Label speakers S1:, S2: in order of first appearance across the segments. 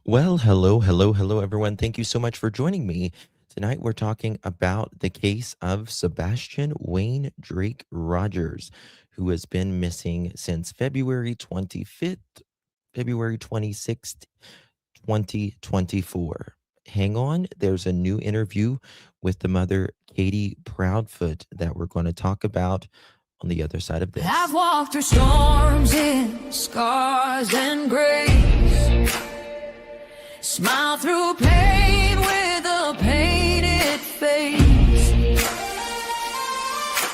S1: Well, hello, everyone. Thank you so much for joining me. Tonight, we're talking about the case of Sebastian Wayne Drake Rogers, who has been missing since February 25th, February 26th, 2024. Hang on, there's a new interview with the mother, Katie Proudfoot, that we're going to talk about on the other side of this.
S2: I've walked through storms in scars and grace. Smile through pain with a painted face.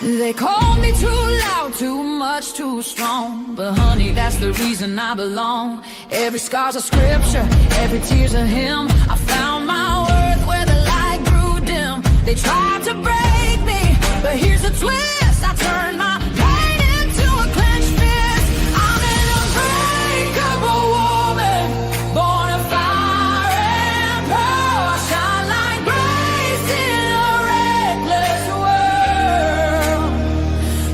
S2: They called me too loud, too much, too strong. But honey, that's the reason I belong. Every scar's a scripture, every tear's a hymn. I found my worth where the light grew dim. They tried to break me, but here's a twist. I turned my pain into a clenched fist. I'm an unbreakable woman, born of fire and pearl. I shine like grace in a reckless world.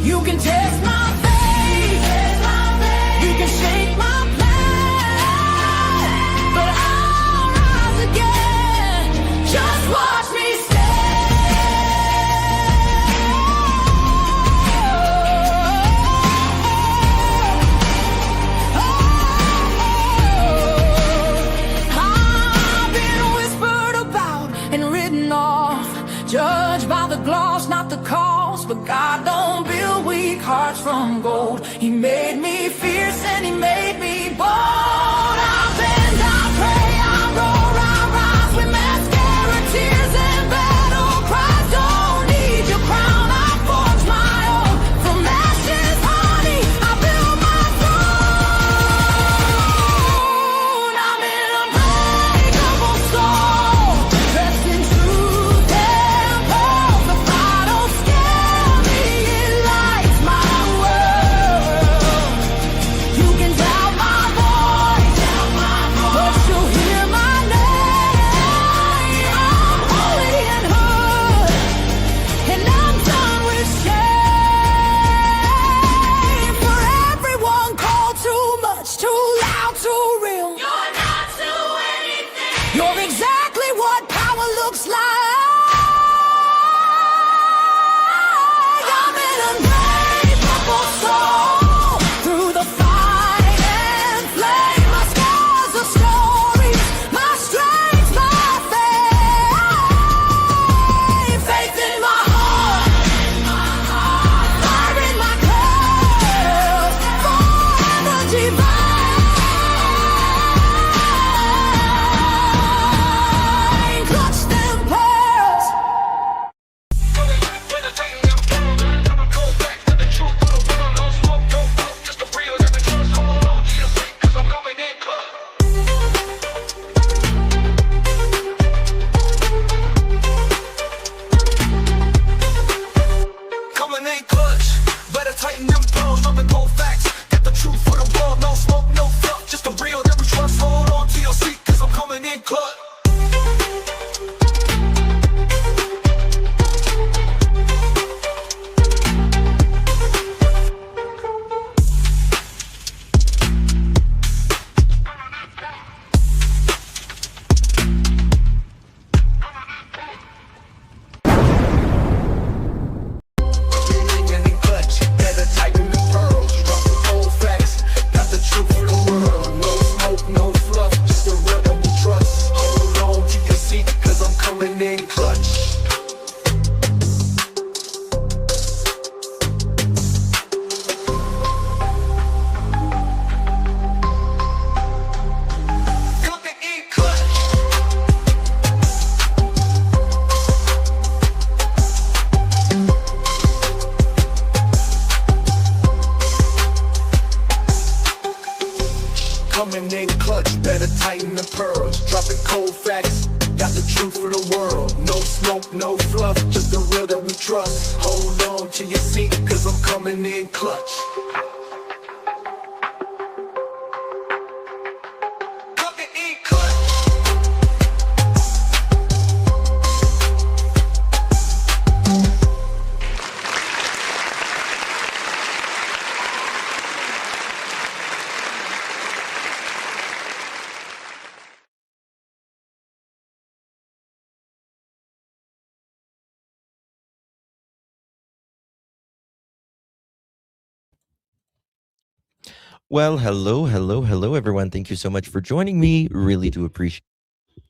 S2: You can test my faith, you can shake my plan, but I'll rise again. Just watch me judged by the gloss, not the cause. But God don't build weak hearts from gold. He made me fierce and he made me bold. I bend, I pray, I roar, I rise with mascara, tears and battle cries. Don't need your crown, I forge my own. From ashes, honey, I build my throne. I'm an unbreakable soul, dressed in truth and pearl. The fire don't scare me, it lights my world. You can doubt my voice, but you'll hear my name. I'm holy and hood, and I'm done with shame. For everyone called too much, too loud, too real. You're not to anything. You're exactly what power looks like. I'm an unbreakable soul, through the fight and flame. My scars are stories, my strength, my faith. Faith in my heart, fire in my curls, forever divine. Clutch them pearls.
S3: Coming in clutch, better tighten them pearls, dropping cold facts. Get the truth for the world, no smoke, no fluff. Just the real that we trust, hold on to your seat, cause I'm coming in clutch. Coming in clutch, better tighten them pearls, dropping cold facts. Got the truth for the world, no smoke, no fluff. Just the real that we trust, hold on to your seat, cause I'm coming in clutch. Coming in clutch, better tighten the pearls, dropping cold facts. Got the truth for the world, no smoke, no fluff. Just the real that we trust, hold on to your seat, cause I'm coming in clutch.
S1: Well, hello, everyone. Thank you so much for joining me. Really do appreciate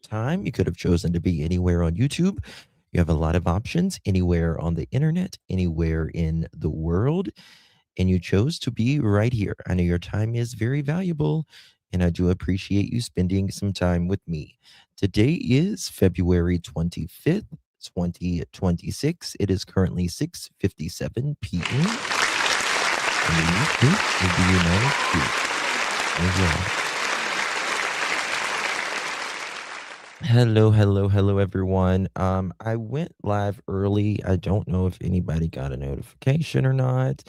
S1: time. You could have chosen to be anywhere on YouTube. You have a lot of options anywhere on the internet, anywhere in the world, and you chose to be right here. I know your time is very valuable, and I do appreciate you spending some time with me. Today is February 25th, 2026. It is currently 6:57 p.m. in the UK, in the United States. As well. Hello, everyone. I went live early. I don't know if anybody got a notification or not.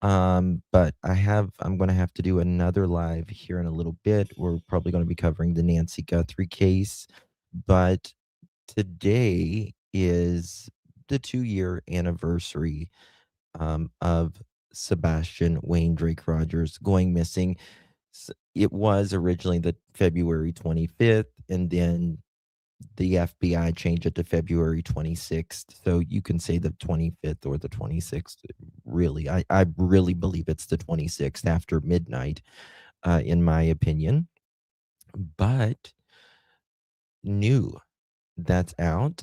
S1: But I'm gonna have to do another live here in a little bit. We're probably gonna be covering the Nancy Guthrie case, but today is the 2-year anniversary of Sebastian Wayne Drake Rogers going missing. It was originally the February 25th, and then the FBI changed it to February 26th. So you can say the 25th or the 26th. Really, I really believe it's the 26th after midnight, in my opinion. But new that's out.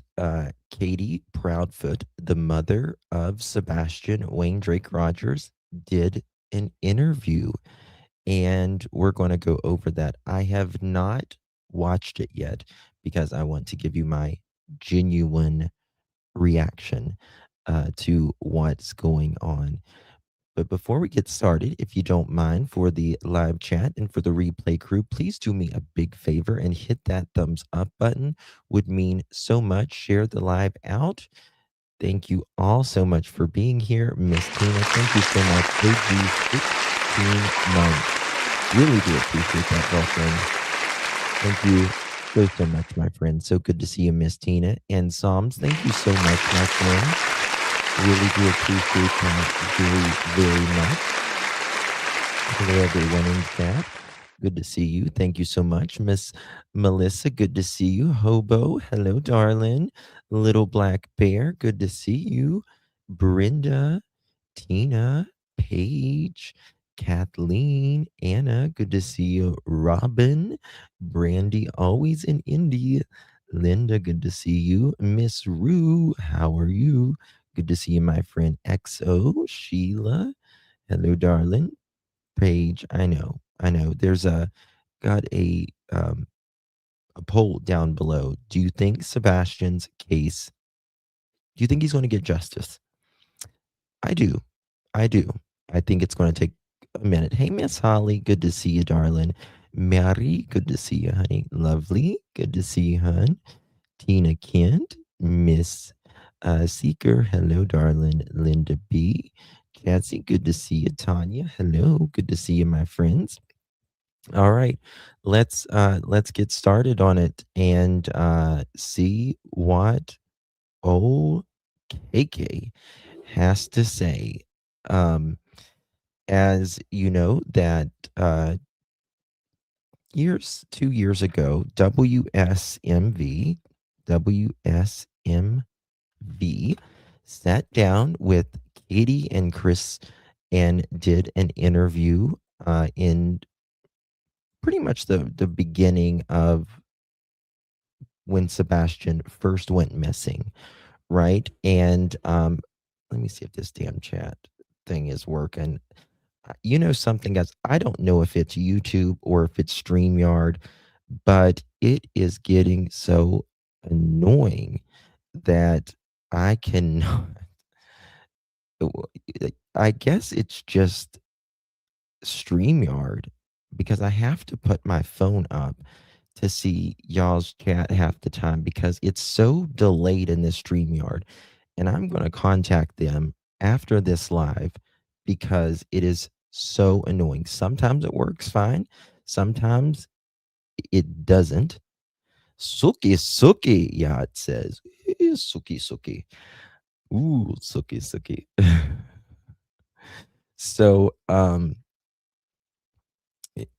S1: Katie Proudfoot, the mother of Sebastian Wayne Drake Rogers, did an interview, and we're going to go over that. I have not watched it yet because I want to give you my genuine reaction to what's going on. But before we get started, if you don't mind, for the live chat and for the replay crew, please do me a big favor and hit that thumbs up button. Would mean so much. Share the live out. Thank you all so much for being here. Miss Tina, thank you so much. AG 16 months. Really do appreciate that, girlfriend. Thank you so much, my friend. So good to see you, Miss Tina. And Psalms, thank you so much, my friend. Really do appreciate that very much. Hello, everyone in chat. Good to see you. Thank you so much, Miss Melissa. Good to see you. Hobo, hello, darling. Little Black Bear, good to see you. Brenda, Tina, Paige, Kathleen, Anna, good to see you. Robin, Brandy, always in India. Linda, good to see you. Miss Rue, how are you? Good to see you, my friend XO. Sheila, hello, darling. Paige, I know. There's got a poll down below. Do you think Sebastian's case? Do you think he's going to get justice? I do. I do. I think it's going to take a minute. Hey, Miss Holly, good to see you, darling. Mary, good to see you, honey. Lovely, good to see you, hon. Tina Kent, Miss Seeker, hello, darling. Linda B. Cassie, good to see you. Tanya, hello, good to see you, my friends. All right, let's get started on it and see what old KK has to say. Um, as you know, that 2 years ago, WSMV sat down with Katie and Chris and did an interview in pretty much the beginning of when Sebastian first went missing, right? And let me see if this damn chat thing is working. You know something, guys? I don't know if it's YouTube or if it's StreamYard, but it is getting so annoying that I cannot. I guess it's just StreamYard because I have to put my phone up to see y'all's chat half the time because it's so delayed in this StreamYard. And I'm going to contact them after this live because it is so annoying. Sometimes it works fine, sometimes it doesn't. Suki, yeah, it says. Suki. Ooh, Suki. So,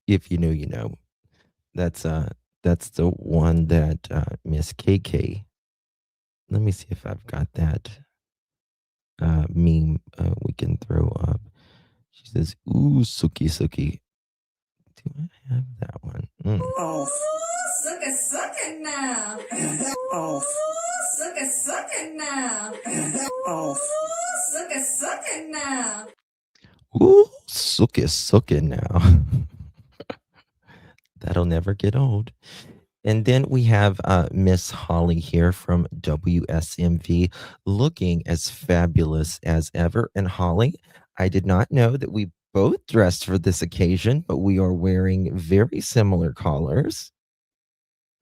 S1: if you know, you know. That's the one that Miss KK. Let me see if I've got that meme we can throw up. She says, "Ooh, Suki." Do I have that one? Mm.
S2: Oh, suck it now. Oh, suck it now. Oh, suck it now.
S1: Ooh, suck it now. That'll never get old. And then we have Miss Holly here from WSMV looking as fabulous as ever. And Holly, I did not know that we both dressed for this occasion, but we are wearing very similar collars.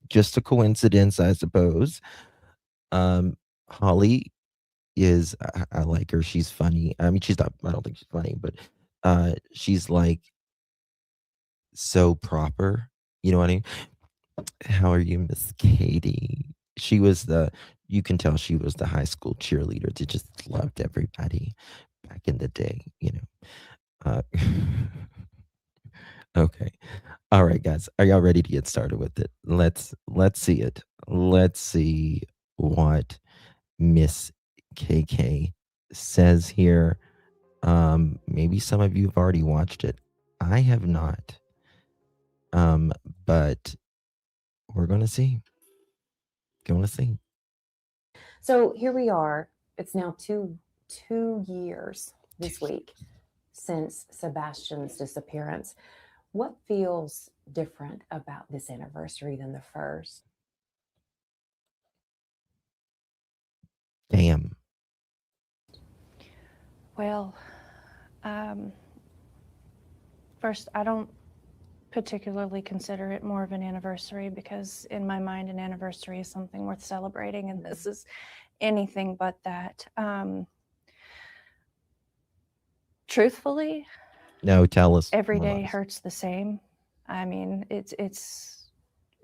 S1: Just a coincidence, I suppose. Holly is, I like her. She's funny. I mean, she's not, I don't think she's funny, but she's like so proper. You know what I mean? How are you, Miss Katie? She was you can tell she was the high school cheerleader that just loved everybody back in the day, you know. Uh, okay. All right, guys. Are y'all ready to get started with it? Let's see it. Let's see what Miss KK says here. Maybe some of you have already watched it. I have not. But we're gonna see. Gonna see.
S4: So here we are. It's now two years this week since Sebastian's disappearance. What feels different about this anniversary than the first?
S1: Damn.
S5: Well, first, I don't particularly consider it more of an anniversary because in my mind, an anniversary is something worth celebrating, and this is anything but that. Truthfully,
S1: No, tell us.
S5: every
S1: Well,
S5: day hurts the same. I mean, it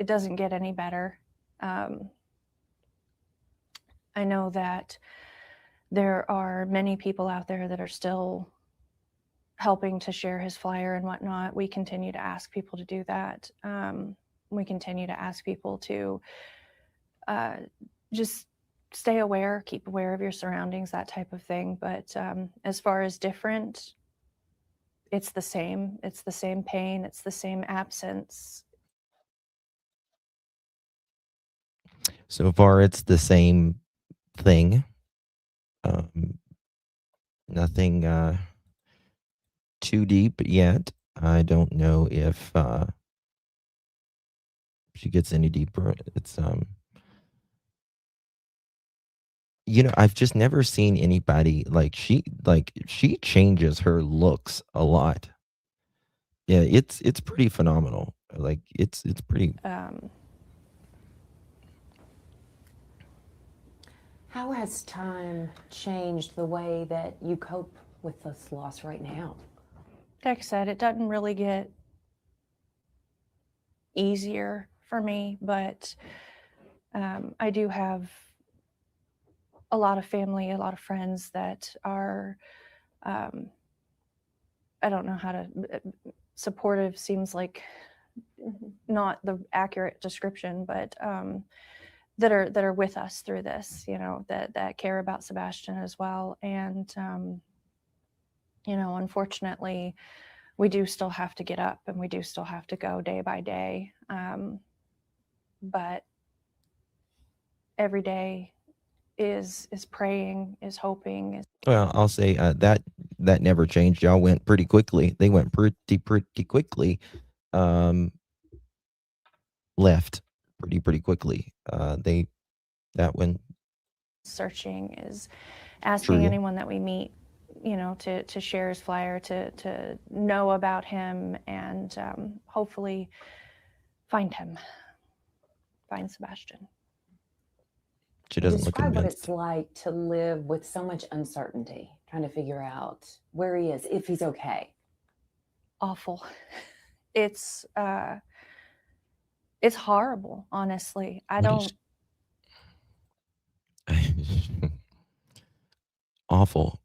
S5: doesn't get any better. I know that there are many people out there that are still helping to share his flyer and whatnot. We continue to ask people to do that. We continue to ask people to just stay aware, keep aware of your surroundings, that type of thing. But as far as different, it's the same. It's the same pain. It's the same absence.
S1: So far, it's the same thing. Nothing too deep yet. I don't know if she gets any deeper. It's you know, I've just never seen anybody like she changes her looks a lot. Yeah, it's pretty phenomenal. Like it's pretty.
S4: How has time changed the way that you cope with this loss right now?
S5: Like I said, it doesn't really get easier for me, but I do have a lot of family, a lot of friends that are, I don't know how to, supportive seems like not the accurate description, but that are with us through this, you know, that care about Sebastian as well. And, you know, unfortunately, we do still have to get up and we do still have to go day by day. But every day is praying, is hoping.
S1: Well, I'll say that never changed. Y'all went pretty quickly. They went pretty quickly. Left pretty quickly. That went
S5: Searching is asking
S1: true.
S5: anyone that we meet, you know, to share his flyer, to know about him, and hopefully find Sebastian.
S1: She doesn't look
S4: Describe what
S1: convinced.
S4: it's like to live with so much uncertainty, trying to figure out where he is, if he's okay.
S5: Awful. It's horrible, honestly. I don't.
S1: Awful.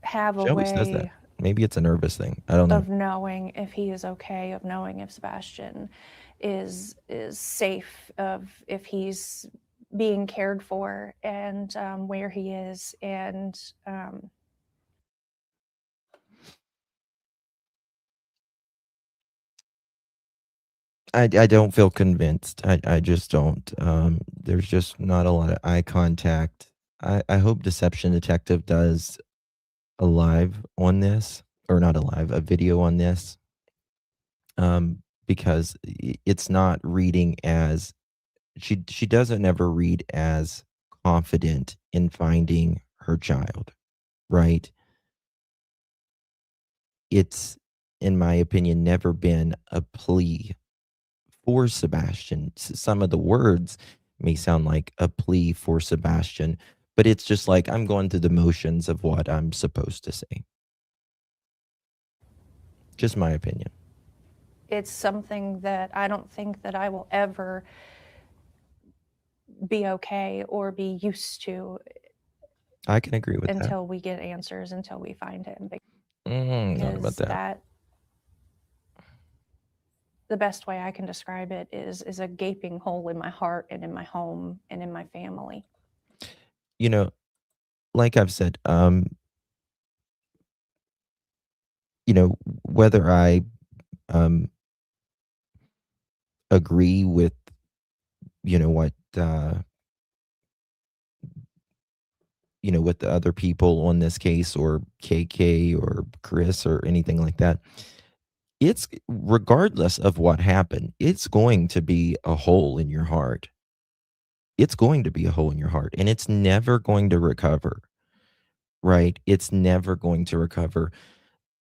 S5: Have a
S1: She always says that.
S5: way
S1: Maybe it's a nervous thing. I don't know.
S5: of knowing if he is okay, of knowing if Sebastian is safe, of if he's being cared for, and where he is. And
S1: I don't feel convinced. I just don't. There's just not a lot of eye contact. I hope Deception Detective does a live on this, or not a live, a video on this, because it's not reading as she doesn't ever read as confident in finding her child, right? It's, in my opinion, never been a plea for Sebastian. Some of the words may sound like a plea for Sebastian, but it's just like I'm going through the motions of what I'm supposed to say. Just my opinion.
S5: It's something that I don't think that I will ever be okay or be used to
S1: I can agree with that.
S5: until we get answers, until we find him.
S1: Not about
S5: Because
S1: that.
S5: the best way I can describe it is a gaping hole in my heart and in my home and in my family.
S1: You know, like I've said, you know, whether I agree with, you know, what you know, with the other people on this case, or KK or Chris or anything like that, it's, regardless of what happened, it's going to be a hole in your heart. It's going to be a hole in your heart, and it's never going to recover, right? It's never going to recover.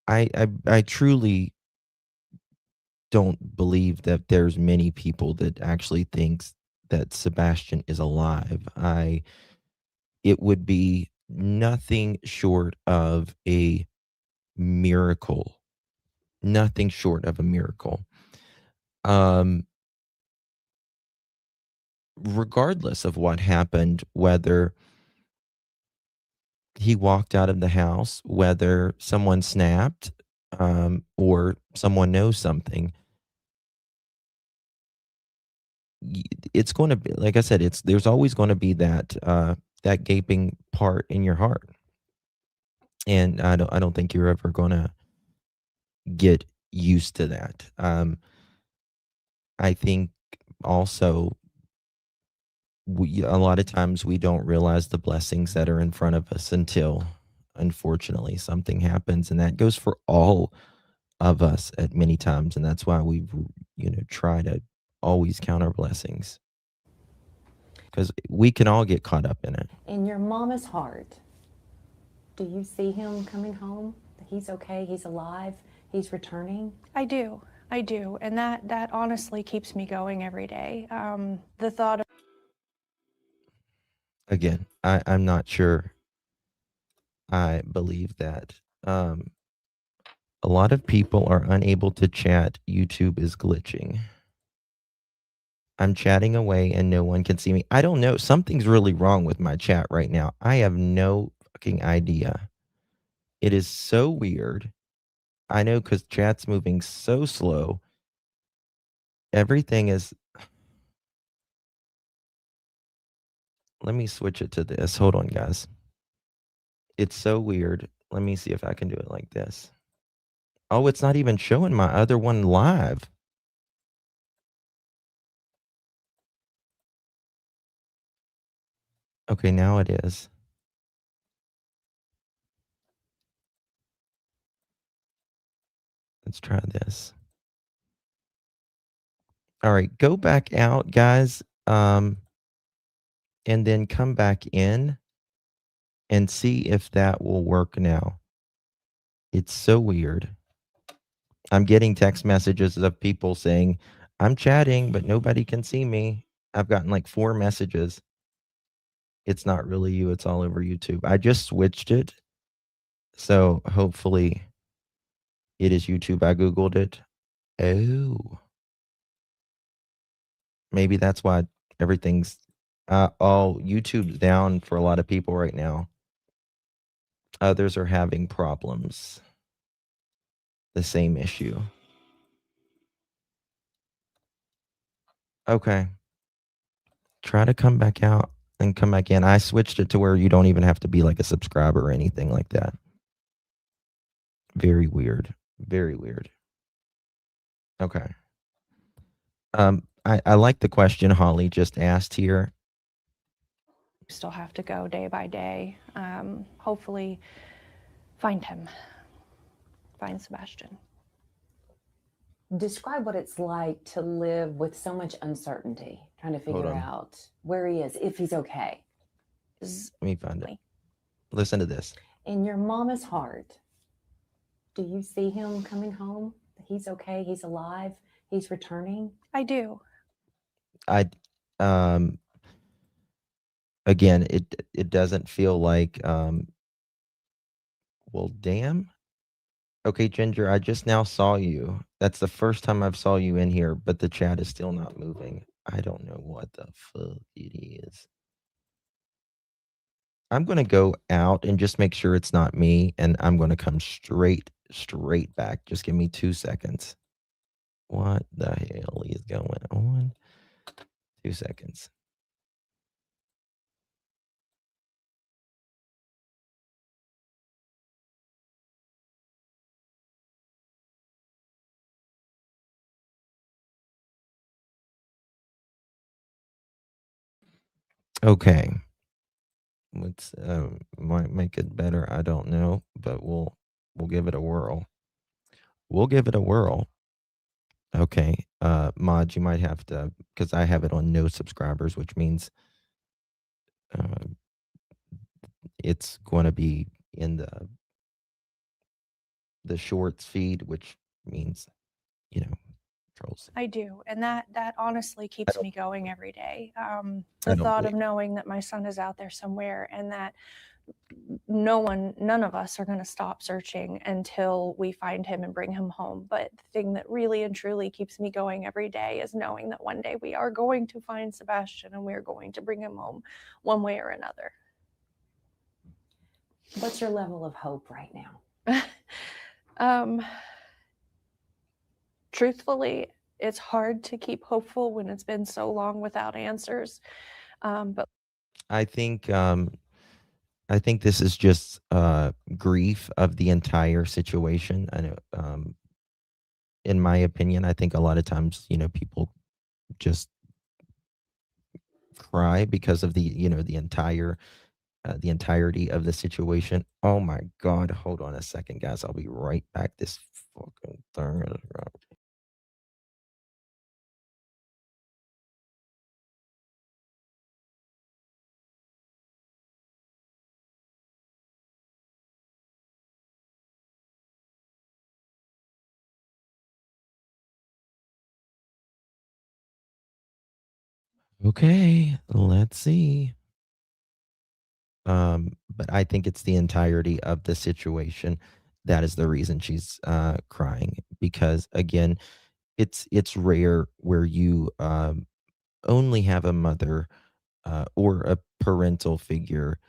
S1: I truly don't believe that there's many people that actually thinks that Sebastian is alive. It would be nothing short of a miracle. Nothing short of a miracle. Regardless of what happened, whether he walked out of the house, whether someone snapped, or someone knows something, it's going to be, like I said, there's always going to be that that gaping part in your heart, and I don't think you're ever going to get used to that. I think also, a lot of times we don't realize the blessings that are in front of us until, unfortunately, something happens, and that goes for all of us at many times, and that's why we, try to always count our blessings, because we can all get caught up in it.
S4: In your mama's heart, do you see him coming home? He's okay, he's alive, he's returning?
S5: I do, and that honestly keeps me going every day. The thought of
S1: Again, I'm not sure I believe that. A lot of people are unable to chat. YouTube is glitching. I'm chatting away and no one can see me. I don't know. Something's really wrong with my chat right now. I have no fucking idea. It is so weird. I know, because chat's moving so slow. Everything is. Let me switch it to this. Hold on, guys. It's so weird. Let me see if I can do it like this. Oh, it's not even showing my other one live. Okay, now it is. Let's try this. All right, go back out, guys, and then come back in and see if that will work now. It's so weird. I'm getting text messages of people saying, I'm chatting, but nobody can see me. I've gotten like 4 messages. It's not really you, it's all over YouTube. I just switched it, so hopefully it is YouTube. I Googled it. Oh. Maybe that's why everything's YouTube's down for a lot of people right now. Others are having problems. The same issue. Okay. Try to come back out and come back in. I switched it to where you don't even have to be like a subscriber or anything like that. Very weird. Very weird. Okay. I like the question Holly just asked here.
S5: Still have to go day by day. Hopefully find him, find Sebastian.
S4: Describe what it's like to live with so much uncertainty, trying to
S1: Hold
S4: figure
S1: on.
S4: out where he is, if he's okay.
S5: Is
S1: Let me find it. Listen to this.
S4: In your mama's heart, do you see him coming home? He's okay, he's alive, he's returning?
S5: I do.
S1: I again, it doesn't feel like well, damn. Okay, Ginger, I just now saw you. That's the first time I've saw you in here, but the chat is still not moving. I don't know what the fuck it is. I'm going to go out and just make sure it's not me, and I'm going to come straight back. Just give me 2 seconds. What the hell is going on? 2 seconds. Okay. Let's might make it better. I don't know, but we'll give it a whirl. We'll give it a whirl. Okay. Mod, you might have to, because I have it on no subscribers, which means it's going to be in the shorts feed, which means, you know, trolls.
S5: I do, and that honestly keeps me going every day.
S1: I
S5: The
S1: don't
S5: thought
S1: believe
S5: of knowing that my son is out there somewhere, and that none of us are going to stop searching until we find him and bring him home. But the thing that really and truly keeps me going every day is knowing that one day we are going to find Sebastian and we are going to bring him home one way or another.
S4: What's your level of hope right now?
S5: Truthfully, it's hard to keep hopeful when it's been so long without answers. But
S1: I think this is just grief of the entire situation. I know, in my opinion, I think a lot of times, you know, people just cry because of the entirety of the situation. Oh my God! Hold on a second, guys. I'll be right back. This fucking thing is right. Okay, let's see. But I think it's the entirety of the situation that is the reason she's crying, because again, it's rare where you only have a mother or a parental figure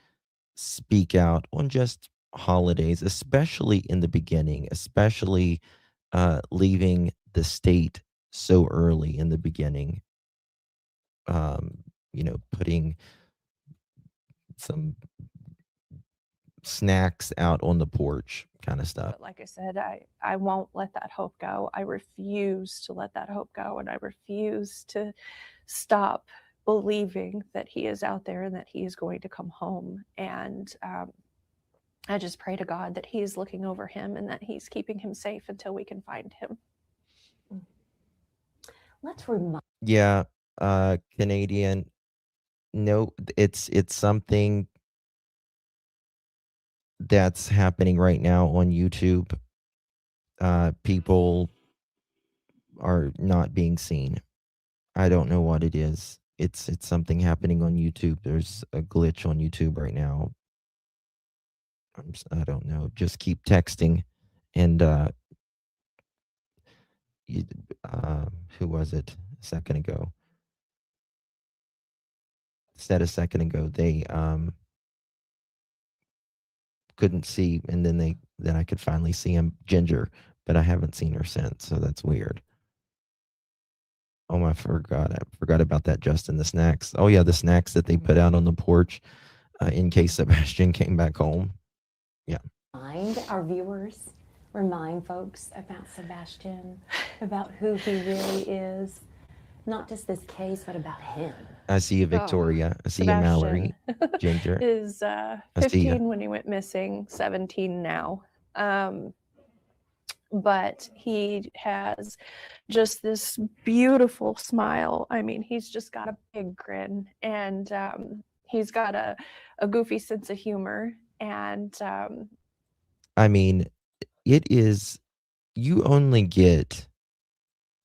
S1: speak out on just holidays, especially in the beginning, especially leaving the state so early in the beginning. You know, putting some snacks out on the porch kind of stuff.
S5: But like I said, I won't let that hope go. I refuse to let that hope go, and I refuse to stop believing that he is out there and that he is going to come home. And I just pray to God that he is looking over him and that he's keeping him safe until we can find him.
S4: Let's remind.
S1: Yeah, Canadian. No, it's something that's happening right now on YouTube. People are not being seen. I don't know what it is. It's something happening on YouTube. There's a glitch on YouTube right now. I don't know. Just keep texting, and who was it a second ago? Said a second ago they couldn't see, and then I could finally see him, Ginger, but I haven't seen her since, so that's weird. Oh, I forgot about that, Justin. The snacks. Oh yeah, the snacks that they put out on the porch in case Sebastian came back home. Yeah.
S4: Remind our viewers, remind folks about Sebastian, about who he really is. Not just this case, but about him.
S1: I see you,
S5: Oh,
S1: Victoria. I see you, Mallory.
S5: Sebastian
S1: Ginger.
S5: is
S1: I see ya.
S5: 15 when he went missing, 17 now. But he has just this beautiful smile. I mean, he's just got a big grin, and he's got a goofy sense of humor. And
S1: I mean, it is, you only get,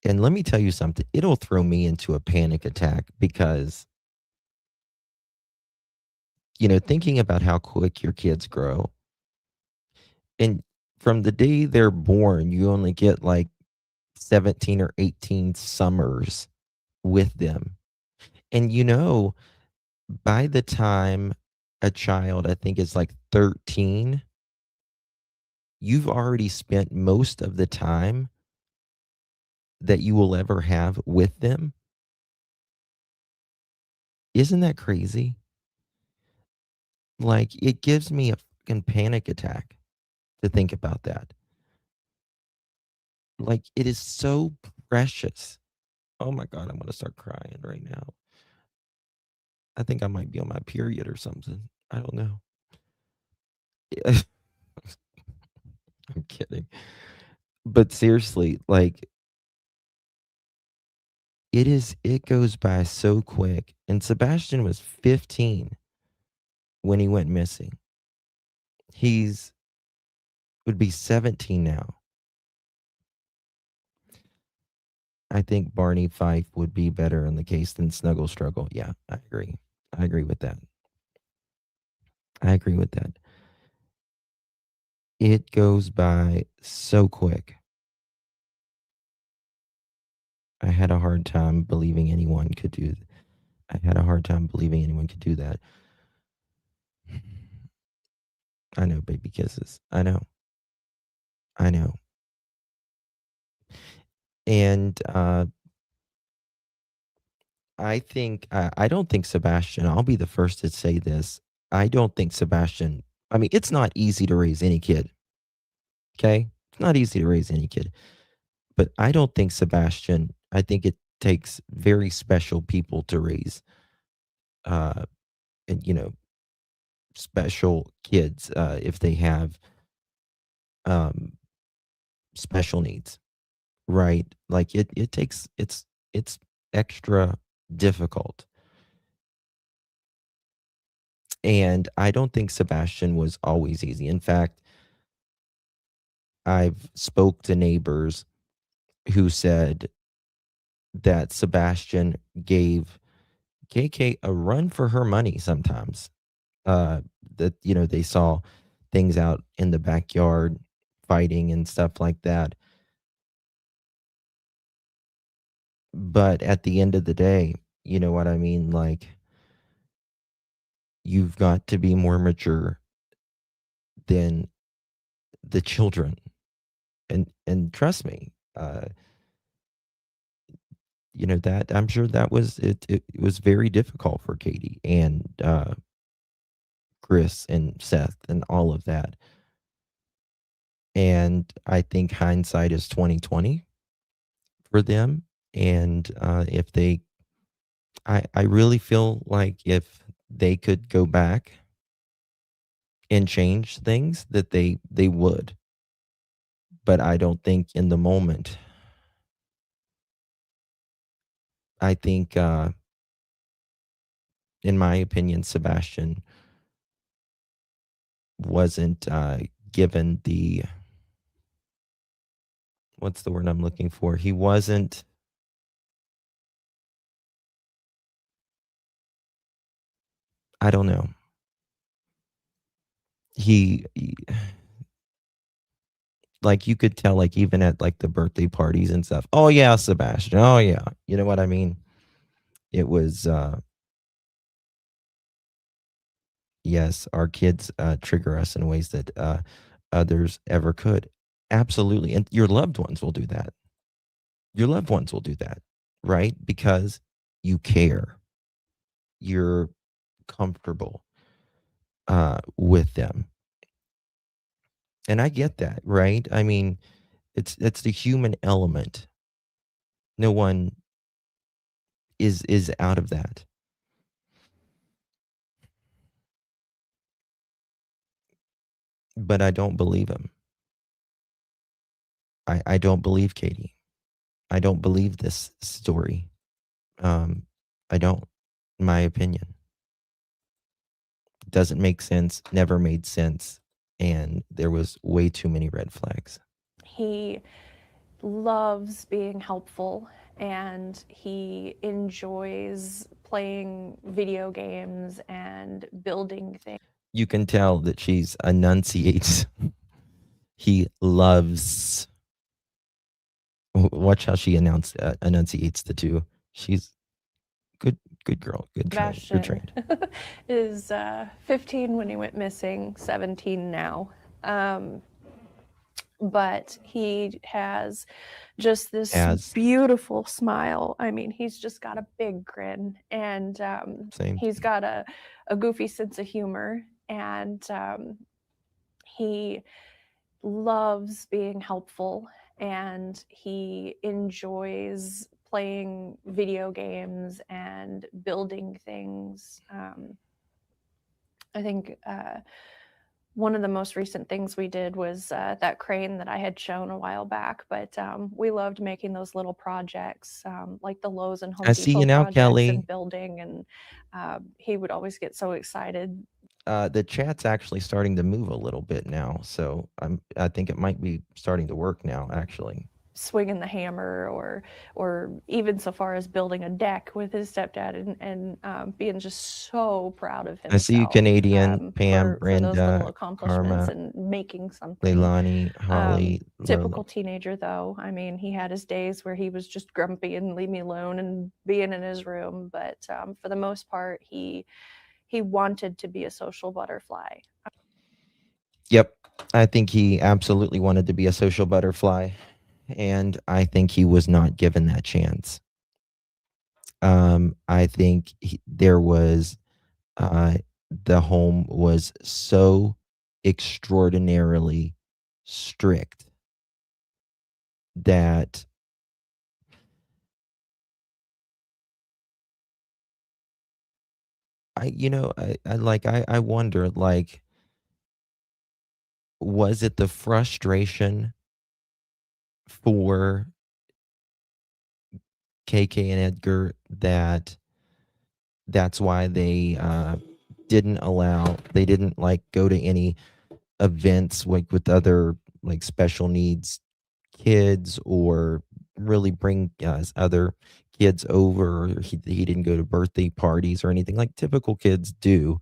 S1: and let me tell you something, it'll throw me into a panic attack because, thinking about how quick your kids grow, and from the day they're born, you only get like 17 or 18 summers with them. And by the time a child, I think, is like 13, you've already spent most of the time that you will ever have with them. Isn't that crazy? Like, it gives me a fucking panic attack to think about that. Like, it is so precious. Oh my God, I'm going to start crying right now. I think I might be on my period or something. I don't know. I'm kidding. But seriously, like, it goes by so quick. And Sebastian was 15 when he went missing. He's would be 17 now. I think Barney Fife would be better in the case than Snuggle Struggle. Yeah, I agree. I agree with that. I agree with that. It goes by so quick. I had a hard time believing anyone could do. I had a hard time believing anyone could do that. I know, baby kisses. I know. I know. And I don't think Sebastian, I'll be the first to say this. I don't think Sebastian, I mean, it's not easy to raise any kid. Okay? It's not easy to raise any kid. But I don't think Sebastian, I think it takes very special people to raise uh and special kids if they have um special needs, right? Like it takes it's extra difficult. And I don't think Sebastian was always easy. In fact, I've spoke to neighbors who said that Sebastian gave KK a run for her money sometimes. That they saw things out in the backyard fighting and stuff like that. But at the end of the day, you know what I mean? Like, you've got to be more mature than the children. And trust me, that I'm sure that was it was very difficult for Katie and Chris and Seth and all of that. And I think hindsight is 2020 for them. And if they I really feel like if they could go back and change things that they would. But I don't think in the moment. I think in my opinion, Sebastian wasn't given the, what's the word I'm looking for? He wasn't, I don't know. He like, you could tell, like, even at like the birthday parties and stuff. Oh yeah, Sebastian. Oh yeah. You know what I mean? It was yes, our kids trigger us in ways that others ever could. Absolutely. And your loved ones will do that. Your loved ones will do that, right? Because you care. You're comfortable with them. And I get that, right? I mean, it's the human element. No one is out of that. But I don't believe him. I don't believe Katie. I don't believe this story. I don't, in my opinion. Doesn't make sense, never made sense, and there was way too many red flags.
S5: He loves being helpful and he enjoys playing video games and building things.
S1: You can tell that she's enunciates. He loves. Watch how she enunciates the two. She's good girl, good
S5: Sebastian
S1: trained.
S5: is 15 when he went missing, 17 now. But he has just this beautiful smile. I mean, he's just got a big grin, and he's got a goofy sense of humor, and he loves being helpful, and he enjoys playing video games and building things. I think one of the most recent things we did was that crane that I had shown a while back, but we loved making those little projects, like the Lowe's and Home Depot
S1: see you now,
S5: projects
S1: Kelly.
S5: and building, and he would always get so excited.
S1: The chat's actually starting to move a little bit now, so I think it might be starting to work now, actually.
S5: Swinging the hammer, or even so far as building a deck with his stepdad, and being just so proud of himself.
S1: I see you, Canadian, Pam,
S5: for those little
S1: Brenda,
S5: accomplishments
S1: Karma,
S5: and making something.
S1: Leilani, Holly,
S5: Typical
S1: Lola.
S5: teenager, though. I mean, he had his days where he was just grumpy and leave me alone and being in his room, but for the most part, he wanted to be a social butterfly.
S1: Yep, I think he absolutely wanted to be a social butterfly, and I think he was not given that chance. I think there was the home was so extraordinarily strict that I wonder, like, was it the frustration for KK and Edgar that's why they didn't like go to any events like with other like special needs kids, or really bring other kids over, or he didn't go to birthday parties or anything like typical kids do.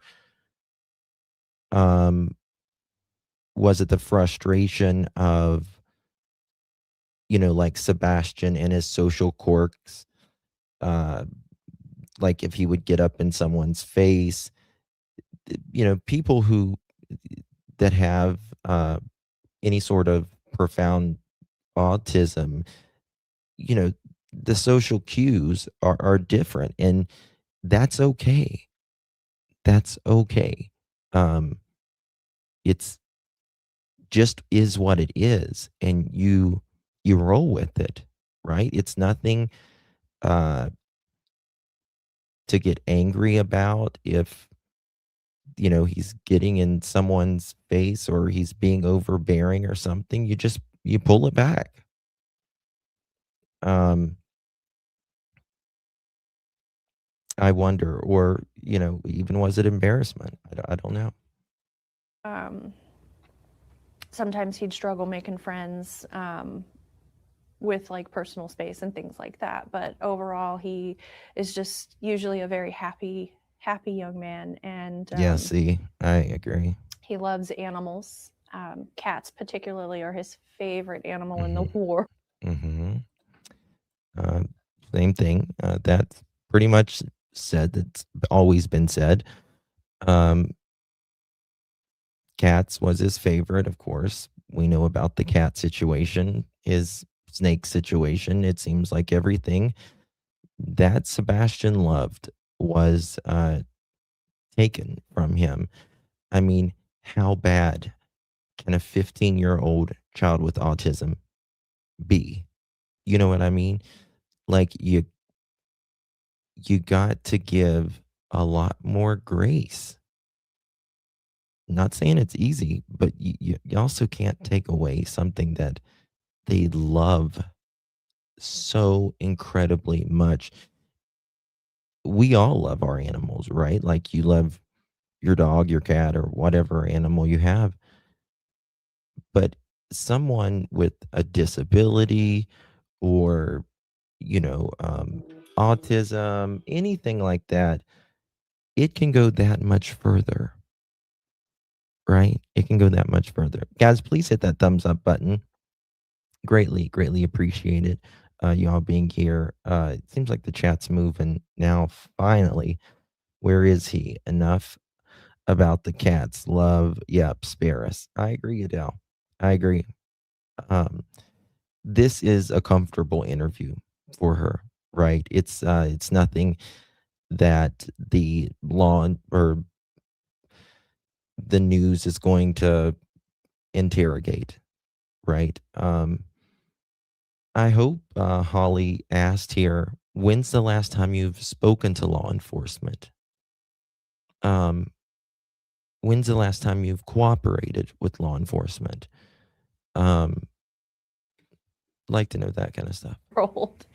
S1: Was it the frustration of, like Sebastian and his social quirks? Like if he would get up in someone's face, people that have any sort of profound autism, the social cues are different, and that's okay. That's okay. It's just is what it is, and you roll with it, right? It's nothing to get angry about if he's getting in someone's face or he's being overbearing or something. You pull it back. I wonder, or even was it embarrassment? I don't know.
S5: Sometimes he'd struggle making friends with like personal space and things like that, but overall he is just usually a very happy young man. And
S1: yeah, see, I agree.
S5: He loves animals. Cats particularly are his favorite animal in the world.
S1: Same thing. That's pretty much said. That's always been said. Cats was his favorite, of course. We know about the cat situation, his snake situation. It seems like everything that Sebastian loved was taken from him. I mean, how bad can a 15-year-old child with autism be? You know what I mean? Like you got to give a lot more grace. Not saying it's easy, but you also can't take away something that they love so incredibly much. We all love our animals, right? Like you love your dog, your cat, or whatever animal you have. But someone with a disability or, you know, autism, anything like that, it can go that much further, right? It can go that much further. Guys, please hit that thumbs up button. Greatly appreciate it. Y'all being here. It seems like the chat's moving now. Finally, where is he? Enough about the cats. Love, yep, spare us. I agree, Adele. I agree. Um, this is a comfortable interview for her, right? It's nothing that the law or the news is going to interrogate, right? I hope Holly asked here, when's the last time you've spoken to law enforcement? Um, when's the last time you've cooperated with law enforcement? Um, like to know that kind of stuff.
S5: Rolled.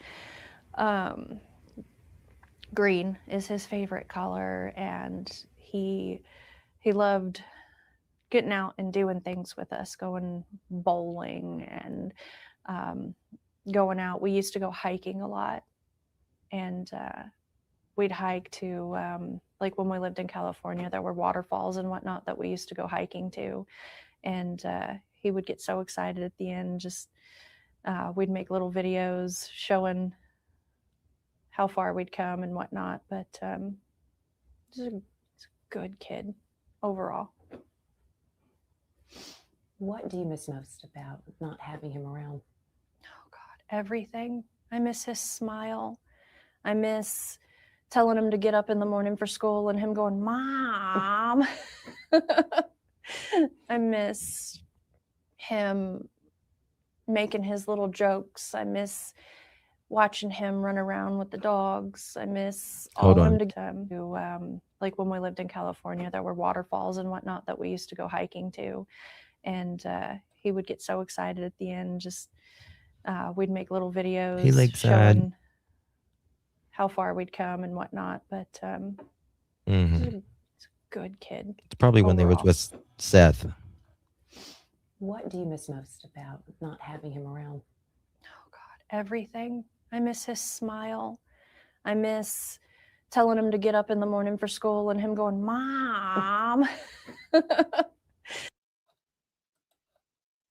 S5: Green is his favorite color, and he loved getting out and doing things with us, going bowling and going out. We used to go hiking a lot, and we'd hike to like when we lived in California, there were waterfalls and whatnot that we used to go hiking to, and he would get so excited at the end. Just we'd make little videos showing how far we'd come and whatnot, but he's a good kid overall.
S4: What do you miss most about not having him around?
S5: Oh God, everything. I miss his smile. I miss telling him to get up in the morning for school and him going, Mom. I miss him making his little jokes. I miss watching him run around with the dogs. I miss
S1: Hold
S5: all
S1: on.
S5: of him to like when we lived in California, there were waterfalls and whatnot that we used to go hiking to, and he would get so excited at the end. Just we'd make little videos
S1: Hey, Lakeside.
S5: showing how far we'd come and whatnot, but
S1: Mhm.
S5: he's a good kid.
S1: It's probably when they was
S5: overall.
S1: with Seth.
S4: What do you miss most about not having him around?
S5: Oh God, everything. I miss his smile. I miss telling him to get up in the morning for school and him going, Mom.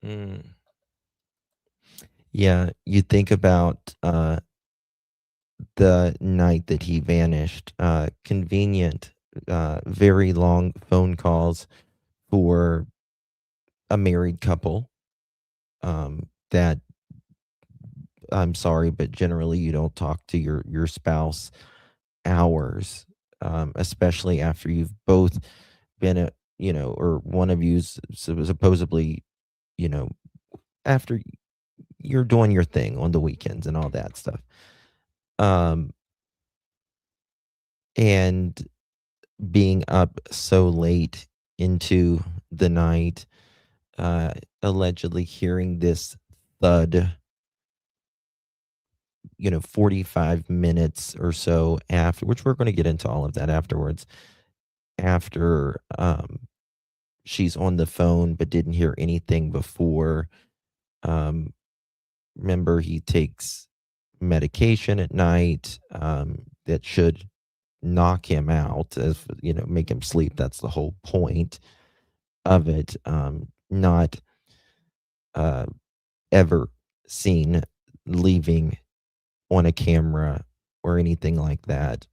S1: Mm. Yeah, you think about the night that he vanished. Convenient, very long phone calls for a married couple. That I'm sorry, but generally you don't talk to your spouse hours, especially after you've both been at, or one of you's supposedly, you know, after you're doing your thing on the weekends and all that stuff. And being up so late into the night, allegedly hearing this thud, 45 minutes or so after, which we're going to get into all of that afterwards, after she's on the phone but didn't hear anything before. Remember, he takes medication at night that should knock him out, as make him sleep. That's the whole point of it. Not ever seen leaving on a camera or anything like that.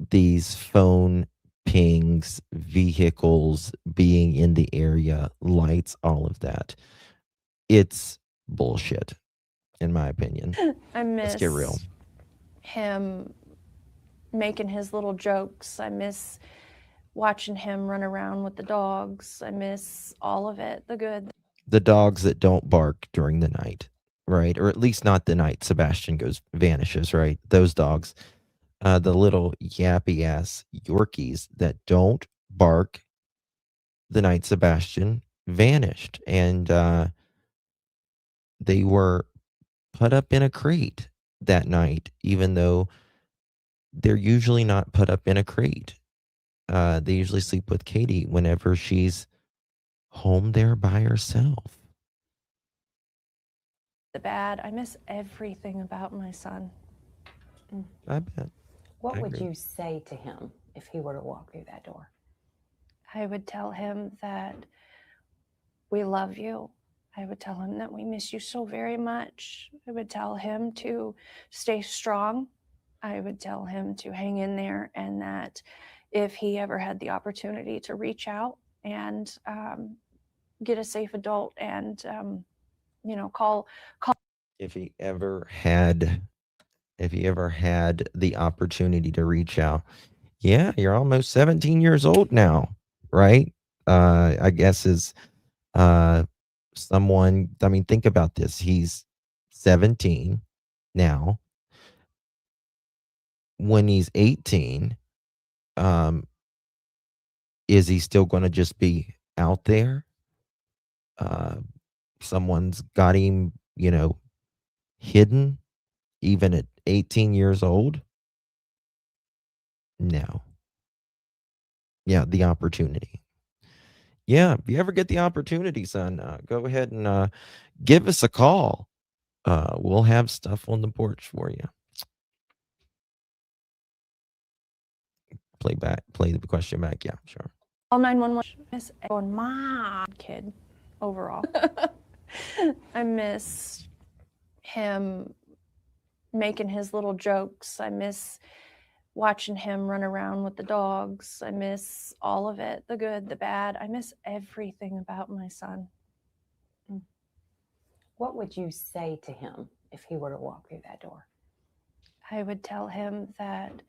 S1: These phone pings, vehicles being in the area, lights, all of that. It's bullshit, in my opinion.
S5: I miss
S1: Let's get real.
S5: him making his little jokes. I miss watching him run around with the dogs. I miss all of it, the good.
S1: The dogs that don't bark during the night. right? Or at least not the night Sebastian vanishes, right? Those dogs, the little yappy ass Yorkies that don't bark the night Sebastian vanished. And they were put up in a crate that night, even though they're usually not put up in a crate. They usually sleep with Katie whenever she's home there by herself.
S5: The bad. I miss everything about my son.
S1: I bet.
S4: What
S1: I
S4: would
S1: agree.
S4: you say to him if he were to walk through that door?
S5: I would tell him that we love you. I would tell him that we miss you so very much. I would tell him to stay strong. I would tell him to hang in there, and that if he ever had the opportunity to reach out and get a safe adult and call.
S1: If he ever had the opportunity to reach out. Yeah, you're almost 17 years old now, right? I guess is someone, I mean, think about this. He's 17 now. When he's 18, is he still going to just be out there? Someone's got him, hidden even at 18 years old? No. Yeah, the opportunity. Yeah, if you ever get the opportunity, son, go ahead and give us a call. We'll have stuff on the porch for you. Play the question back. Yeah, sure.
S5: Call 911. Miss going, Mom, kid, overall. I miss him making his little jokes. I miss watching him run around with the dogs. I miss all of it, the good, the bad. I miss everything about my son.
S4: What would you say to him if he were to walk through that door?
S5: I would tell him that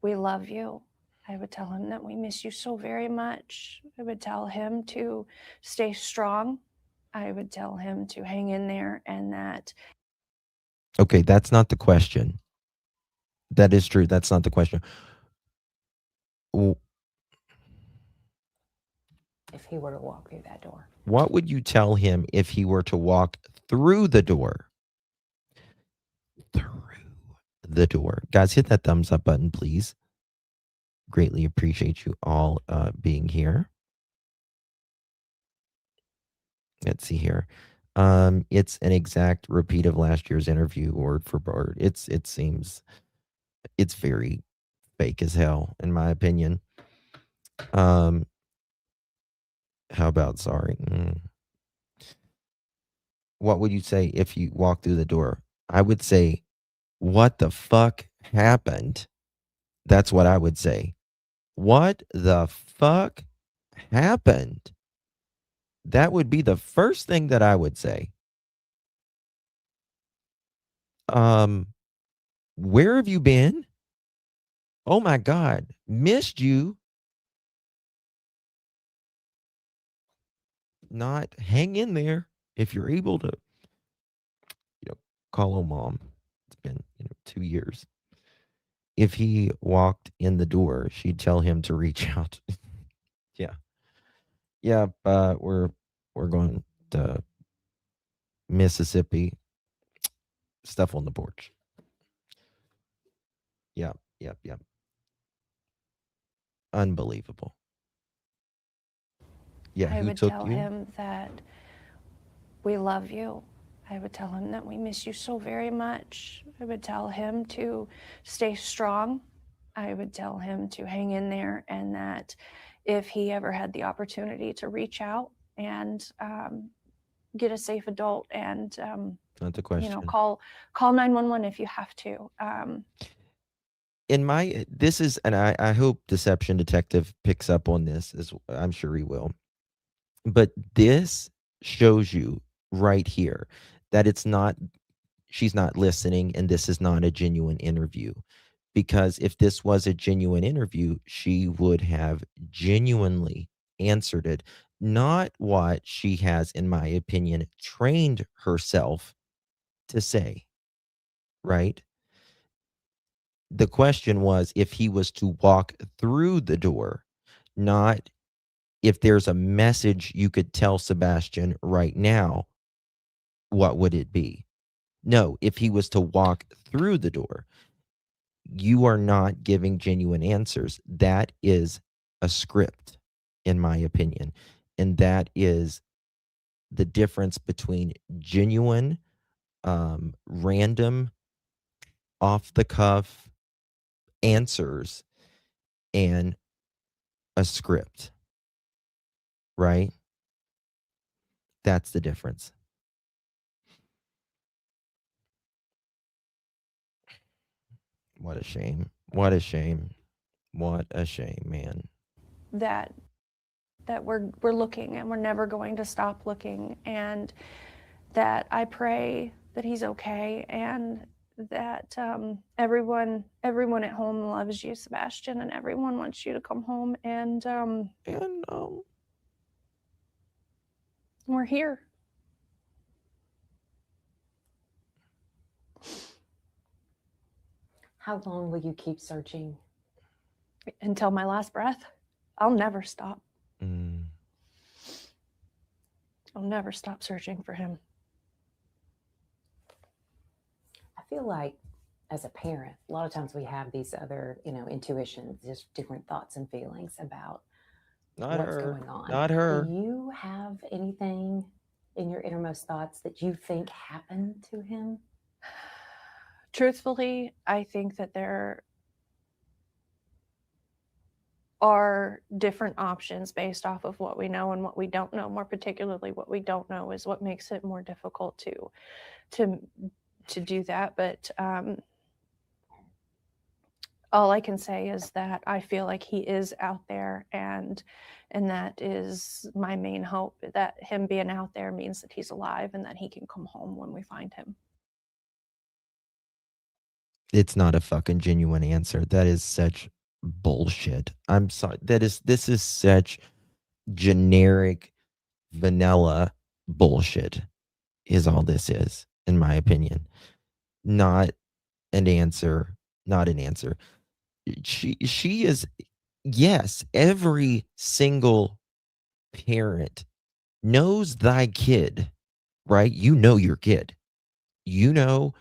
S5: we love you. I would tell him that we miss you so very much. I would tell him to stay strong. I would tell him to hang in there, and that.
S1: Okay, that's not the question. That is true. That's not the question.
S4: If he were to walk through that door?
S1: What would you tell him if he were to walk through the door? Through the door. Guys, hit that thumbs up button, please. Greatly appreciate you all being here. Let's see here. It's an exact repeat of last year's interview, word for word. It seems it's very fake as hell, in my opinion. How about sorry? What would you say if you walk through the door? I would say, what the fuck happened? That's what I would say. What the fuck happened? That would be the first thing that I would say. Where have you been? Oh my God, missed you. Not hang in there if you're able to, call home mom. It's been, 2 years. If he walked in the door, she'd tell him to reach out. Yeah. Yeah, we're going to Mississippi. Stuff on the porch. Yep. Unbelievable. Yeah,
S5: I
S1: who
S5: would
S1: took
S5: tell
S1: you?
S5: him that we love you. I would tell him that we miss you so very much. I would tell him to stay strong. I would tell him to hang in there, and that if he ever had the opportunity to reach out and get a safe adult and
S1: Not the question.
S5: call 911 if you have to.
S1: This is, and I hope Deception Detective picks up on this, as I'm sure he will. But this shows you right here that she's not listening, and this is not a genuine interview. Because if this was a genuine interview, she would have genuinely answered it, not what she has, in my opinion, trained herself to say, right? The question was if he was to walk through the door, not if there's a message you could tell Sebastian right now, what would it be? No, if he was to walk through the door, you are not giving genuine answers. That is a script, in my opinion. And that is the difference between genuine, random, off the cuff answers and a script, right? That's the difference. What a shame. What a shame. What a shame, man.
S5: that we're looking and we're never going to stop looking, and that I pray that he's okay, and that everyone at home loves you, Sebastian, and everyone wants you to come home, and we're here.
S4: How long will you keep searching?
S5: Until my last breath. I'll never stop. I'll never stop searching for him.
S4: I feel like as a parent, a lot of times we have these other, intuitions, just different thoughts and feelings about
S1: Not
S4: what's
S1: her.
S4: going on.
S1: Not her.
S4: Do you have anything in your innermost thoughts that you think happened to him?
S5: Truthfully, I think that there are different options based off of what we know and what we don't know. More particularly, what we don't know is what makes it more difficult to do that. But all I can say is that I feel like he is out there, and that is my main hope. That him being out there means that he's alive and that he can come home when we find him.
S1: It's not a fucking genuine answer. That is such bullshit. I'm sorry. This is such generic vanilla bullshit is all this is, in my opinion. Not an answer. Not an answer. She is, yes, every single parent knows thy kid, right? You know your kid. You know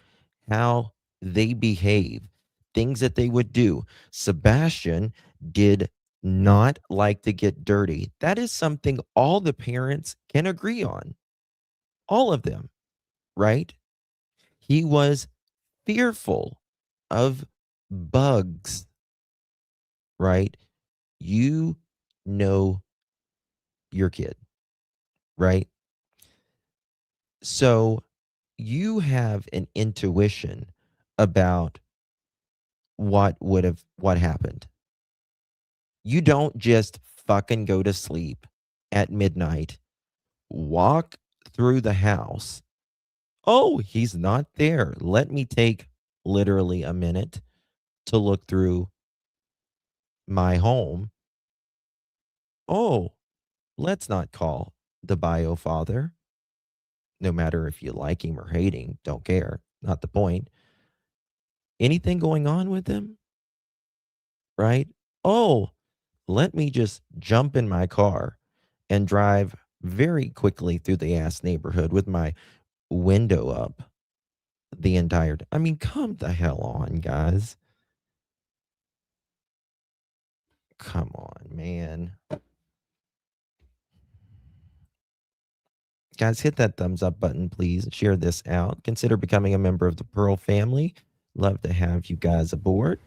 S1: how they behave, things that they would do. Sebastian did not like to get dirty. That is something all the parents can agree on. All of them, right? He was fearful of bugs, right? You know your kid, right? So you have an intuition about what happened. You don't just fucking go to sleep at midnight, walk through the house. Oh, he's not there. Let me take literally a minute to look through my home. Oh, let's not call the bio father. No matter if you like him or hate him, don't care. Not the point. Anything going on with him? Right? Oh, let me just jump in my car and drive very quickly through the ass neighborhood with my window up the entire I mean, come the hell on, guys. Come on, man. Guys, hit that thumbs up button, please. Share this out. Consider becoming a member of the Pearl family. Love to have you guys aboard.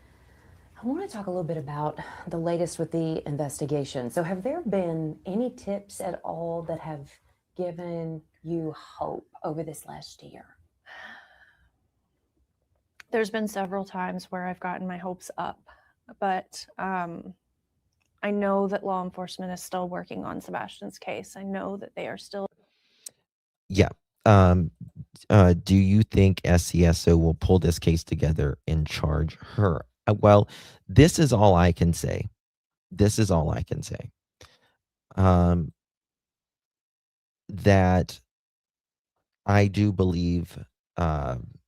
S4: I want to talk a little bit about the latest with the investigation. So, have there been any tips at all that have given you hope over this last year?
S5: There's been several times where I've gotten my hopes up, but I know that law enforcement is still working on Sebastian's case. I know that they are still.
S1: Yeah. Do you think SCSO will pull this case together and charge her? Well, this is all I can say. This is all I can say. that I do believe that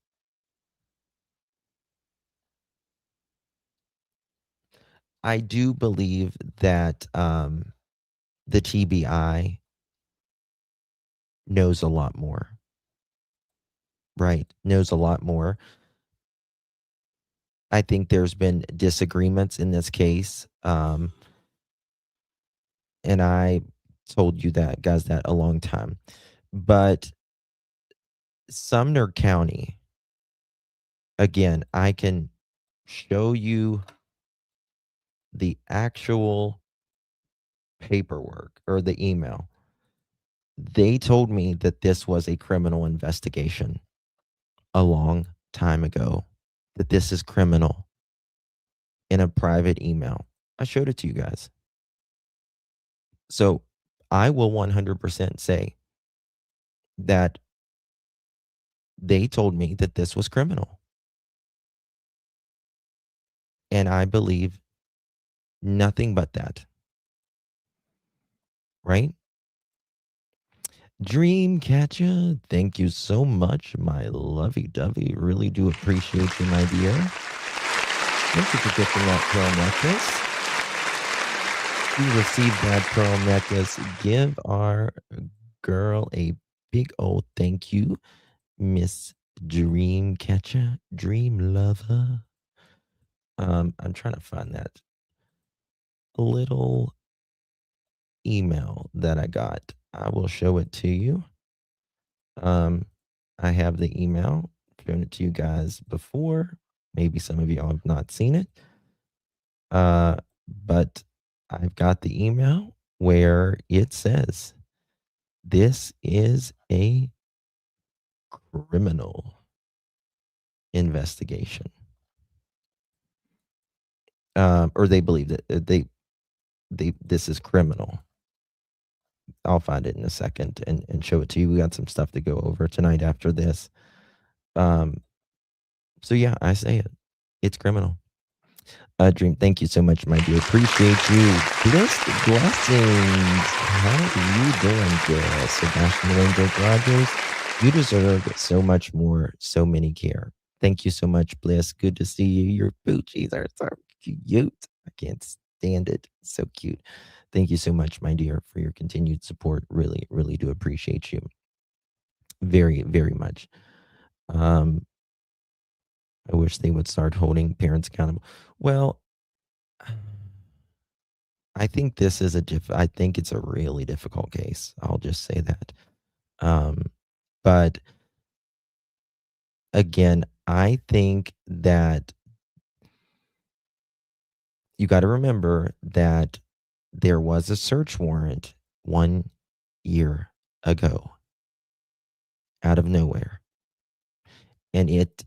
S1: the TBI knows a lot more, right? Knows a lot more. I think there's been disagreements in this case. And I told you that, guys, that a long time. But Sumner County, again, I can show you the actual paperwork or the email. They told me that this was a criminal investigation a long time ago, that this is criminal in a private email. I showed it to you guys. So I will 100% say that they told me that this was criminal. And I believe nothing but that. Right? Dreamcatcher, thank you so much, my lovey-dovey. Really do appreciate you, my dear. Thank you for gifting that pearl necklace. You received that pearl necklace. Give our girl a big old thank you, Miss Dreamcatcher, Dream Lover. I'm trying to find that little email that I got. I will show it to you. I have the email. I've shown it to you guys before. Maybe some of you all have not seen it. But I've got the email where it says, this is a criminal investigation. Or they believe that this is criminal. I'll find it in a second and show it to you. We got some stuff to go over tonight after this. So yeah, I say it. It's criminal. Dream, thank you so much, my dear. Appreciate you. Blessings. How are you doing, girl? Sebastian Wayne Drake Rogers. You deserve so much more, so many care. Thank you so much, Bliss. Good to see you. Your poochies are so cute. I can't stand it. So cute. Thank you so much, my dear, for your continued support. Really, really do appreciate you. Very, very much. I wish they would start holding parents accountable. Well, I think this is I think it's a really difficult case. I'll just say that. But again, I think that you got to remember that there was a search warrant 1 year ago out of nowhere. And it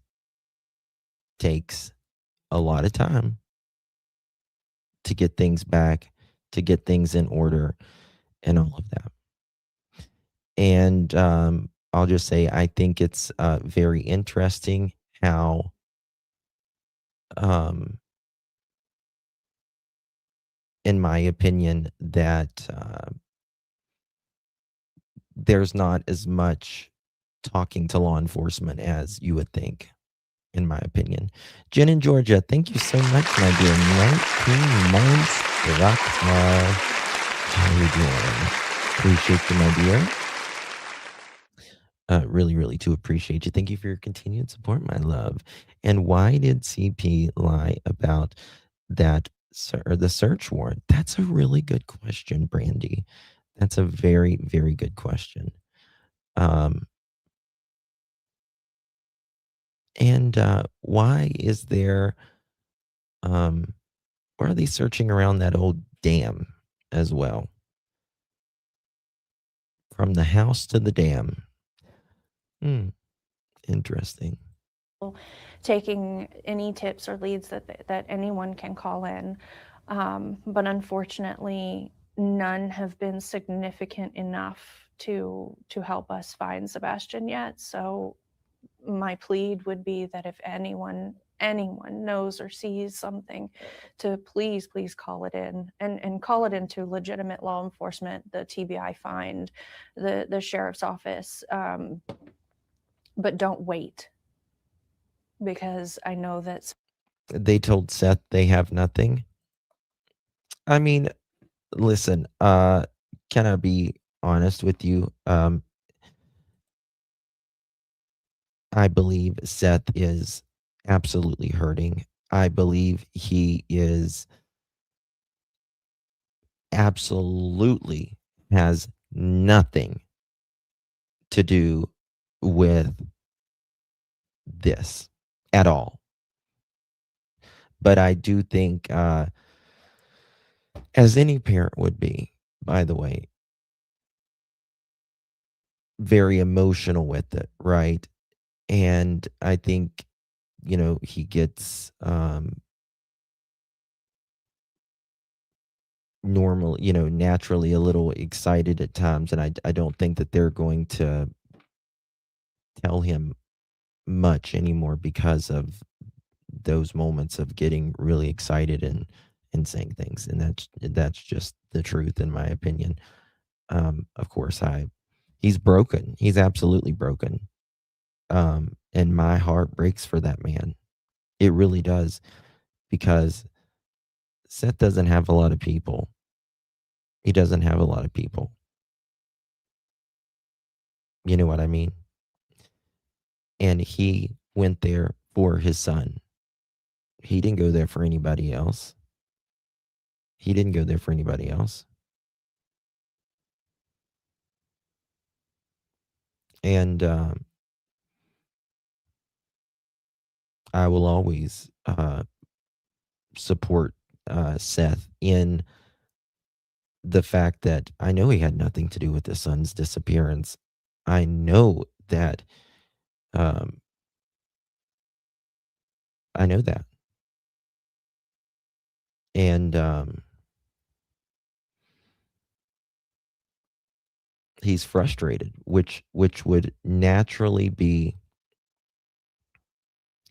S1: takes a lot of time to get things back, to get things in order, and all of that. And I'll just say, I think it's very interesting how in my opinion, that there's not as much talking to law enforcement as you would think, in my opinion. Jen in Georgia, thank you so much, my dear. 19 months, Rockstar. How are you doing? Appreciate you, my dear. Really, really do appreciate you. Thank you for your continued support, my love. And why did CP lie about that, the search warrant? That's a really good question, Brandy. That's a very, very good question. And why is there, why are they searching around that old dam as well? From the house to the dam. Interesting.
S5: Taking any tips or leads that anyone can call in. But unfortunately, none have been significant enough to help us find Sebastian yet. So my plead would be that if anyone knows or sees something, to please call it in, and call it into legitimate law enforcement, the TBI find, the sheriff's office, but don't wait, because I know that
S1: They told Seth they have nothing. I mean, listen, can I be honest with you? I believe Seth is absolutely hurting. I believe he is absolutely has nothing to do with this at all. But I do think, as any parent would be, by the way, very emotional with it, right? And I think, he gets naturally a little excited at times. And I don't think that they're going to tell him much anymore because of those moments of getting really excited and saying things. And that's just the truth, in my opinion. Of course, he's broken. He's absolutely broken. And my heart breaks for that man. It really does, because Seth doesn't have a lot of people. He doesn't have a lot of people. You know what I mean? And he went there for his son. He didn't go there for anybody else. He didn't go there for anybody else. And I will always support Seth in the fact that I know he had nothing to do with his son's disappearance. I know that. I know that. And he's frustrated, which would naturally be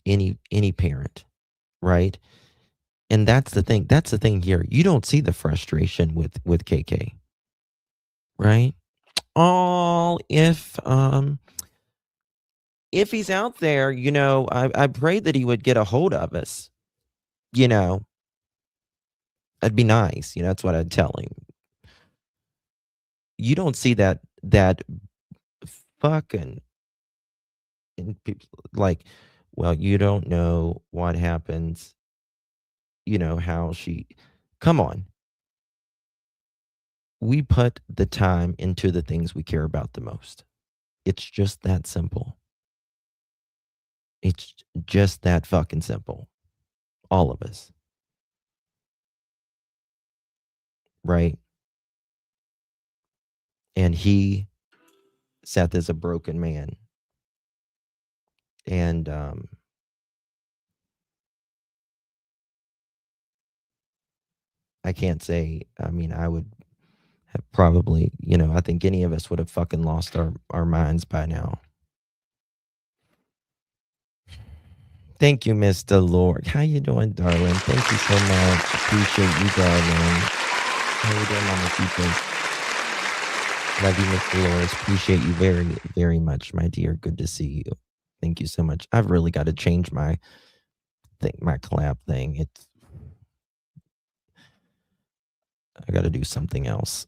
S1: any parent, right? And that's the thing. That's the thing here. You don't see the frustration with KK, right? Oh, if he's out there, I pray that he would get a hold of us. That'd be nice. That's what I'd tell him. You don't see that fucking, and people like, well, you don't know what happens. How come on. We put the time into the things we care about the most. It's just that simple. It's just that fucking simple. All of us. Right? And Seth is a broken man. And I can't say, I would have probably, I think any of us would have fucking lost our minds by now. Thank you, Miss Delore. How you doing, darling? Thank you so much. Appreciate you, darling. How you doing, Mama Keepers? Love you, Miss Dolores. Appreciate you very, very much, my dear. Good to see you. Thank you so much. I've really got to change my clap thing. I got to do something else.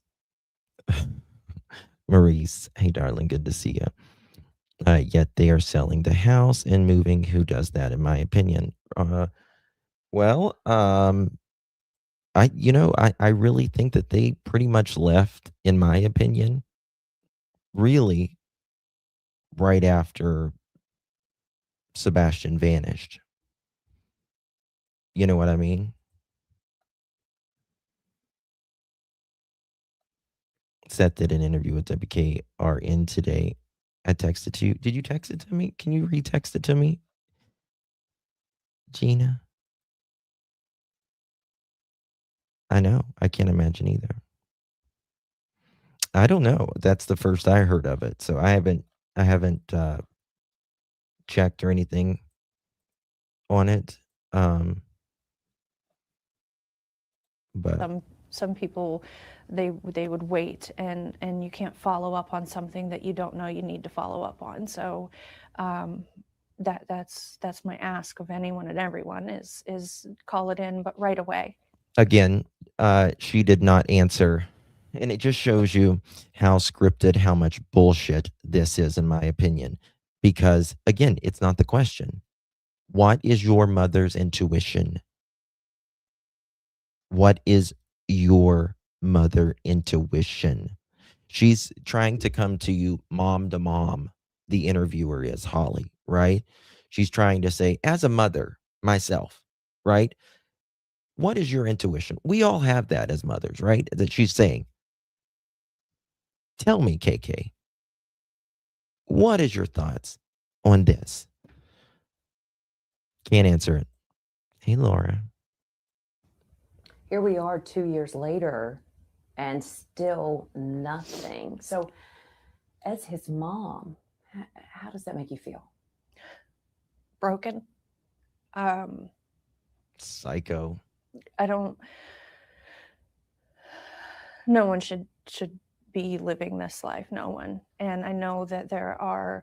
S1: Maurice, hey, darling. Good to see you. Yet they are selling the house and moving. Who does that, in my opinion? Well, I really think that they pretty much left, in my opinion, really right after Sebastian vanished. You know what I mean? Seth did an interview with WKRN today. I texted to you. Did you text it to me? Can you re-text it to me, Gina? I know. I can't imagine either. I don't know. That's the first I heard of it. So I haven't checked or anything on it. But
S5: Some people, they would wait, and you can't follow up on something that you don't know you need to follow up on. So that's my ask of anyone and everyone is call it in, but right away.
S1: again, she did not answer. And it just shows you how scripted, how much bullshit this is, in my opinion. Because, again, it's not the question. What is your mother's intuition? What is your mother intuition? She's trying to come to you mom to mom. The interviewer is Holly, right? She's trying to say, as a mother, myself, right? What is your intuition? We all have that as mothers, right? That she's saying, tell me, KK, what is your thoughts on this? Can't answer it. Hey, Laura.
S4: Here we are 2 years later and still nothing. So, as his mom, how does that make you feel?
S5: Broken.
S1: Psycho.
S5: I don't. No one should be living this life. No one. And I know that there are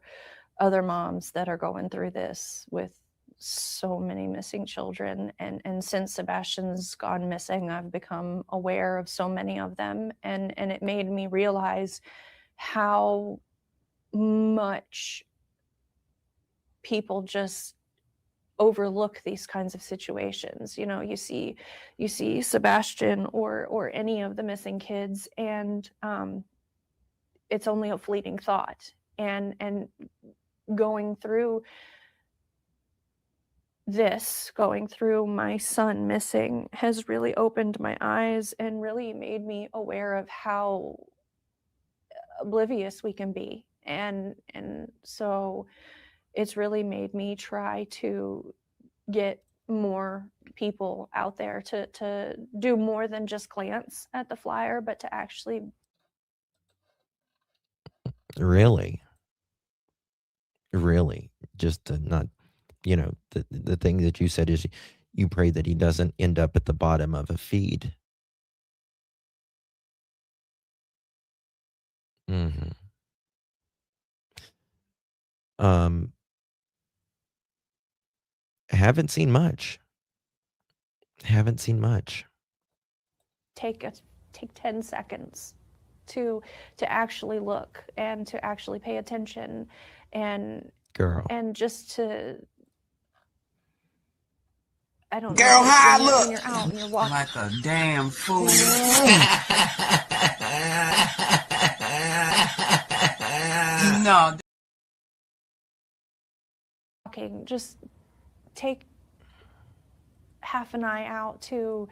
S5: other moms that are going through this with so many missing children. And since Sebastian's gone missing, I've become aware of so many of them. And it made me realize how much people just overlook these kinds of situations. You know, you see Sebastian or any of the missing kids, and it's only a fleeting thought. And going through my son missing has really opened my eyes and really made me aware of how oblivious we can be. And so it's really made me try to get more people out there to do more than just glance at the flyer, but to actually.
S1: Really? Really? Just to not, the thing that you said is you pray that he doesn't end up at the bottom of a feed. Mm-hmm. Haven't seen much.
S5: Take 10 seconds to actually look and to actually pay attention and
S1: Girl.
S5: and just to, I don't
S3: Girl,
S5: know,
S3: how I
S5: when
S3: look?
S5: you're out and you're walking
S3: Like a damn fool. No.
S5: just take half an eye out to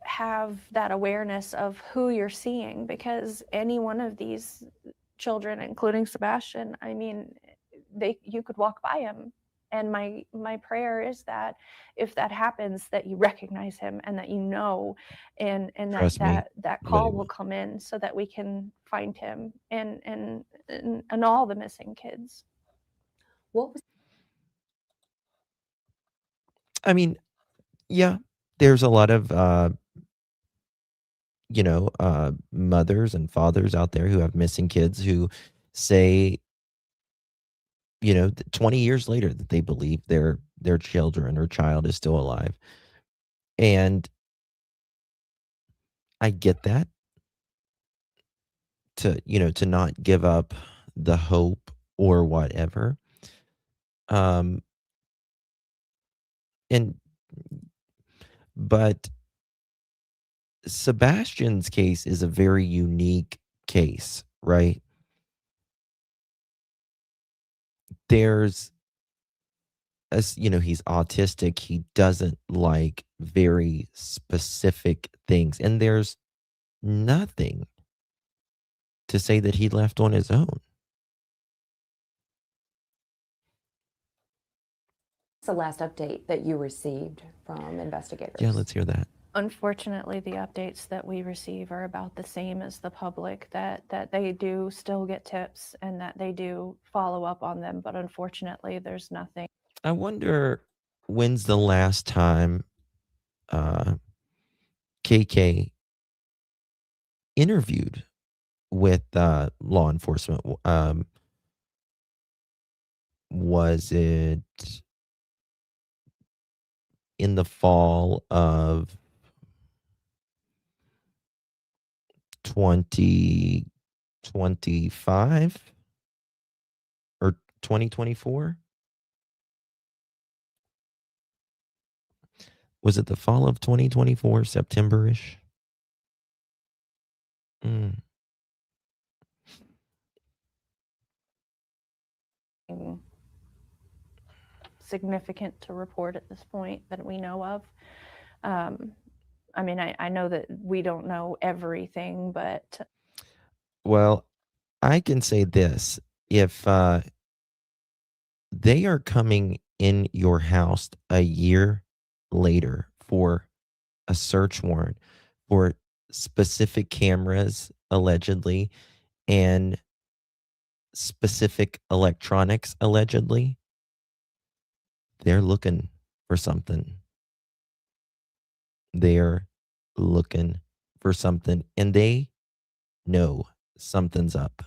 S5: have that awareness of who you're seeing, because any one of these children, including Sebastian, I mean, you could walk by him. And my prayer is that if that happens, that you recognize him and that you know, and that call will come in so that we can find him and all the missing kids.
S4: What was
S1: I mean, yeah, there's a lot of mothers and fathers out there who have missing kids who say, 20 years later that they believe their children or child is still alive. And I get that, to not give up the hope or whatever. But Sebastian's case is a very unique case, right? There's, as he's autistic, he doesn't like very specific things, and there's nothing to say that he left on his own.
S4: the last update that you received from investigators?
S1: Yeah, let's hear that.
S5: Unfortunately, the updates that we receive are about the same as the public, that they do still get tips and that they do follow up on them, but unfortunately, there's nothing.
S1: I wonder when's the last time KK interviewed with law enforcement. Was it in the fall of 2025 or 2024? Was it the fall of 2024, September-ish? Mm.
S5: Significant to report at this point that we know of. I mean, I know that we don't know everything, but
S1: Well, I can say this. If they are coming in your house a year later for a search warrant for specific cameras, allegedly, and specific electronics, allegedly, they're looking for something. They're looking for something, and they know something's up.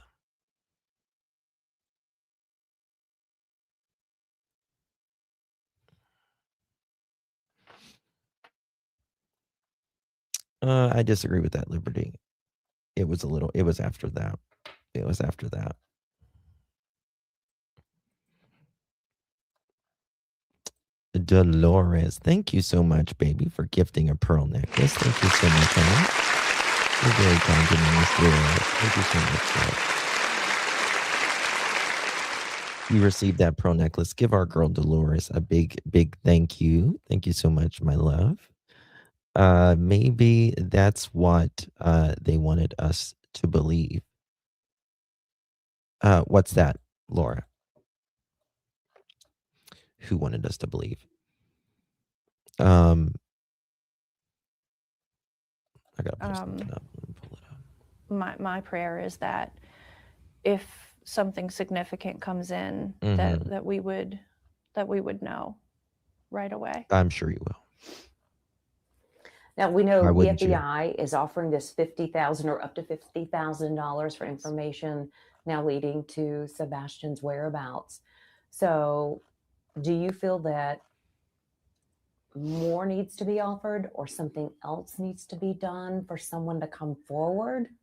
S1: I disagree with that, Liberty. It was after that. It was after that. Dolores, thank you so much, baby, for gifting a pearl necklace. Thank you so much, honey. You're very kind to me, Miss Dolores. Thank you so much, love. You received that pearl necklace. Give our girl Dolores a big, big thank you. Thank you so much, my love. Maybe that's what they wanted us to believe. What's that, Laura? Who wanted us to believe? I gotta pull something up. Let me pull it up.
S5: my prayer is that if something significant comes in,
S1: Mhm.
S5: that we would know right away.
S1: I'm sure you will.
S4: Now we know
S1: Why
S4: the
S1: wouldn't you?
S4: FBI is offering this $50,000 or up to $50,000 for information now leading to Sebastian's whereabouts. So, do you feel that more needs to be offered or something else needs to be done for someone to come forward?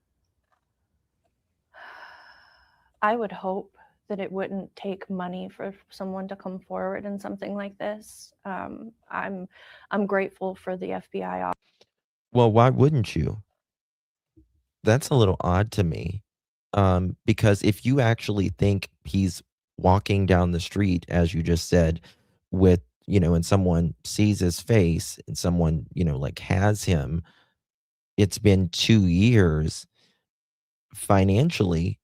S5: I would hope that it wouldn't take money for someone to come forward in something like this. I'm grateful for the FBI.
S1: Well, why wouldn't you? That's a little odd to me. Because if you actually think he's walking down the street, as you just said, with, and someone sees his face and someone, like has him, it's been 2 years. Financially,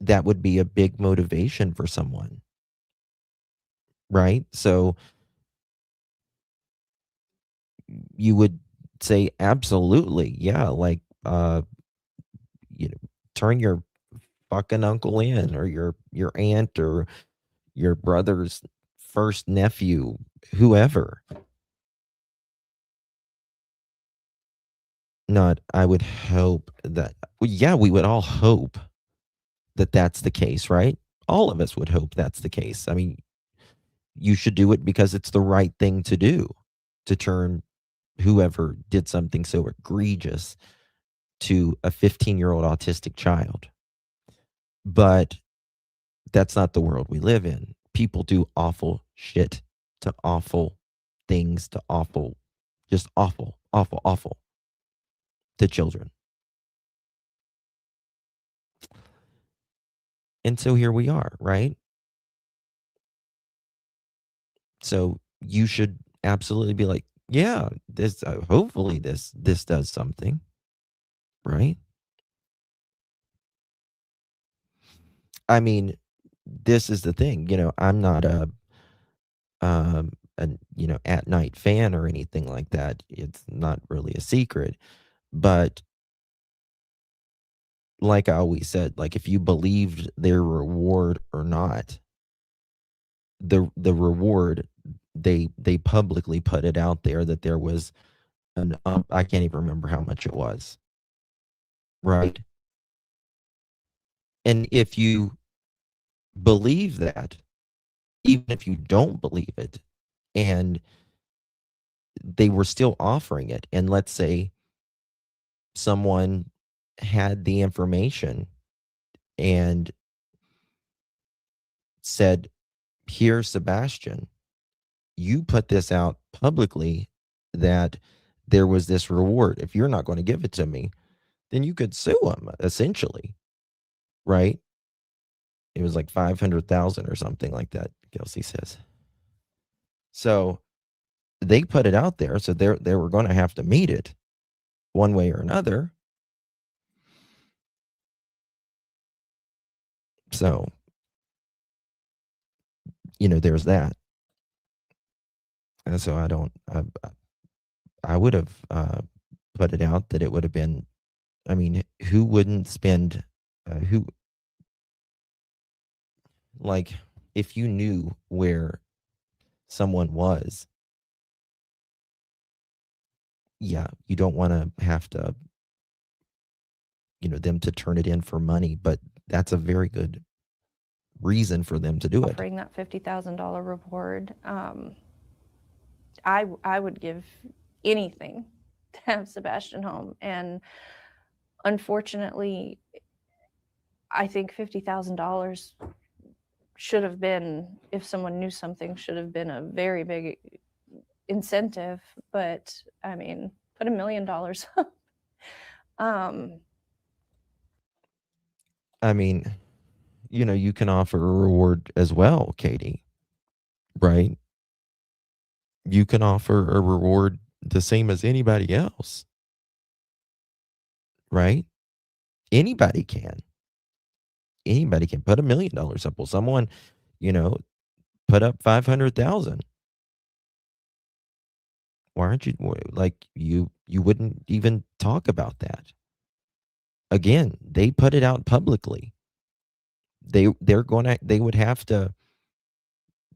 S1: that would be a big motivation for someone, right? So you would say, absolutely, yeah, like, turn your fucking uncle in, or your aunt, or your brother's first nephew, whoever. Not, I would hope that, well, yeah, we would all hope that that's the case, right? All of us would hope that's the case. I mean, you should do it because it's the right thing to do, to turn whoever did something so egregious to a 15-year-old autistic child. But that's not the world we live in. People do awful shit to awful things, to awful, just awful, awful, awful to children. And so here we are, right? So you should absolutely be like, yeah, this, hopefully this does something, right? I mean, this is the thing, I'm not a a at night fan or anything like that. It's not really a secret. But like I always said, like if you believed their reward or not, the reward, they publicly put it out there that there was an I can't even remember how much it was. Right. And if you believe that, even if you don't believe it, and they were still offering it, and let's say someone had the information and said, "Here, Sebastian, you put this out publicly that there was this reward. If you're not going to give it to me, then you could sue them, essentially." Right? It was like 500,000 or something like that, Kelsey says. So they put it out there, so they were going to have to meet it one way or another. So, there's that. And so I would have put it out that it would have been, I mean, who wouldn't spend, who, like, if you knew where someone was, yeah, you don't want to have to, them to turn it in for money, but that's a very good reason for them to do it.
S5: Offering that $50,000 reward, I would give anything to have Sebastian home. And unfortunately, I think $50,000 should have been, if someone knew something, should have been a very big incentive. But I mean, put $1 million up.
S1: I mean, you can offer a reward as well, Katie, right? You can offer a reward the same as anybody else, right? Anybody can. Anybody can put $1 million up. Well, someone, put up 500,000. Why aren't you like you wouldn't even talk about that? Again, they put it out publicly. They would have to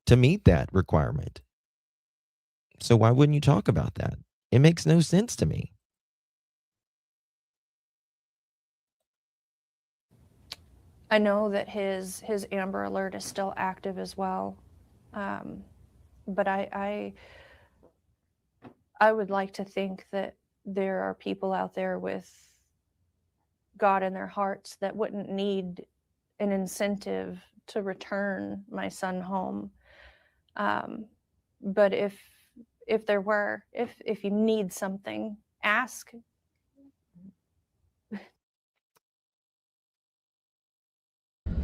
S1: meet that requirement. So why wouldn't you talk about that? It makes no sense to me.
S5: I know that his Amber Alert is still active as well, but I would like to think that there are people out there with God in their hearts that wouldn't need an incentive to return my son home. But if there were, if you need something, ask.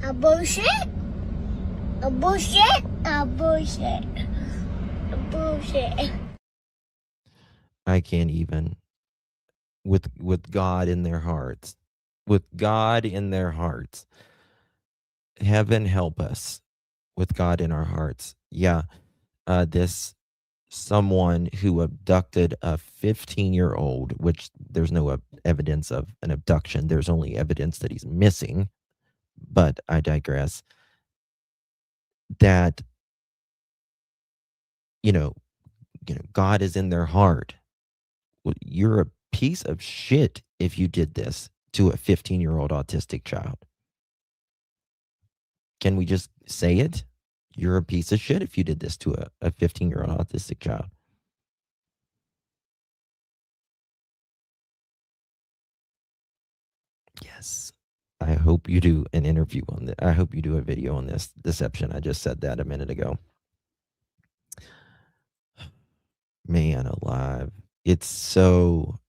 S6: A bullshit. A bullshit. A bullshit. A bullshit.
S1: I can't even with God in their hearts. With God in their hearts. Heaven help us with God in our hearts. Yeah. This someone who abducted a 15-year-old, which there's no evidence of an abduction. There's only evidence that he's missing. But I digress. That, God is in their heart. Well, you're a piece of shit if you did this to a 15-year-old autistic child. Can we just say it? You're a piece of shit if you did this to a 15-year-old autistic child. Yes. I hope you do an interview on this. I hope you do a video on this deception. I just said that a minute ago. Man alive. It's so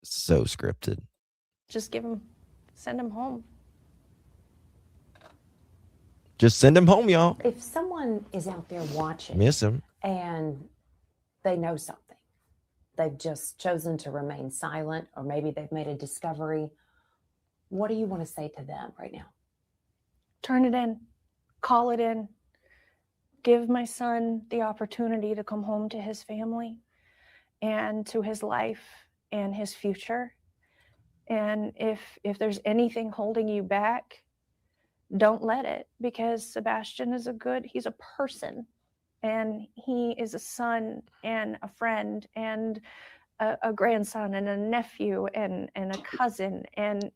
S1: scripted.
S5: Just send him home.
S1: Just send him home, y'all.
S4: If someone is out there watching,
S1: Miss him,
S4: and they know something, they've just chosen to remain silent, or maybe they've made a discovery, what do you want to say to them right now?
S5: Turn it in. Call it in. give my son the opportunity to come home to his family and to his life and his future. And if there's anything holding you back, don't let it, because Sebastian is he's a person, and he is a son and a friend and a grandson and a nephew and a cousin, and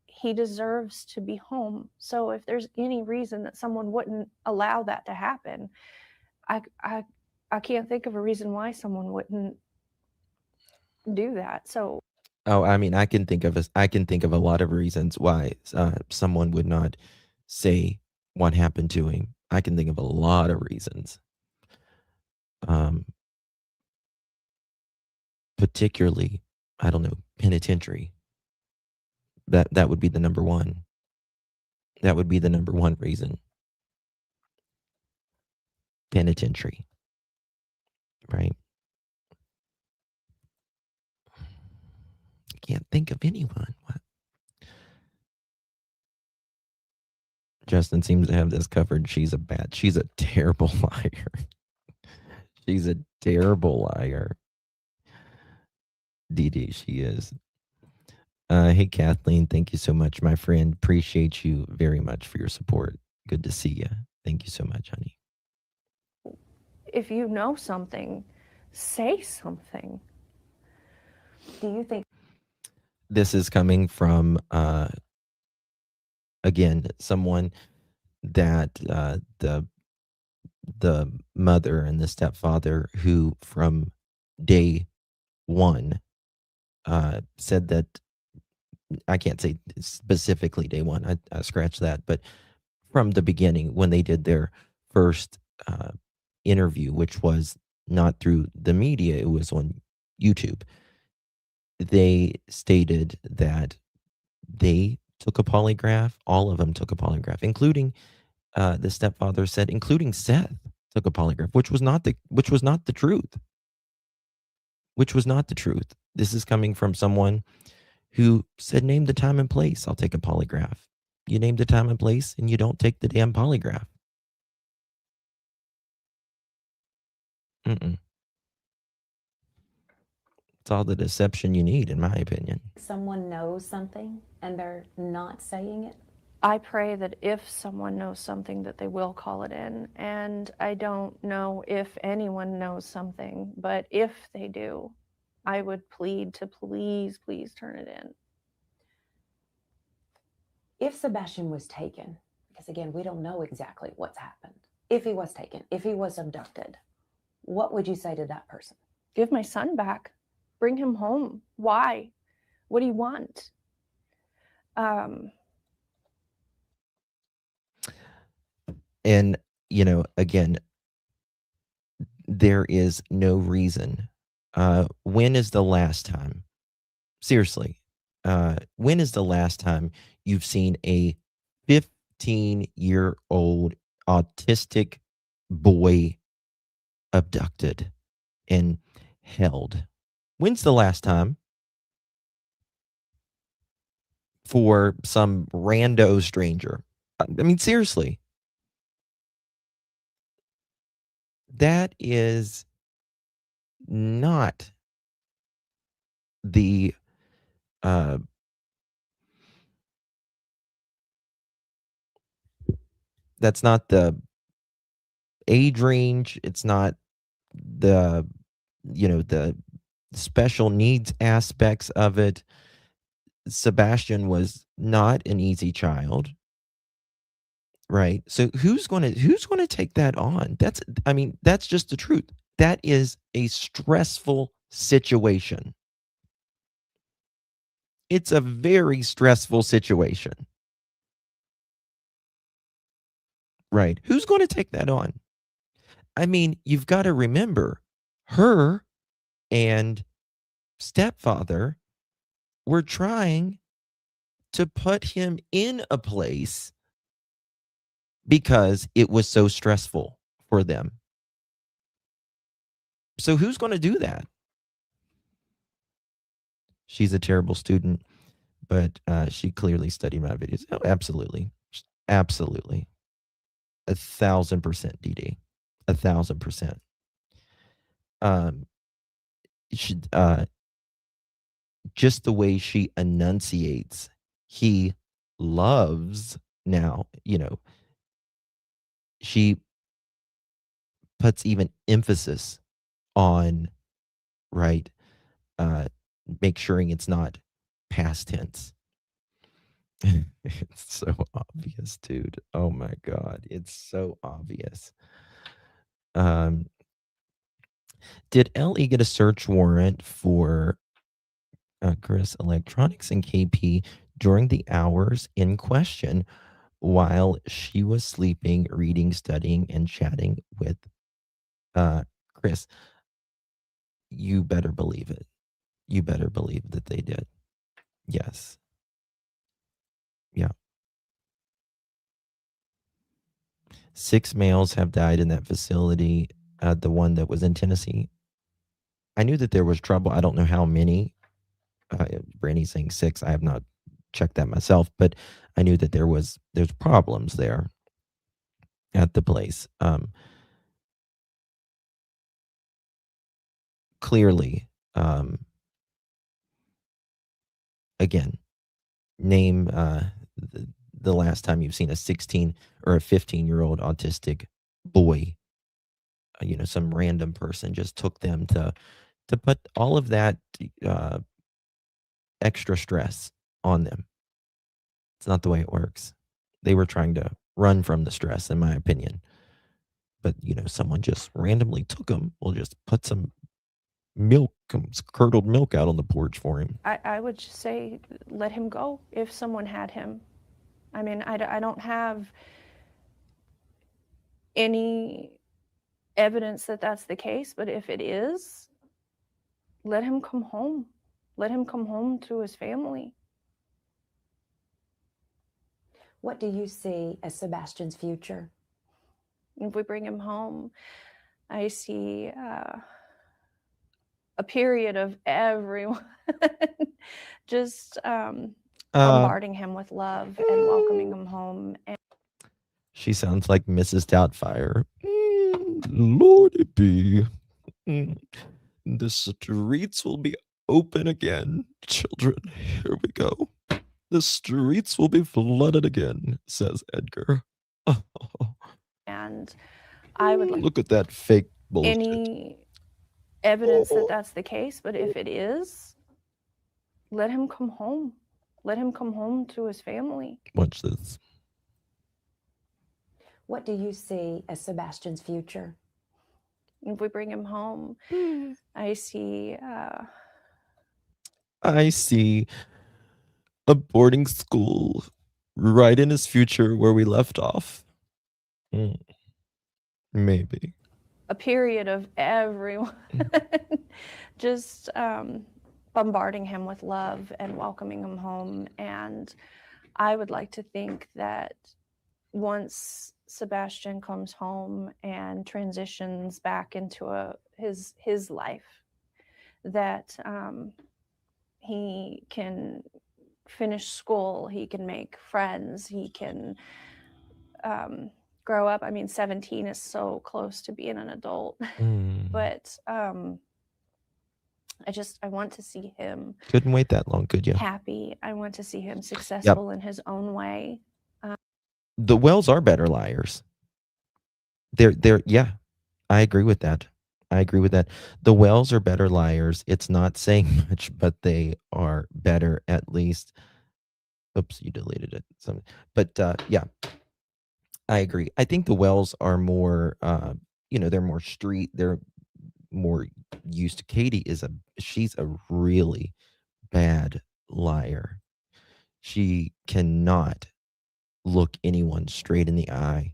S5: he deserves to be home. So if there's any reason that someone wouldn't allow that to happen, I can't think of a reason why someone wouldn't do that. So
S1: Oh, I mean, I can think of a lot of reasons why someone would not say what happened to him. I can think of a lot of reasons. Particularly, I don't know, penitentiary. That would be the number one. That would be the number one reason. Penitentiary. Right? I can't think of anyone. What? Justin seems to have this covered. She's a terrible liar. She's a terrible liar. Dee Dee, she is. Hey, Kathleen, thank you so much, my friend. Appreciate you very much for your support. Good to see you. Thank you so much, honey.
S5: if you know something, say something.
S4: Do you think
S1: This is coming from, again, someone that the mother and the stepfather who from day one said that, I can't say specifically day one, I scratched that, but from the beginning when they did their first interview, which was not through the media, it was on YouTube, they stated that they took a polygraph. All of them took a polygraph, including the stepfather said, including Seth took a polygraph, which was not the truth. Which was not the truth. This is coming from someone who said, name the time and place. I'll take a polygraph. You name the time and place and you don't take the damn polygraph. Mm-mm. It's all the deception you need, in my opinion.
S4: someone knows something and they're not saying it?
S5: I pray that if someone knows something that they will call it in, and I don't know if anyone knows something, but if they do, I would plead to please turn it in.
S4: If Sebastian was taken, because again, we don't know exactly what's happened. If he was taken, if he was abducted, what would you say to that person?
S5: Give my son back. Bring him home. Why? What do you want?
S1: And, again, there is no reason. When is the last time? Seriously, when is the last time you've seen a 15-year-old autistic boy abducted and held? When's the last time? For some rando stranger. I mean, seriously. That is not the that's not the age range. It's not the the special needs aspects of it. Sebastian was not an easy child, right? So who's going to take that on? That's just the truth. That is a stressful situation. It's a very stressful situation. Right. Who's going to take that on? I mean, you've got to remember, her and stepfather were trying to put him in a place because it was so stressful for them. So who's going to do that? She's a terrible student, but she clearly studied my videos. Oh, absolutely. Absolutely. 1,000% DD. 1,000%. She, just the way she enunciates, he loves now, she puts even emphasis on, right, make sure it's not past tense. It's so obvious, dude. Oh my God. It's so obvious. Did LE get a search warrant for Chris Electronics and KP during the hours in question while she was sleeping, reading, studying, and chatting with Chris? You better believe it. You better believe that they did. Yes. Yeah. 6 males have died in that facility. The one that was in Tennessee. I knew that there was trouble. I don't know how many. Brandy's saying 6. I have not checked that myself, but I knew that there's problems there at the place. Clearly, again, name the last time you've seen a 16 or a 15-year-old autistic boy, some random person just took them to put all of that extra stress on them. It's not the way it works. They were trying to run from the stress, in my opinion. But, someone just randomly took them. We'll just put some milk, some curdled milk out on the porch for him.
S5: I would just say let him go if someone had him. I mean, I don't have any evidence that that's the case, but if it is, let him come home. Let him come home to his family.
S4: What do you see as Sebastian's future?
S5: If we bring him home, I see a period of everyone just bombarding him with love and welcoming him home. And
S1: she sounds like Mrs. Doubtfire. Lordy be. The streets will be open again. Children, here we go. The streets will be flooded again, says Edgar. Oh.
S5: And I would like
S1: look at that fake bullshit.
S5: Any evidence that that's the case, but if it is, let him come home. Let him come home to his family.
S1: Watch this.
S4: What do you see as Sebastian's future?
S5: If we bring him home, I see
S1: a boarding school right in his future where we left off. Maybe.
S5: A period of everyone just bombarding him with love and welcoming him home. And I would like to think that once Sebastian comes home and transitions back into his life, that he can finish school, he can make friends, he can grow up. I mean, 17 is so close to being an adult, but I want to see him.
S1: Couldn't wait that long, could you?
S5: Happy. I want to see him successful in his own way.
S1: The Wells are better liars. They're yeah, I agree with that. The Wells are better liars. It's not saying much, but they are better at least. Oops, you deleted it. But yeah, I agree. I think the Wells are more, they're more street. They're more used to. Katie she's a really bad liar. She cannot look anyone straight in the eye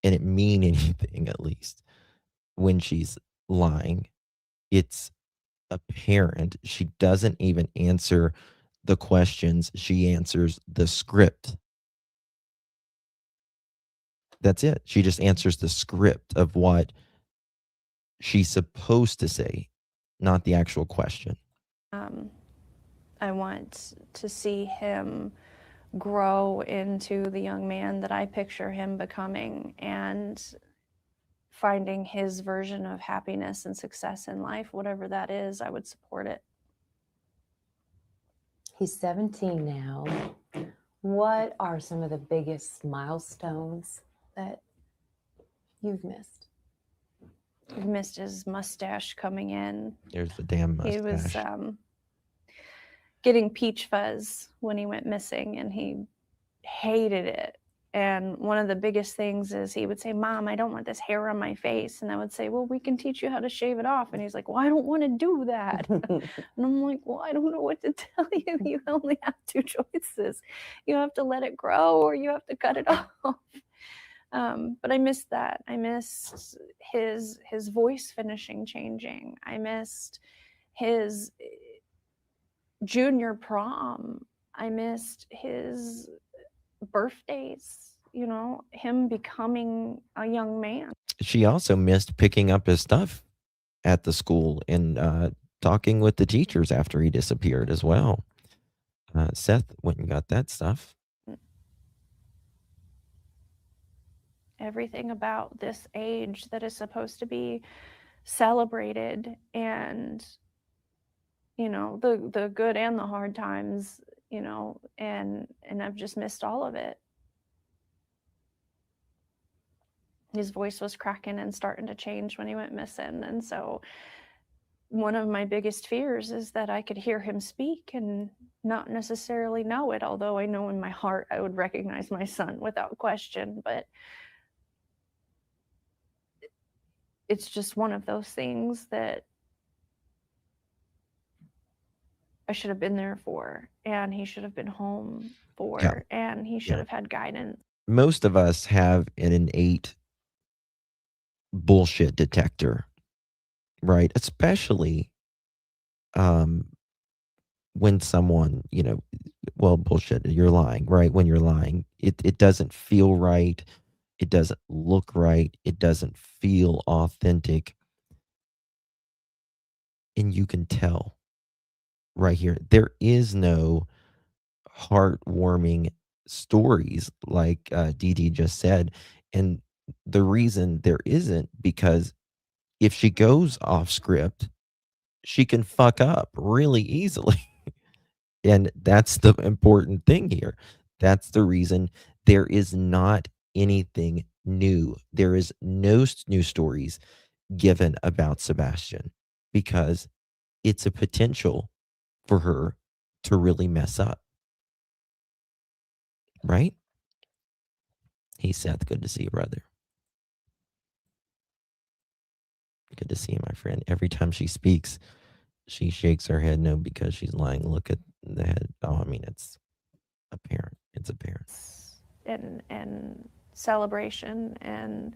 S1: and it mean anything, at least when she's lying. It's apparent. She doesn't even answer the questions. She answers the script. That's it. She just answers the script of what she's supposed to say, not the actual question.
S5: I want to see him grow into the young man that I picture him becoming. And finding his version of happiness and success in life, whatever that is, I would support it.
S4: He's 17 now. What are some of the biggest milestones that you've missed?
S5: I've missed his mustache coming in.
S1: There's the damn mustache.
S5: He was getting peach fuzz when he went missing, and he hated it. And one of the biggest things is he would say, "Mom, I don't want this hair on my face." And I would say, "Well, we can teach you how to shave it off." And he's like, "Well, I don't want to do that." And I'm like, "Well, I don't know what to tell you. You only have two choices. You have to let it grow, or you have to cut it off." But I missed that. I missed his voice finishing changing. I missed his junior prom. I missed his birthdays, him becoming a young man.
S1: She also missed picking up his stuff at the school and talking with the teachers after he disappeared as well. Seth went and got that stuff.
S5: Everything about this age that is supposed to be celebrated, and the good and the hard times, and I've just missed all of it. His voice was cracking and starting to change when he went missing, and so one of my biggest fears is that I could hear him speak and not necessarily know it, although I know in my heart I would recognize my son without question. But it's just one of those things that I should have been there for, and he should have been home for,
S1: Yeah.
S5: and he should have had guidance.
S1: Most of us have an innate bullshit detector, right? Especially when someone, well, bullshit, you're lying, right? When you're lying, it doesn't feel right. It doesn't look right. It doesn't feel authentic. And you can tell right here. There is no heartwarming stories like Dee Dee just said. And the reason there isn't, because if she goes off script, she can fuck up really easily. And that's the important thing here. That's the reason there is not anything new. There is no new stories given about Sebastian, because it's a potential for her to really mess up. Right? Hey, Seth, good to see you, brother. Good to see you, my friend. Every time she speaks, she shakes her head no because she's lying. Look at the head. Oh, I mean, it's apparent. It's apparent.
S5: And celebration, and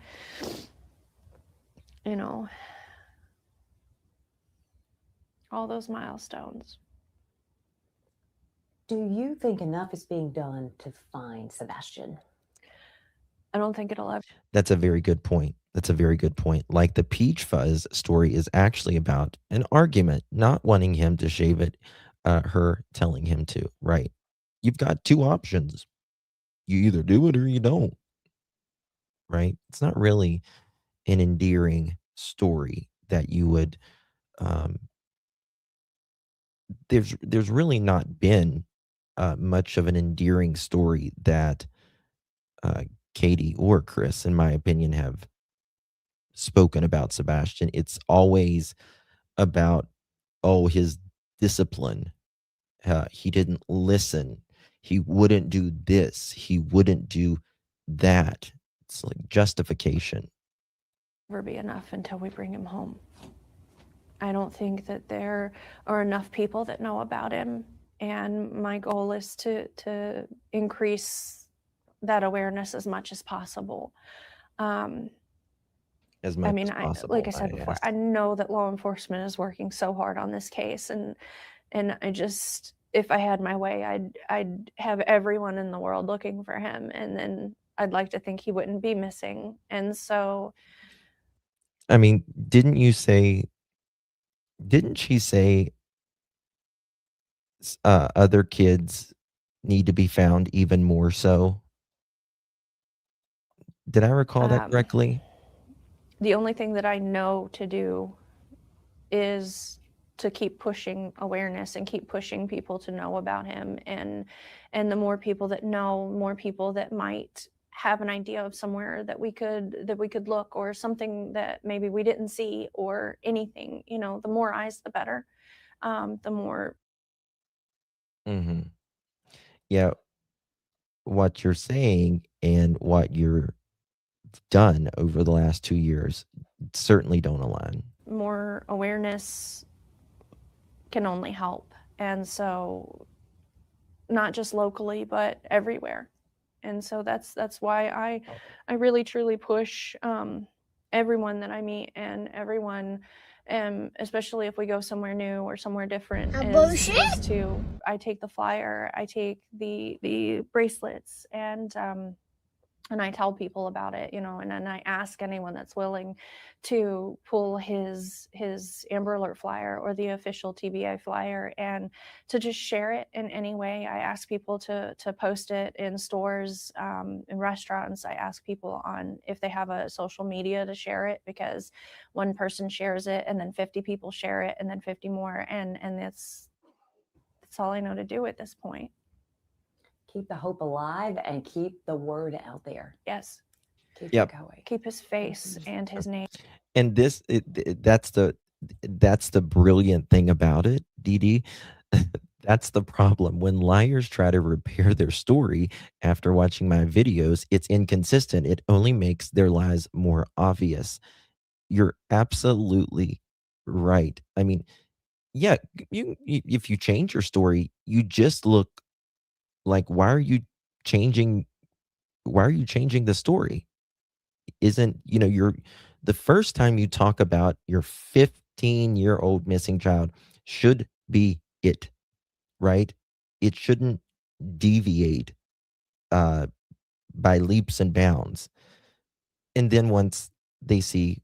S5: all those milestones.
S4: Do you think enough is being done to find Sebastian?
S5: I don't think it'll ever.
S1: That's a very good point. That's a very good point. Like the peach fuzz story is actually about an argument, not wanting him to shave it, her telling him to, right? You've got two options. You either do it or you don't, right? It's not really an endearing story that you would, there's really not been much of an endearing story that Katie or Chris, in my opinion, have spoken about Sebastian. It's always about, oh, his discipline. He didn't listen. He wouldn't do this. He wouldn't do that. It's like justification.
S5: Never be enough until we bring him home. I don't think that there are enough people that know about him, and my goal is to increase that awareness as much as possible.
S1: As much as possible,
S5: like I said before, I know that law enforcement is working so hard on this case, and I just, if I had my way, I'd have everyone in the world looking for him, and then I'd like to think he wouldn't be missing. And so,
S1: I mean, didn't she say other kids need to be found even more so? Did I recall that correctly?
S5: the only thing that I know to do is to keep pushing awareness and keep pushing people to know about him. And the more people that know, more people that might have an idea of somewhere that we could look, or something that maybe we didn't see, or anything, the more eyes, the better. The more.
S1: Hmm. Yeah, what you're saying and what you're done over the last 2 years certainly don't align.
S5: More awareness can only help. And so, not just locally, but everywhere. And so that's why I really truly push everyone that I meet, and everyone, especially if we go somewhere new or somewhere different, is to, I take the flyer, I take the bracelets, and I tell people about it, and then I ask anyone that's willing to pull his Amber Alert flyer or the official TBI flyer, and to just share it in any way. I ask people to post it in stores, in restaurants. I ask people on if they have a social media to share it, because one person shares it and then 50 people share it and then 50 more, and that's all I know to do at this point.
S4: Keep the hope alive and keep the word out there.
S5: Yes.
S4: Keep
S1: Yep.
S4: it going.
S5: Keep his face and his name.
S1: And that's the brilliant thing about it, Dee Dee. That's the problem. When liars try to repair their story after watching my videos, it's inconsistent. It only makes their lies more obvious. You're absolutely right. I mean, yeah, if you change your story, you just look like, why are you changing the story? Isn't, you're the first time you talk about your 15-year-old missing child should be it, right? It shouldn't deviate by leaps and bounds. And then once they see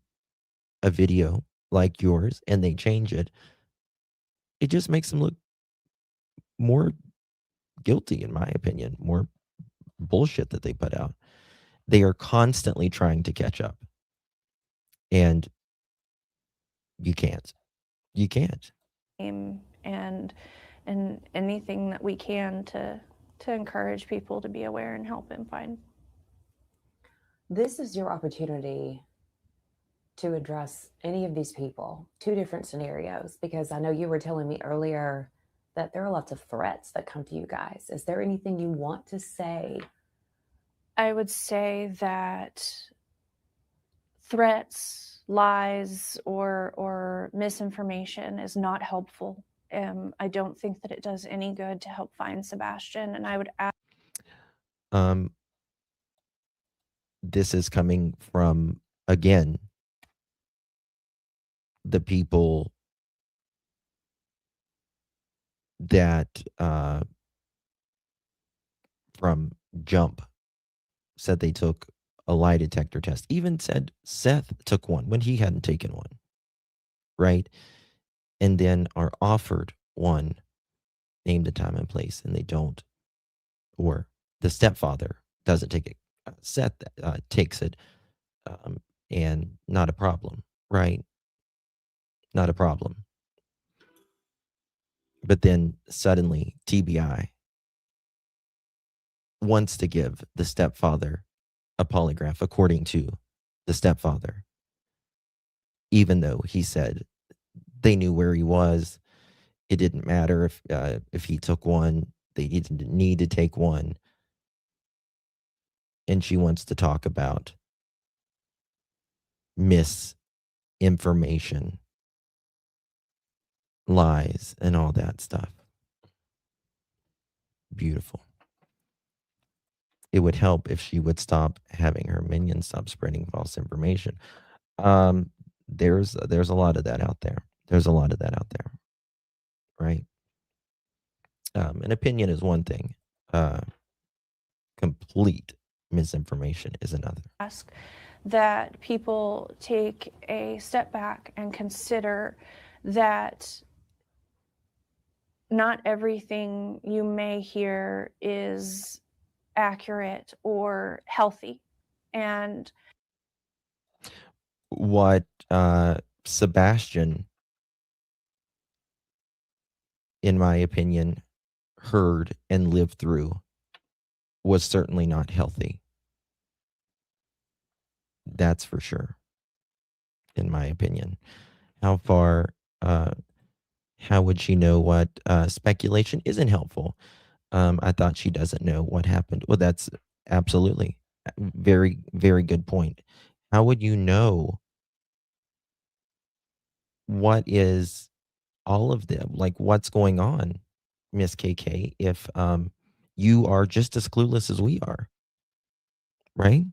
S1: a video like yours and they change it, it just makes them look more guilty, in my opinion, more bullshit that they put out. They are constantly trying to catch up. And you can't. You can't.
S5: And anything that we can to encourage people to be aware and help him find.
S4: This is your opportunity to address any of these people. Two different scenarios, because I know you were telling me earlier that there are lots of threats that come to you guys. Is there anything you want to say?
S5: I would say that threats, lies, or misinformation is not helpful. I don't think that it does any good to help find Sebastian. And I would ask.
S1: This is coming from, again, the people that from Jump said they took a lie detector test. Even said Seth took one when he hadn't taken one, right? And then are offered one, name the time and place, and they don't. Or the stepfather doesn't take it. Seth takes it, and not a problem, right? Not a problem. But then suddenly TBI wants to give the stepfather a polygraph, according to the stepfather, even though he said they knew where he was. It didn't matter if he took one. They didn't need to take one. And she wants to talk about misinformation, lies, and all that stuff. Beautiful. It would help if she would stop having her minions stop spreading false information. There's a lot of that out there. Right? An opinion is one thing. Complete misinformation is another.
S5: Ask that people take a step back and consider that not everything you may hear is accurate or healthy. And
S1: what Sebastian, in my opinion, heard and lived through was certainly not healthy. That's for sure, in my opinion. How far, how would she know what speculation isn't helpful? I thought she doesn't know what happened. Well, that's absolutely very, very good point. How would you know what is all of them? Like, what's going on, Miss KK, if you are just as clueless as we are, right?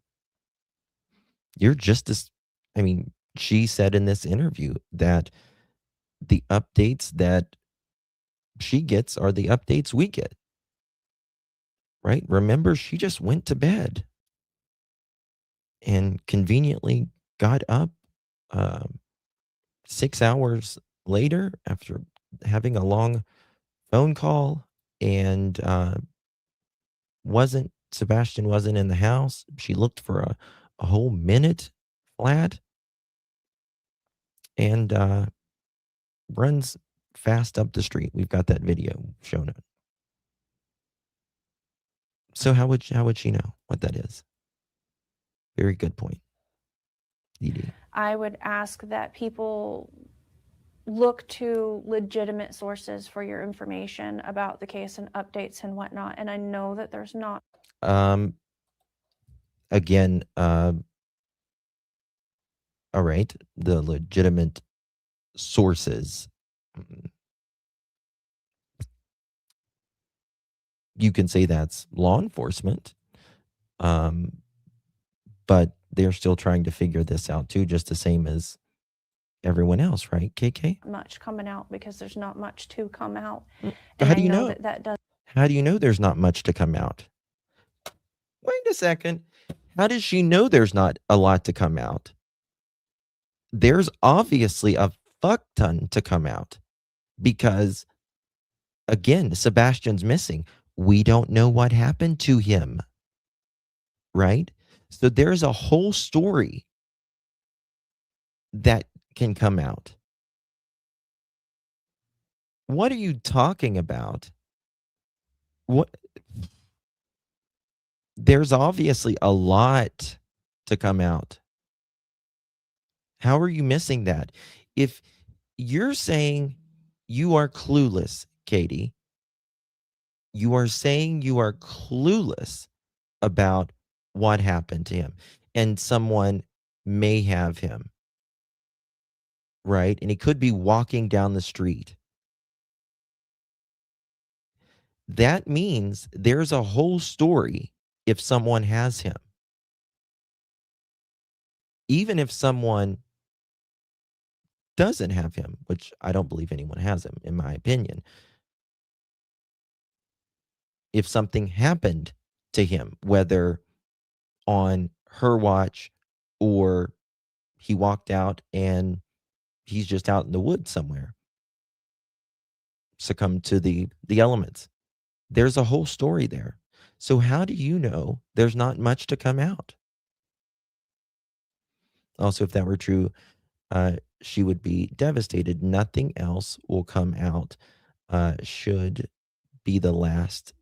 S1: You're just as, I mean, she said in this interview that the updates that she gets are the updates we get, right? Remember, she just went to bed and conveniently got up 6 hours later after having a long phone call, and Sebastian wasn't in the house. She looked for a whole minute flat and runs fast up the street. We've got that video shown it. So how would she know what that is? Very good point, Dee Dee.
S5: I would ask that people look to legitimate sources for your information about the case and updates and whatnot. And I know that there's not.
S1: Again, all right, the legitimate sources. You can say that's law enforcement, but they're still trying to figure this out too, just the same as everyone else, right, KK?
S5: Much coming out because there's not much to come out.
S1: How do you know?
S5: That does.
S1: How do you know there's not much to come out? Wait a second. How does she know there's not a lot to come out? There's obviously a fuck ton to come out because, again, Sebastian's missing. We don't know what happened to him, right? So there's a whole story that can come out. What are you talking about? What? There's obviously a lot to come out. How are you missing that? If you're saying you are clueless, Katie, you are saying you are clueless about what happened to him, and someone may have him, right? And he could be walking down the street. That means there's a whole story if someone has him. Even if someone doesn't have him, which I don't believe anyone has him, in my opinion. If something happened to him, whether on her watch or he walked out and he's just out in the woods somewhere, succumbed to the elements, there's a whole story there. So how do you know there's not much to come out? Also, if that were true, she would be devastated. Nothing else will come out. Should be the last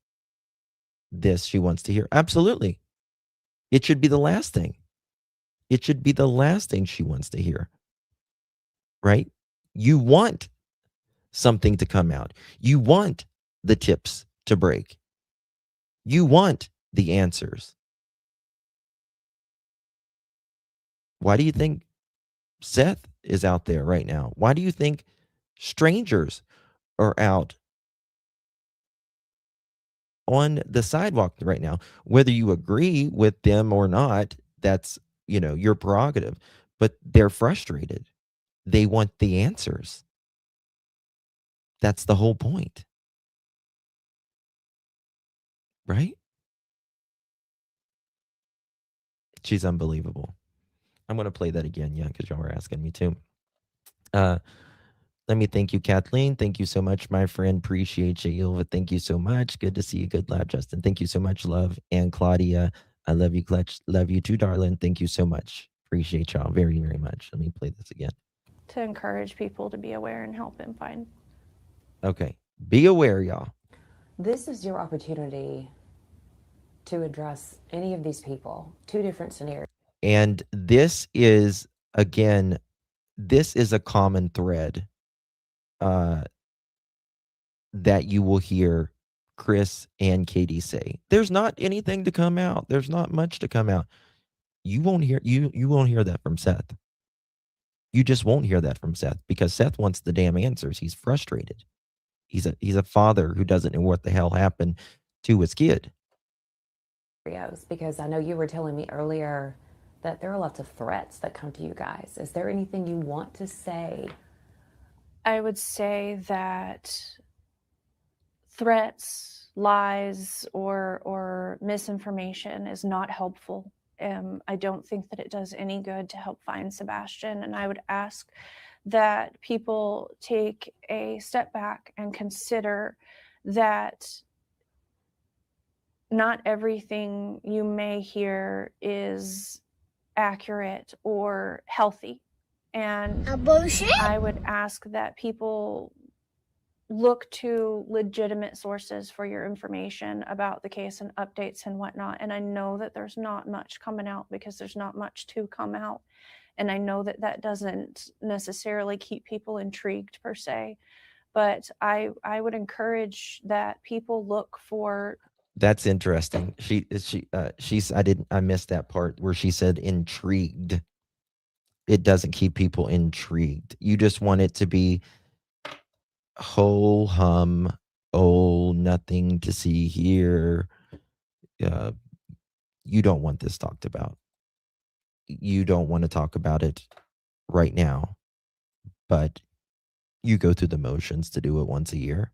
S1: this she wants to hear. Absolutely. It should be the last thing. It should be the last thing she wants to hear. Right? You want something to come out. You want the tips to break. You want the answers. Why do you think Seth is out there right now? Why do you think strangers are out on the sidewalk right now? Whether you agree with them or not, that's, your prerogative. But they're frustrated. They want the answers. That's the whole point. Right? She's unbelievable. I'm going to play that again, because y'all were asking me to. Let me thank you, Kathleen. Thank you so much, my friend. Appreciate you, Ilva. Thank you so much. Good to see you. Good lab, Justin. Thank you so much, love. And Claudia, I love you, Clutch. Love you too, darling. Thank you so much Appreciate y'all very, very much. Let me play this again.
S5: To encourage people to be aware and help him find.
S1: Okay. Be aware, y'all.
S4: This is your opportunity to address any of these people. Two different scenarios.
S1: And this is, again, this is a common thread that you will hear Chris and Katie say. There's not anything to come out. There's not much to come out. You won't hear you won't hear that from Seth. You just won't hear that from Seth because Seth wants the damn answers. He's frustrated. He's a father who doesn't know what the hell happened to his kid.
S4: Because I know you were telling me earlier that there are lots of threats that come to you guys. Is there anything you want to say?
S5: I would say that threats, lies, or misinformation is not helpful. I don't think that it does any good to help find Sebastian, and I would ask that people take a step back and consider that not everything you may hear is accurate or healthy. And I would ask that people look to legitimate sources for your information about the case and updates and whatnot. And I know that there's not much coming out because there's not much to come out. And I know that that doesn't necessarily keep people intrigued per se, but I would encourage that people look for.
S1: That's interesting. I missed that part where she said intrigued. It doesn't keep people intrigued. You just want it to be ho hum, oh, nothing to see here. You don't want this talked about. You don't want to talk about it right now, but you go through the motions to do it once a year.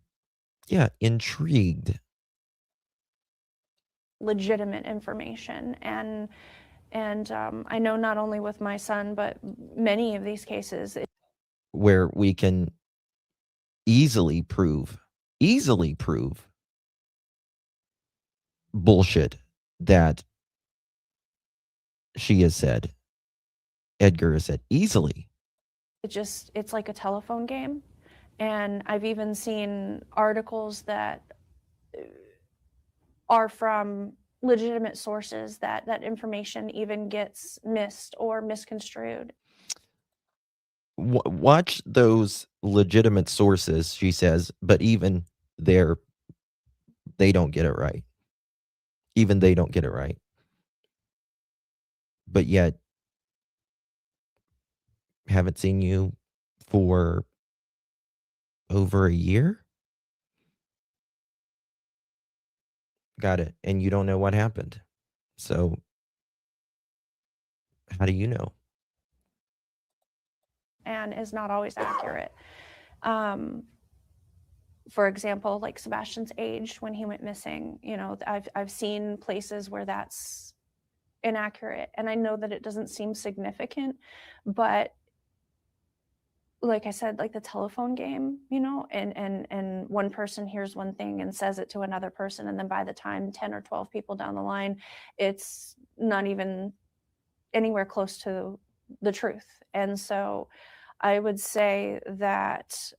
S1: Yeah, intrigued.
S5: Legitimate information. And I know not only with my son, but many of these cases
S1: where we can easily prove bullshit that she has said, Edgar has said, easily.
S5: It's like a telephone game. And I've even seen articles that are from legitimate sources that information even gets missed or misconstrued.
S1: Watch those legitimate sources, she says, but even they don't get it right. Even they don't get it right. But yet, haven't seen you for over a year? Got it. And you don't know what happened. So, how do you know?
S5: And is not always accurate. For example, like Sebastian's age when he went missing, I've seen places where that's inaccurate. And I know that it doesn't seem significant, but like I said, like the telephone game, and one person hears one thing and says it to another person. And then by the time 10 or 12 people down the line, it's not even anywhere close to the truth. And so I would say that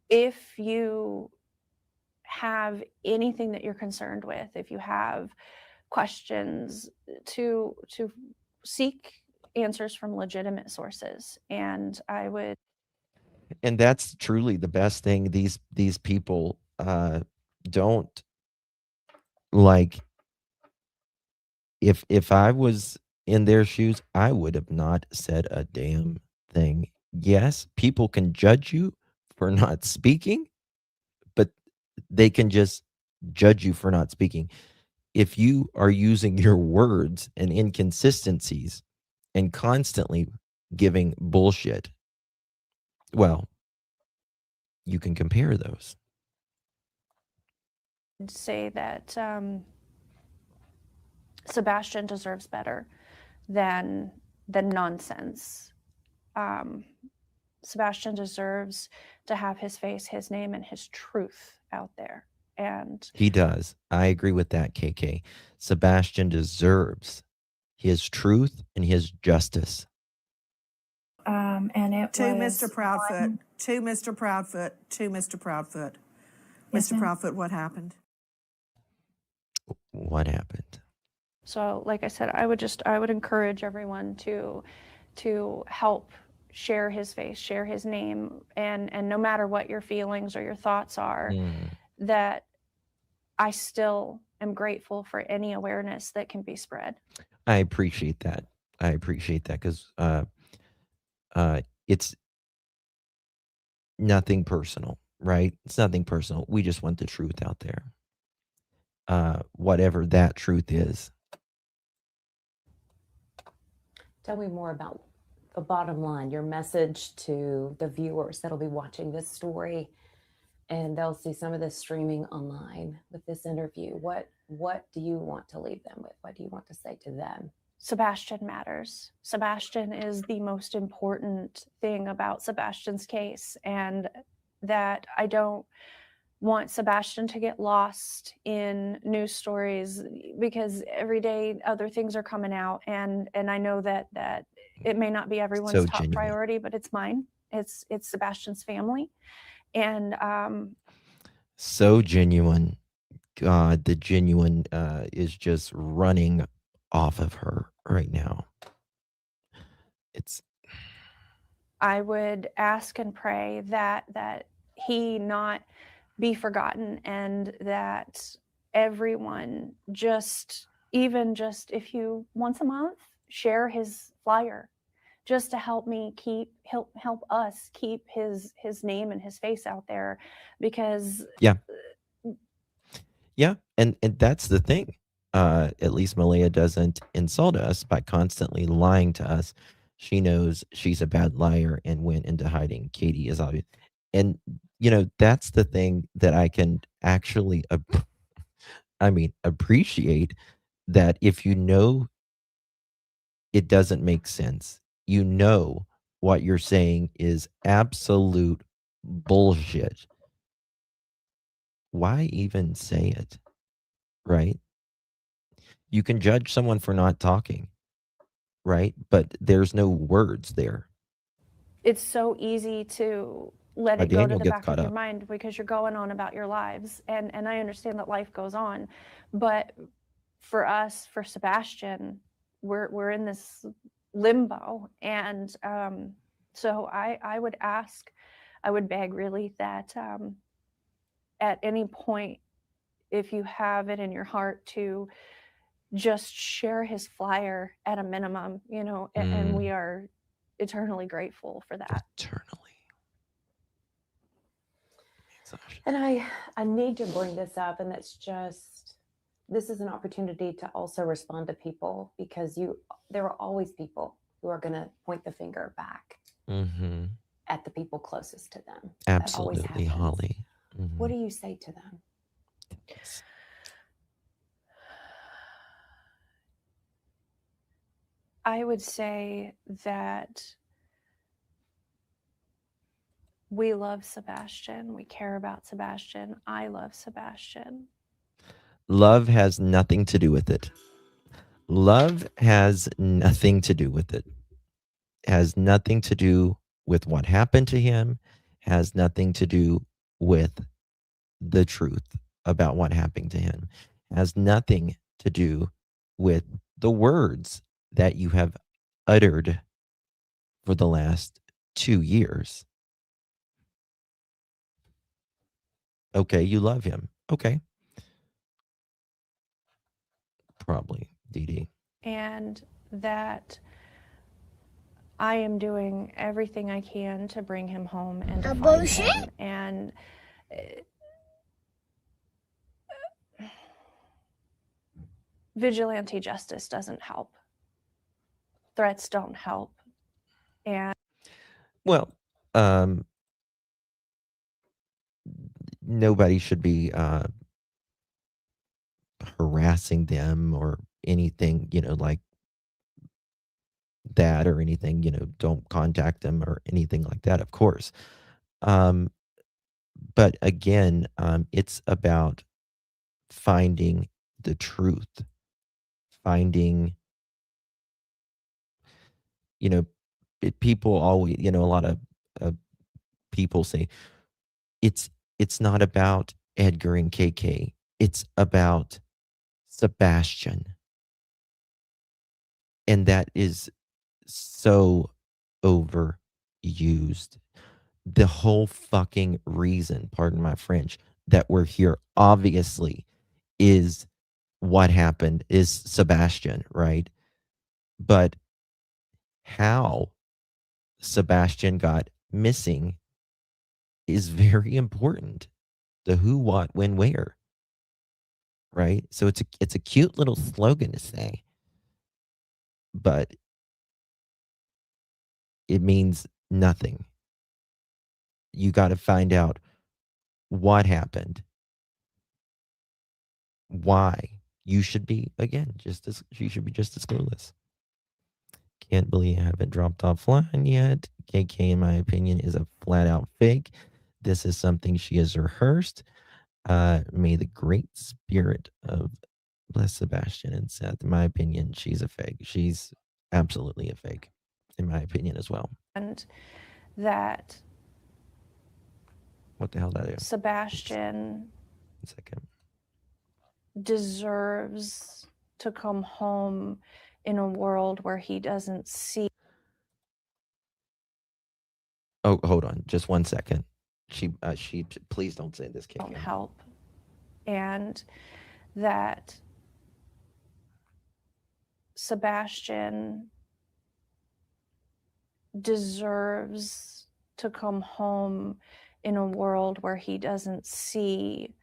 S5: if you have anything that you're concerned with, if you have questions, to seek answers from legitimate sources. And
S1: and that's truly the best thing. These people don't like. If I was in their shoes, I would have not said a damn thing. Yes, people can judge you for not speaking, but they can just judge you for not speaking. If you are using your words and inconsistencies and constantly giving bullshit, well, you can compare those.
S5: I'd say that Sebastian deserves better than nonsense. Sebastian deserves to have his face, his name, and his truth out there. And
S1: He does. I agree with that, KK. Sebastian deserves his truth and his justice.
S5: and it
S7: To
S5: was
S7: Mr. Proudfoot, to Mr. Proudfoot, to Mr. Proudfoot.
S5: Yes,
S7: Mr.
S5: ma'am.
S7: Proudfoot, what happened?
S1: What happened?
S5: So, like I said, I would encourage everyone to help share his face, share his name, and no matter what your feelings or your thoughts are,
S1: Mm,
S5: that I still am grateful for any awareness that can be spread.
S1: I appreciate that. I appreciate that because it's nothing personal, right? It's nothing personal. We just want the truth out there, whatever that truth is.
S4: Tell me more about the bottom line, your message to the viewers that'll be watching this story, and they'll see some of this streaming online with this interview. What do you want to leave them with? What do you want to say to them?
S5: Sebastian matters. Sebastian is the most important thing about Sebastian's case, and that I don't want Sebastian to get lost in news stories, because every day other things are coming out, and I know that it may not be everyone's
S1: So
S5: top
S1: genuine.
S5: priority, but it's mine. It's Sebastian's family, and
S1: So genuine. God, the genuine is just running off of her right now. It's
S5: I would ask and pray that he not be forgotten, and that everyone just if you once a month share his flyer, just to help us keep his name and his face out there, because
S1: yeah, and that's the thing. At least Malaya doesn't insult us by constantly lying to us. She knows she's a bad liar and went into hiding. Katie is obvious, and that's the thing that I can actually, appreciate. That if it doesn't make sense, what you're saying is absolute bullshit. Why even say it, right? You can judge someone for not talking, right? But there's no words there.
S5: it's so easy to let it go to
S1: Daniel
S5: the
S1: gets
S5: back
S1: caught
S5: of your
S1: up.
S5: mind, because you're going on about your lives, and I understand that life goes on, but for us, for Sebastian, we're in this limbo, and so I would beg really that at any point, if you have it in your heart, to just share his flyer at a minimum, and we are eternally grateful for that.
S1: Eternally.
S4: And I need to bring this up, and this is an opportunity to also respond to people, because there are always people who are going to point the finger back
S1: Mm-hmm.
S4: at the people closest to them.
S1: Absolutely, Holly. Mm-hmm.
S4: What do you say to them?
S5: I would say that we love Sebastian. We care about Sebastian. I love Sebastian.
S1: Love has nothing to do with it. Love has nothing to do with it. Has nothing to do with what happened to him. Has nothing to do with the truth about what happened to him. Has nothing to do with the words that you have uttered for the last 2 years. Okay, you love him. Okay. Probably, Dee Dee.
S5: And that I am doing everything I can to bring him home and to find him. And vigilante justice doesn't help. Threats don't help. And
S1: well, nobody should be harassing them or anything, like that, or anything, don't contact them or anything like that, of course. But again, it's about finding the truth, finding, people always, a lot of uh, people say it's not about Edgar and KK. It's about Sebastian. And that is so overused. The whole fucking reason, pardon my French, that we're here obviously is what happened, is Sebastian, right? But how Sebastian got missing is very important. The who, what, when, where, right? So it's a cute little slogan to say, but it means nothing. You got to find out what happened, why. You should be, again, you should be just as clueless. Can't believe I haven't dropped offline yet. KK, in my opinion, is a flat out fake. This is something she has rehearsed. May the great spirit of bless Sebastian and Seth. In my opinion, she's a fake. She's absolutely a fake, in my opinion, as well.
S5: And that
S1: What the hell did I do?
S5: Sebastian
S1: 1 second.
S5: deserves to come home in a world where he doesn't see.
S1: Oh, hold on, just 1 second. She please don't say this.
S5: Don't help, and that Sebastian deserves to come home in a world where he doesn't see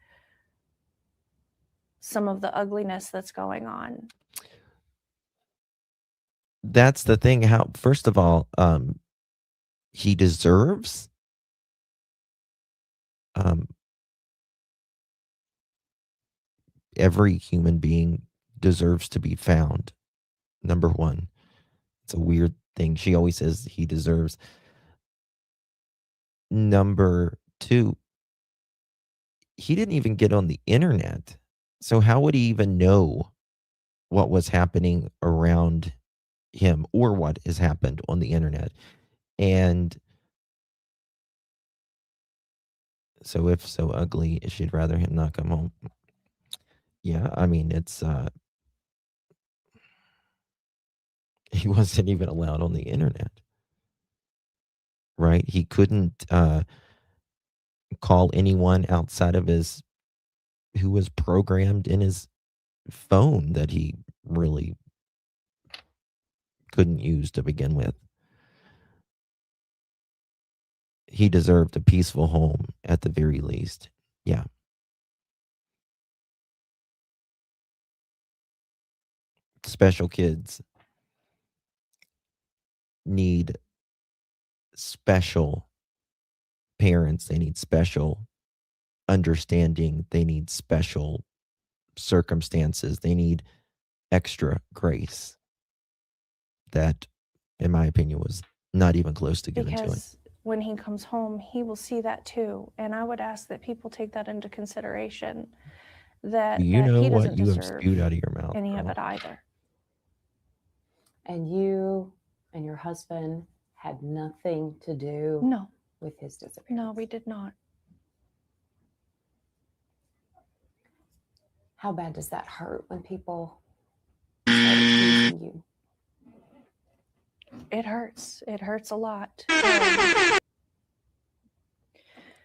S5: some of the ugliness that's going on.
S1: That's the thing. How, first of all, he deserves every human being deserves to be found. Number one, it's a weird thing. She always says he deserves. Number two, he didn't even get on the internet. So how would he even know what was happening around him or what has happened on the internet? And so if so ugly, she'd rather him not come home. Yeah, I mean, it's he wasn't even allowed on the internet. Right? He couldn't call anyone outside of his who was programmed in his phone that he really couldn't use to begin with. He deserved a peaceful home at the very least. Yeah. Special kids need special parents. They need special understanding. They need special circumstances. They need extra grace. That, in my opinion, was not even close to given to him.
S5: Because when he comes home, he will see that too. And I would ask that people take that into consideration, that,
S1: You
S5: that
S1: know
S5: he
S1: what
S5: doesn't
S1: you have
S5: deserve
S1: spewed out of your mouth,
S5: any of
S1: girl.
S5: it either.
S4: And you and your husband had nothing to do
S5: No,
S4: with his disappearance.
S5: no, we did not.
S4: How bad does that hurt when people start accusing you?
S5: It hurts. It hurts a lot.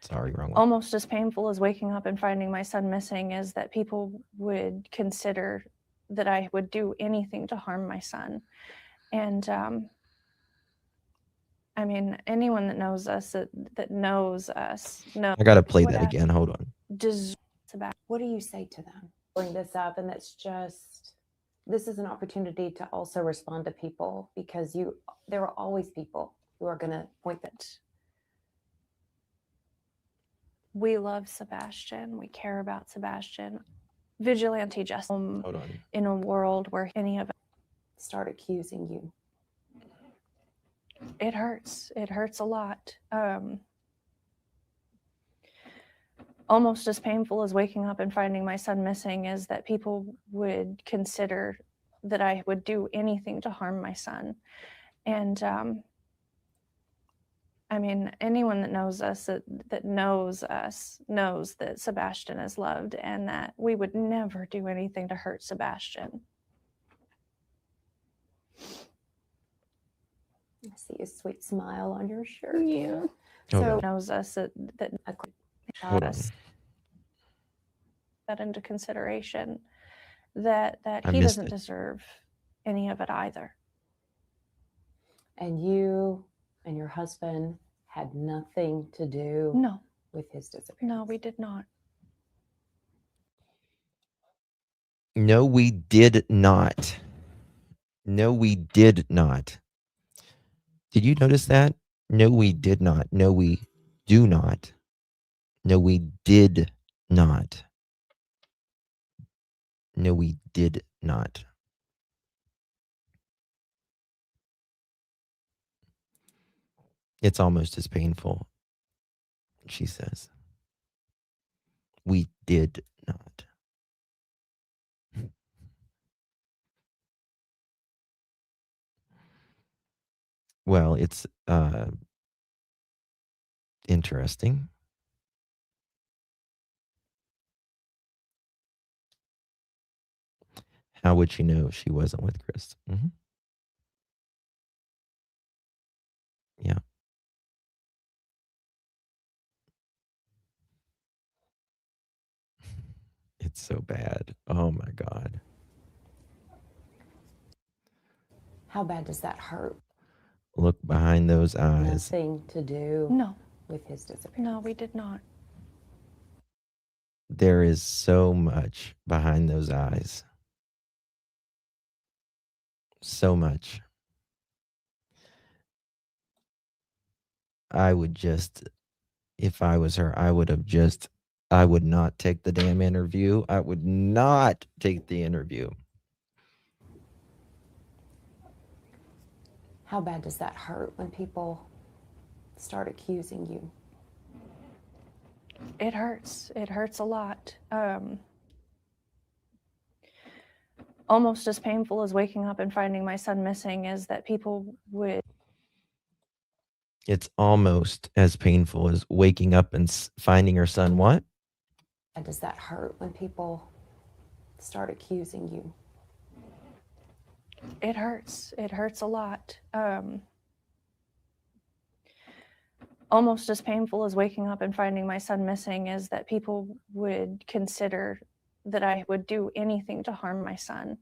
S1: Sorry, wrong one.
S5: Almost as painful as waking up and finding my son missing is that people would consider that I would do anything to harm my son. And I mean, anyone that knows us, that knows us, knows.
S1: I gotta play
S5: what
S1: that
S5: I
S1: again. Hold on.
S5: deserve about.
S4: What do you say to them? Bring this up, and it's just, this is an opportunity to also respond to people, because there are always people who are going to point that.
S5: We love Sebastian. We care about Sebastian. Vigilante justice
S1: Hold on.
S5: in a world where any of it
S4: Start accusing you.
S5: it hurts. It hurts a lot. almost as painful as waking up and finding my son missing is that people would consider that I would do anything to harm my son. And I mean, anyone that knows us, that knows us, knows that Sebastian is loved and that we would never do anything to hurt Sebastian.
S4: I see a sweet smile on your shirt.
S5: Yeah.
S1: Hold
S4: So
S1: on.
S5: Knows us that
S1: Hold on.
S5: us that into consideration, that
S1: I
S5: he
S1: missed
S5: doesn't
S1: it.
S5: deserve any of it either.
S4: and you and your husband had nothing to do
S5: No,
S4: with his disappearance.
S5: no, we did not.
S1: No, we did not. No, we did not. Did you notice that? No, we did not. No, we do not. No, we did not. No, we did not. It's almost as painful, she says. We did not. Well, it's interesting. How would she know she wasn't with Chris? Mm-hmm. Yeah. It's so bad. Oh my God.
S4: How bad does that hurt?
S1: Look behind those eyes.
S4: Nothing to do
S5: No,
S4: with his disappearance.
S5: no, we did not.
S1: There is so much behind those eyes. So much. I would just, if I was her, I would not take the damn interview. I would not take the interview.
S4: How bad does that hurt when people start accusing you?
S5: It hurts. It hurts a lot. Almost as painful as waking up and finding my son missing is that people would.
S1: It's almost as painful as waking up and finding her son. What?
S4: How does that hurt when people start accusing you?
S5: It hurts. It hurts a lot. Almost as painful as waking up and finding my son missing is that people would consider that I would do anything to harm my son.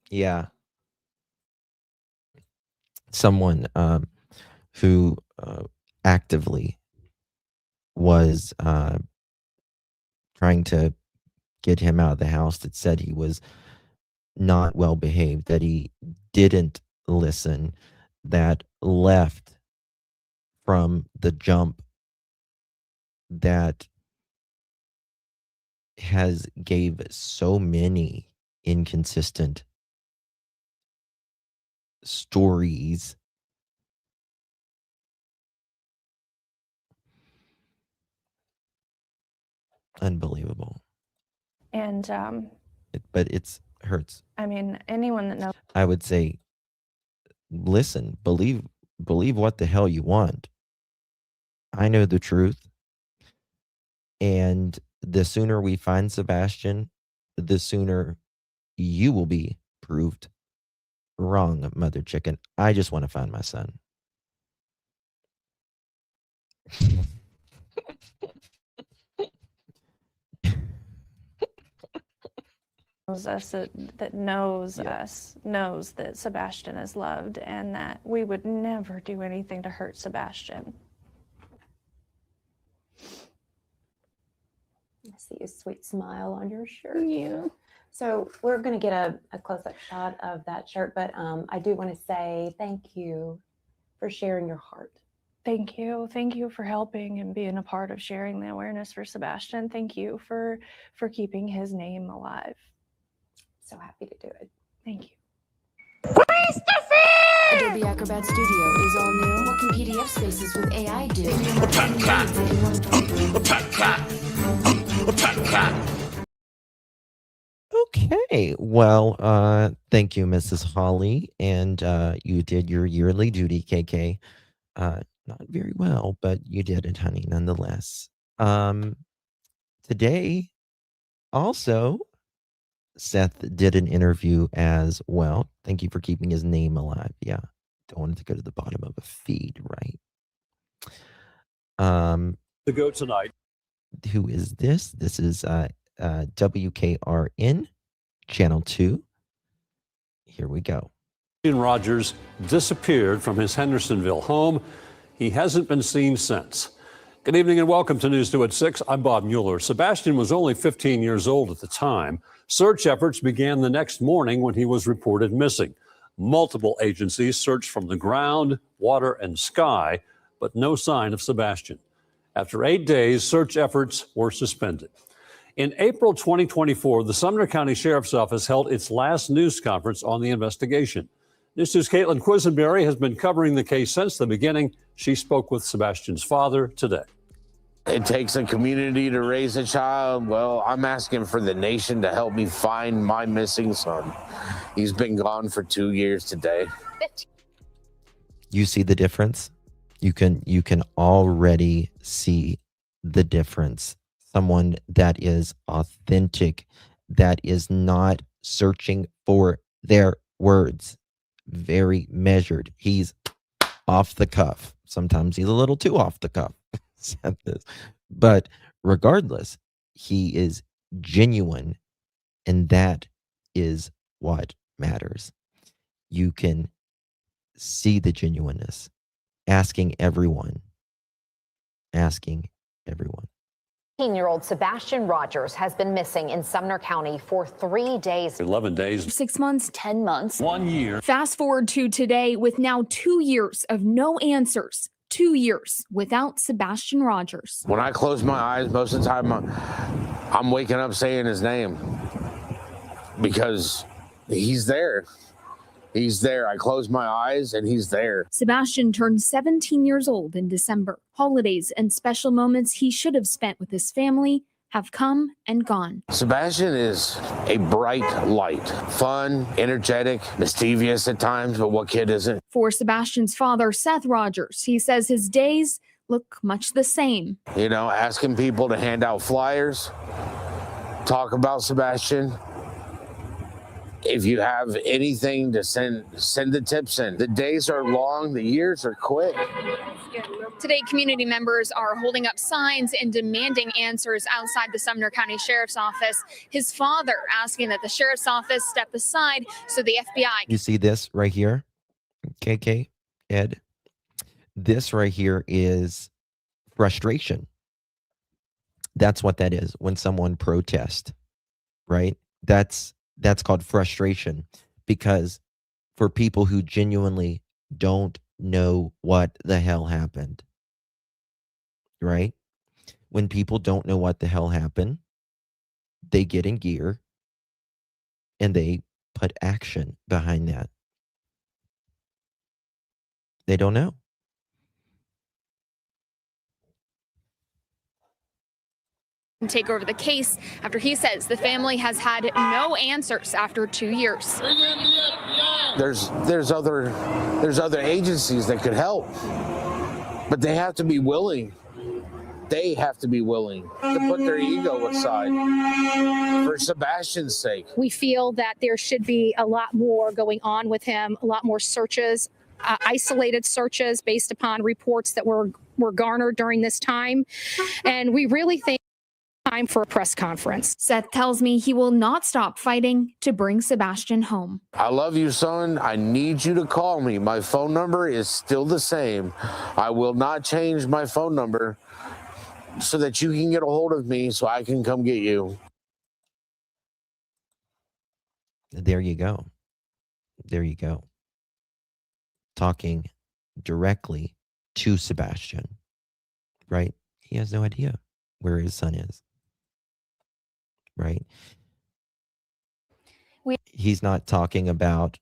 S1: Yeah. Someone who actively was trying to get him out of the house, that said he was not well behaved, that he didn't listen, that left from the jump, that has gave so many inconsistent stories. Unbelievable.
S5: And
S1: But it's hurts.
S5: I mean, anyone that knows.
S1: I would say, listen, believe what the hell you want. I know the truth. And the sooner we find Sebastian, the sooner you will be proved wrong, mother chicken. I just want to find my son.
S5: Us that knows us knows that Sebastian is loved and that we would never do anything to hurt Sebastian.
S4: I see a sweet smile on your shirt.
S5: Yeah.
S4: So we're going to get a close-up shot of that shirt, but I do want to say thank you for sharing your heart.
S5: Thank you. Thank you for helping and being a part of sharing the awareness for Sebastian. Thank you for keeping his name alive.
S4: So happy to do it.
S5: Thank you.
S2: Adobe Acrobat Studio is all new
S8: What can PDF spaces with AI do?
S1: Okay. Well, thank you, Mrs. Holly. And you did your yearly duty, KK. Not very well, but you did it, honey, nonetheless. Today, also, Seth did an interview as well. Thank you for keeping his name alive. Yeah. Don't want it to go to the bottom of a feed, right?
S9: To go tonight.
S1: Who is this? This is WKRN, Channel 2. Here we go.
S9: Sebastian Rogers disappeared from his Hendersonville home. He hasn't been seen since. Good evening and welcome to News 2 at 6. I'm Bob Mueller. Sebastian was only 15 years old at the time. Search efforts began the next morning when he was reported missing. Multiple agencies searched from the ground, water, and sky, but no sign of Sebastian. After 8 days, search efforts were suspended. In April 2024, the Sumner County Sheriff's Office held its last news conference on the investigation. News 2's Caitlin Quisenberry has been covering the case since the beginning. She spoke with Sebastian's father today.
S10: It takes a community to raise a child. Well, I'm asking for the nation to help me find my missing son. He's been gone for 2 years today.
S1: You see the difference? You can already see the difference. Someone that is authentic, that is not searching for their words, very measured. He's off the cuff. Sometimes he's a little too off the cuff. But regardless, he is genuine, and that is what matters. You can see the genuineness. Asking everyone.
S11: 18-year-old Sebastian Rogers has been missing in Sumner County for 3 days.
S9: 11 days.
S12: 6 months, 10 months.
S9: 1 year.
S12: Fast forward to today with now 2 years of no answers. 2 years without Sebastian Rogers.
S10: When I close my eyes, most of the time I'm waking up saying his name because he's there. He's there. I close my eyes and he's there.
S12: Sebastian turned 17 years old in December. Holidays and special moments he should have spent with his family have come and gone.
S10: Sebastian is a bright light, fun, energetic, mischievous at times, but what kid isn't?
S12: For Sebastian's father, Seth Rogers, he says his days look much the same.
S10: You know, asking people to hand out flyers, talk about Sebastian. If you have anything to send the tips in. The days are long, the years are quick.
S12: Today, community members are holding up signs and demanding answers outside the Sumner County Sheriff's Office. His father asking that the Sheriff's Office step aside so the FBI...
S1: You see this right here? KK, Ed? This right here is frustration. That's what that is when someone protests, right? That's called frustration, because for people who genuinely don't know what the hell happened, right? When people don't know what the hell happened, they get in gear and they put action behind that. They don't know.
S12: Take over the case after he says the family has had no answers after 2 years.
S10: There's other agencies that could help, but they have to be willing. They have to be willing to put their ego aside for Sebastian's sake.
S13: We feel that there should be a lot more going on with him, a lot more searches, isolated searches based upon reports that were garnered during this time. And we really think time for a press conference.
S12: Seth tells me he will not stop fighting to bring Sebastian home.
S10: I love you, son. I need you to call me. My phone number is still the same. I will not change my phone number so that you can get a hold of me so I can come get you.
S1: There you go. There you go. Talking directly to Sebastian, right? He has no idea where his son is, right? He's not talking about,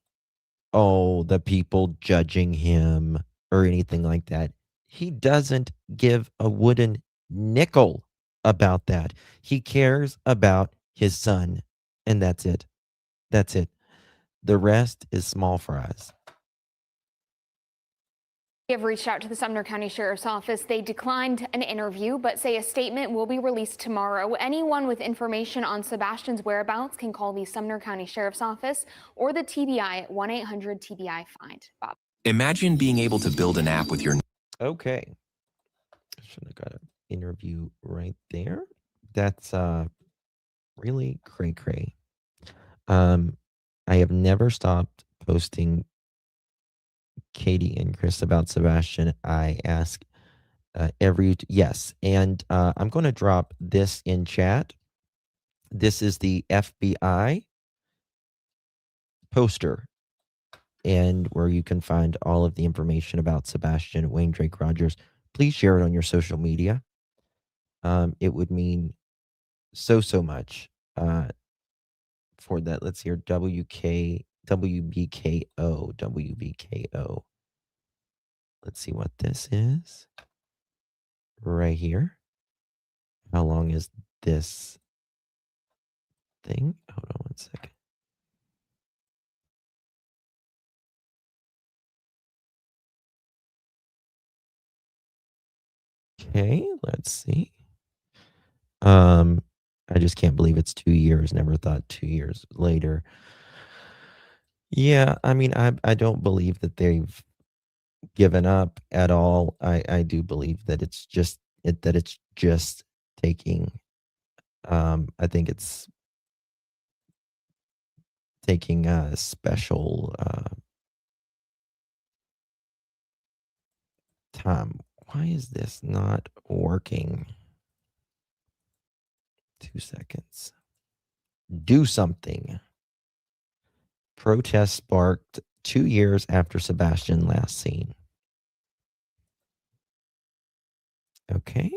S1: oh, the people judging him, or anything like that. He doesn't give a wooden nickel about that. He cares about his son, and that's it. That's it. The rest is small fries.
S12: We have reached out to the Sumner County Sheriff's Office. They declined an interview, but say a statement will be released tomorrow. Anyone with information on Sebastian's whereabouts can call the Sumner County Sheriff's Office or the TBI at 1-800-TBI-FIND. Bob.
S14: Imagine being able to build an app with your...
S1: Okay. Should have got an interview right there. That's really cray-cray. I have never stopped posting Katie and Chris about Sebastian. I ask yes, and I'm going to drop this in chat. This is the FBI poster, and where you can find all of the information about Sebastian Wayne Drake Rogers. Please share it on your social media. It would mean so much for that. Let's hear WBKO. Let's see what this is. Right here. How long is this thing? Hold on one second. Okay, let's see. I just can't believe it's 2 years. Never thought 2 years later. Yeah, I mean, I don't believe that they've given up at all. I do believe that it's just taking. I think it's taking a special time. Why is this not working? 2 seconds. Do something. Protest sparked 2 years after Sebastian last seen. Okay.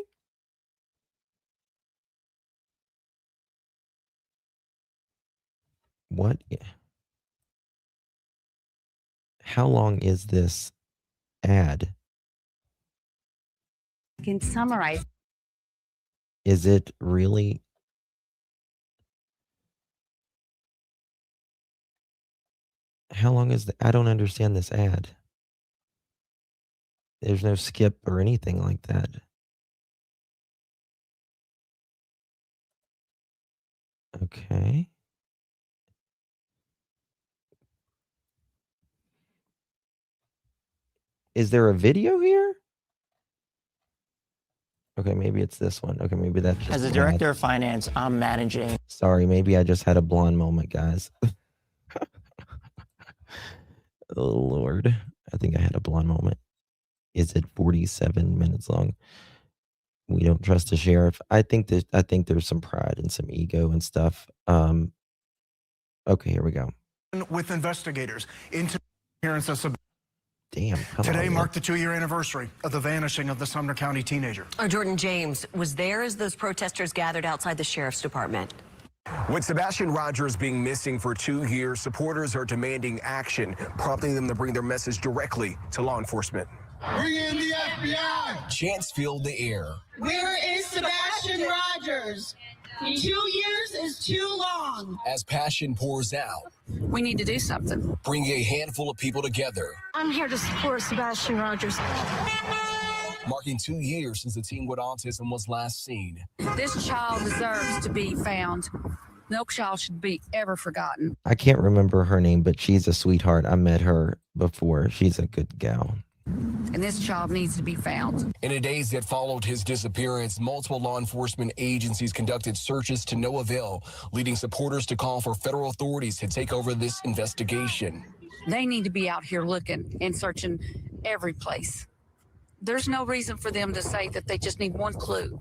S1: What? How long is this ad?
S15: I can summarize.
S1: Is it really? How long is I don't understand this ad. There's no skip or anything like that. Okay. Is there a video here? Okay, maybe it's this one. Okay, maybe that's just
S16: As a director of finance, I'm managing.
S1: Sorry, maybe I just had a blonde moment, guys. Oh, Lord. I think I had a blonde moment. Is it 47 minutes long? We don't trust the sheriff. I think there's some pride and some ego and stuff. Okay, here we go.
S17: With investigators into appearance of
S1: Damn.
S17: today marked the 2-year anniversary of the vanishing of the Sumner County teenager.
S15: Jordan James was there as those protesters gathered outside the sheriff's department.
S18: With Sebastian Rogers being missing for 2 years, supporters are demanding action, prompting them to bring their message directly to law enforcement.
S3: Bring in the FBI!
S18: Chants filled the air.
S19: Where is Sebastian Rogers? 2 years is too long.
S18: As passion pours out,
S19: We need to do something.
S18: bringing a handful of people together,
S19: I'm here to support Sebastian Rogers.
S18: marking 2 years since the teen with autism was last seen.
S19: This child deserves to be found. No child should be ever forgotten.
S1: I can't remember her name, but she's a sweetheart. I met her before. She's a good gal.
S19: And this child needs to be found.
S18: In the days that followed his disappearance, multiple law enforcement agencies conducted searches to no avail, leading supporters to call for federal authorities to take over this investigation.
S19: They need to be out here looking and searching every place. There's no reason for them to say that they just need one clue.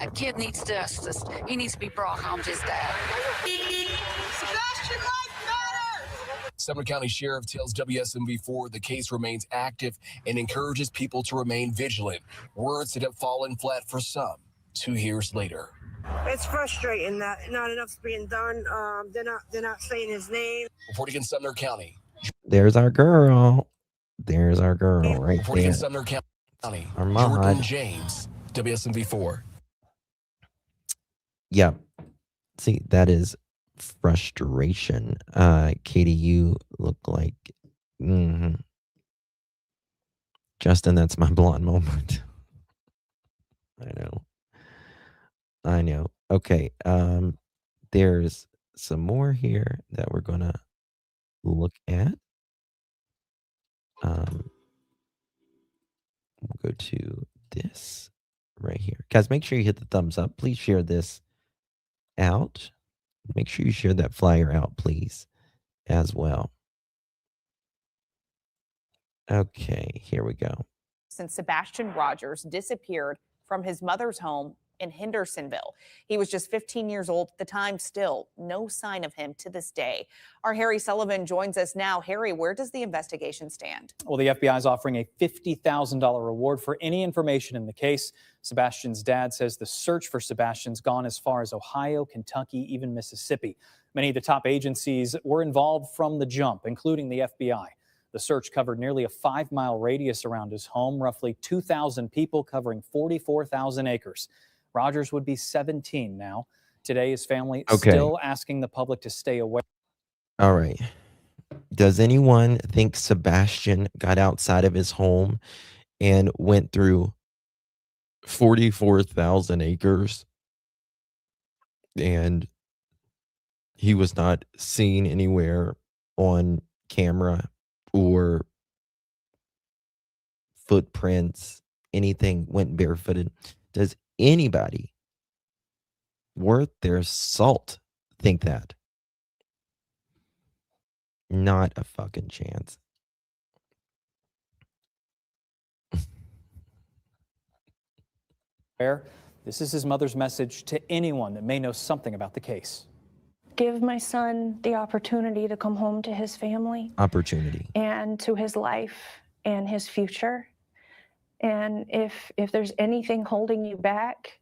S19: A kid needs justice. He needs to be brought home to his dad. Sebastian life matters!
S18: Sumner County Sheriff tells WSMV4 the case remains active and encourages people to remain vigilant. Words that have fallen flat for some 2 years later.
S20: It's frustrating that not enough's being done. They're not saying his name.
S18: Reporting in Sumner County.
S1: There's our girl. There's our girl right
S18: Reporting
S1: there.
S18: in Sumner County,
S1: Our
S18: Jordan
S1: mod.
S18: James, WSMV4.
S1: Yeah. See, that is frustration. Katie, you look like Justin, that's my blonde moment. I know. Okay. There's some more here that we're gonna look at. We'll go to this right here. Guys, make sure you hit the thumbs up. Please share this out. Make sure you share that flyer out, please, as well. Okay, here we go.
S21: Since Sebastian Rogers disappeared from his mother's home in Hendersonville. He was just 15 years old at the time. Still no sign of him to this day. Our Harry Sullivan joins us now. Harry, where does the investigation stand?
S22: Well, the FBI is offering a $50,000 reward for any information in the case. Sebastian's dad says the search for Sebastian's gone as far as Ohio, Kentucky, even Mississippi. Many of the top agencies were involved from the jump, including the FBI. The search covered nearly a 5-mile radius around his home, roughly 2,000 people covering 44,000 acres. Rogers would be 17 now. Today, his family still asking the public to stay away.
S1: All right. Does anyone think Sebastian got outside of his home and went through 44,000 acres and he was not seen anywhere on camera or footprints, anything, went barefooted? Does anybody worth their salt think that? Not a fucking chance.
S22: This is his mother's message to anyone that may know something about the case.
S5: Give my son the opportunity to come home to his family.
S1: Opportunity.
S5: And to his life and his future. And if there's anything holding you back,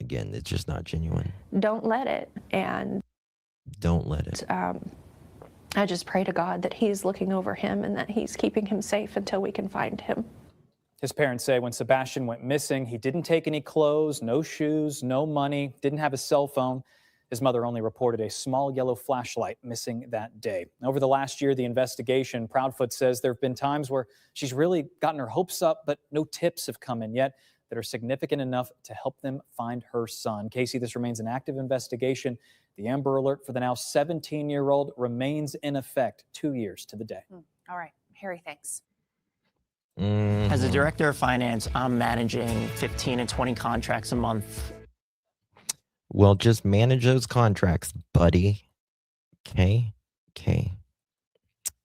S1: again, it's just not genuine.
S5: don't let it. And
S1: don't let it.
S5: I just pray to God that he's looking over him and that he's keeping him safe until we can find him.
S22: His parents say when Sebastian went missing, he didn't take any clothes, no shoes, no money, didn't have a cell phone. His mother only reported a small yellow flashlight missing that day. Over the last year, the investigation, Proudfoot says there have been times where she's really gotten her hopes up, but no tips have come in yet that are significant enough to help them find her son. Casey, this remains an active investigation. The Amber Alert for the now 17-year-old remains in effect 2 years to the day.
S21: All right, Harry, thanks.
S16: As a director of finance, I'm managing 15 and 20 contracts a month.
S1: Well, just manage those contracts, buddy. Okay.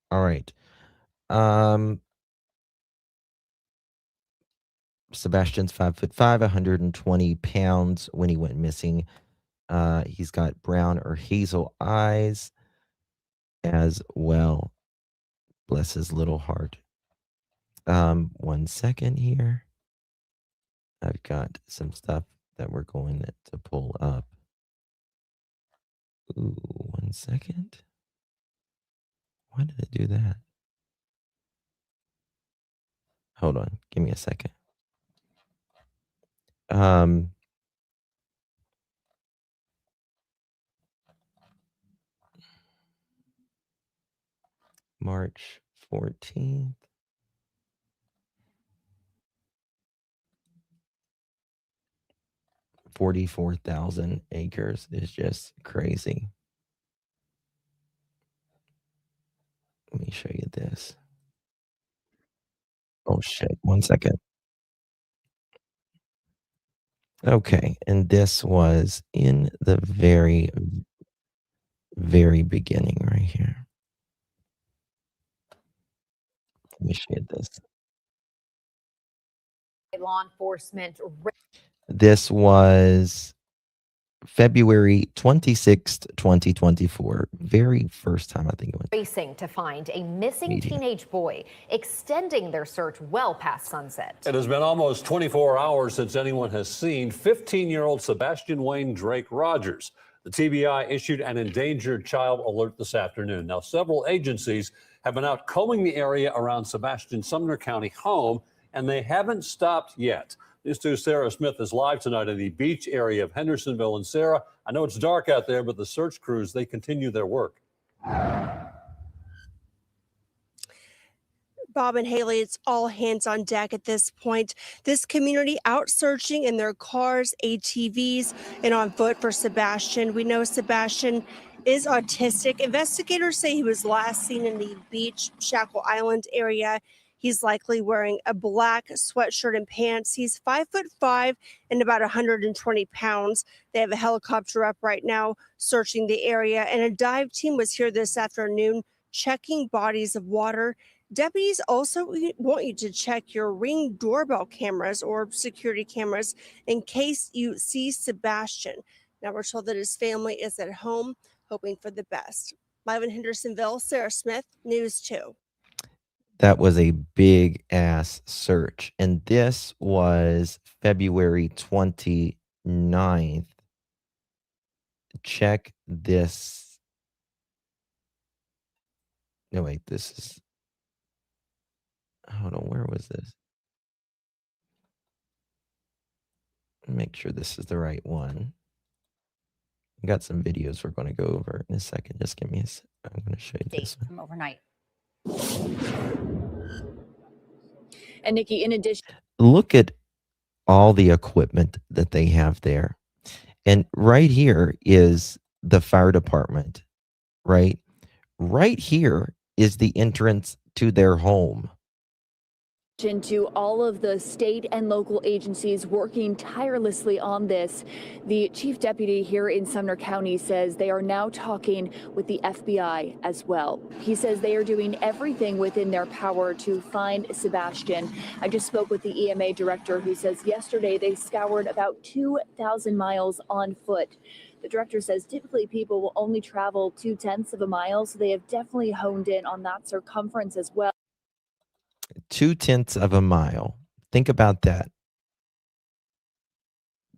S1: All right. Sebastian's 5'5", 120 pounds when he went missing. He's got brown or hazel eyes as well. Bless his little heart. 1 second here. I've got some stuff that we're going to pull up. Ooh, 1 second. Why did it do that? Hold on. Give me a second. March 14th. $44,000 acres is just crazy. Let me show you this. Oh shit, 1 second. Okay, and this was in the very, very beginning right here. Let me show you this.
S11: Law enforcement.
S1: This was February 26th, 2024. Very first time I think it went.
S11: Racing to find a missing teenage boy, extending their search well past sunset.
S9: It has been almost 24 hours since anyone has seen 15-year-old Sebastian Wayne Drake Rogers. The TBI issued an endangered child alert this afternoon. Now, several agencies have been out combing the area around Sebastian's Sumner County home, and they haven't stopped yet. News 2's Sarah Smith is live tonight in the beach area of Hendersonville. And Sarah, I know it's dark out there, but the search crews, they continue their work.
S20: Bob and Haley, it's all hands on deck at this point. This community out searching in their cars, ATVs, and on foot for Sebastian. We know Sebastian is autistic. Investigators say he was last seen in the beach, Shackle Island area. He's likely wearing a black sweatshirt and pants. He's 5'5" and about 120 pounds. They have a helicopter up right now searching the area, and a dive team was here this afternoon checking bodies of water. Deputies also want you to check your Ring doorbell cameras or security cameras in case you see Sebastian. Now we're told that his family is at home, hoping for the best. Live in Hendersonville, Sarah Smith, News 2.
S1: That was a big ass search. And this was February 29th. Check this. No, wait, this is. Hold on, where was this? Make sure this is the right one. I got some videos we're going to go over in a second. Just give me a second. I'm going to show you this one.
S6: From overnight.
S7: And Nikki, in addition,
S1: Look at all the equipment that they have there. And right here is the fire department, right? Right here is the entrance to their home.
S7: to all of the state and local agencies working tirelessly on this, the chief deputy here in Sumner County says they are now talking with the FBI as well. He says they are doing everything within their power to find Sebastian. I just spoke with the EMA director who says yesterday they scoured about 2,000 miles on foot. The director says typically people will only travel 0.2 of a mile, so they have definitely honed in on that circumference as well.
S1: 0.2 of a mile. Think about that.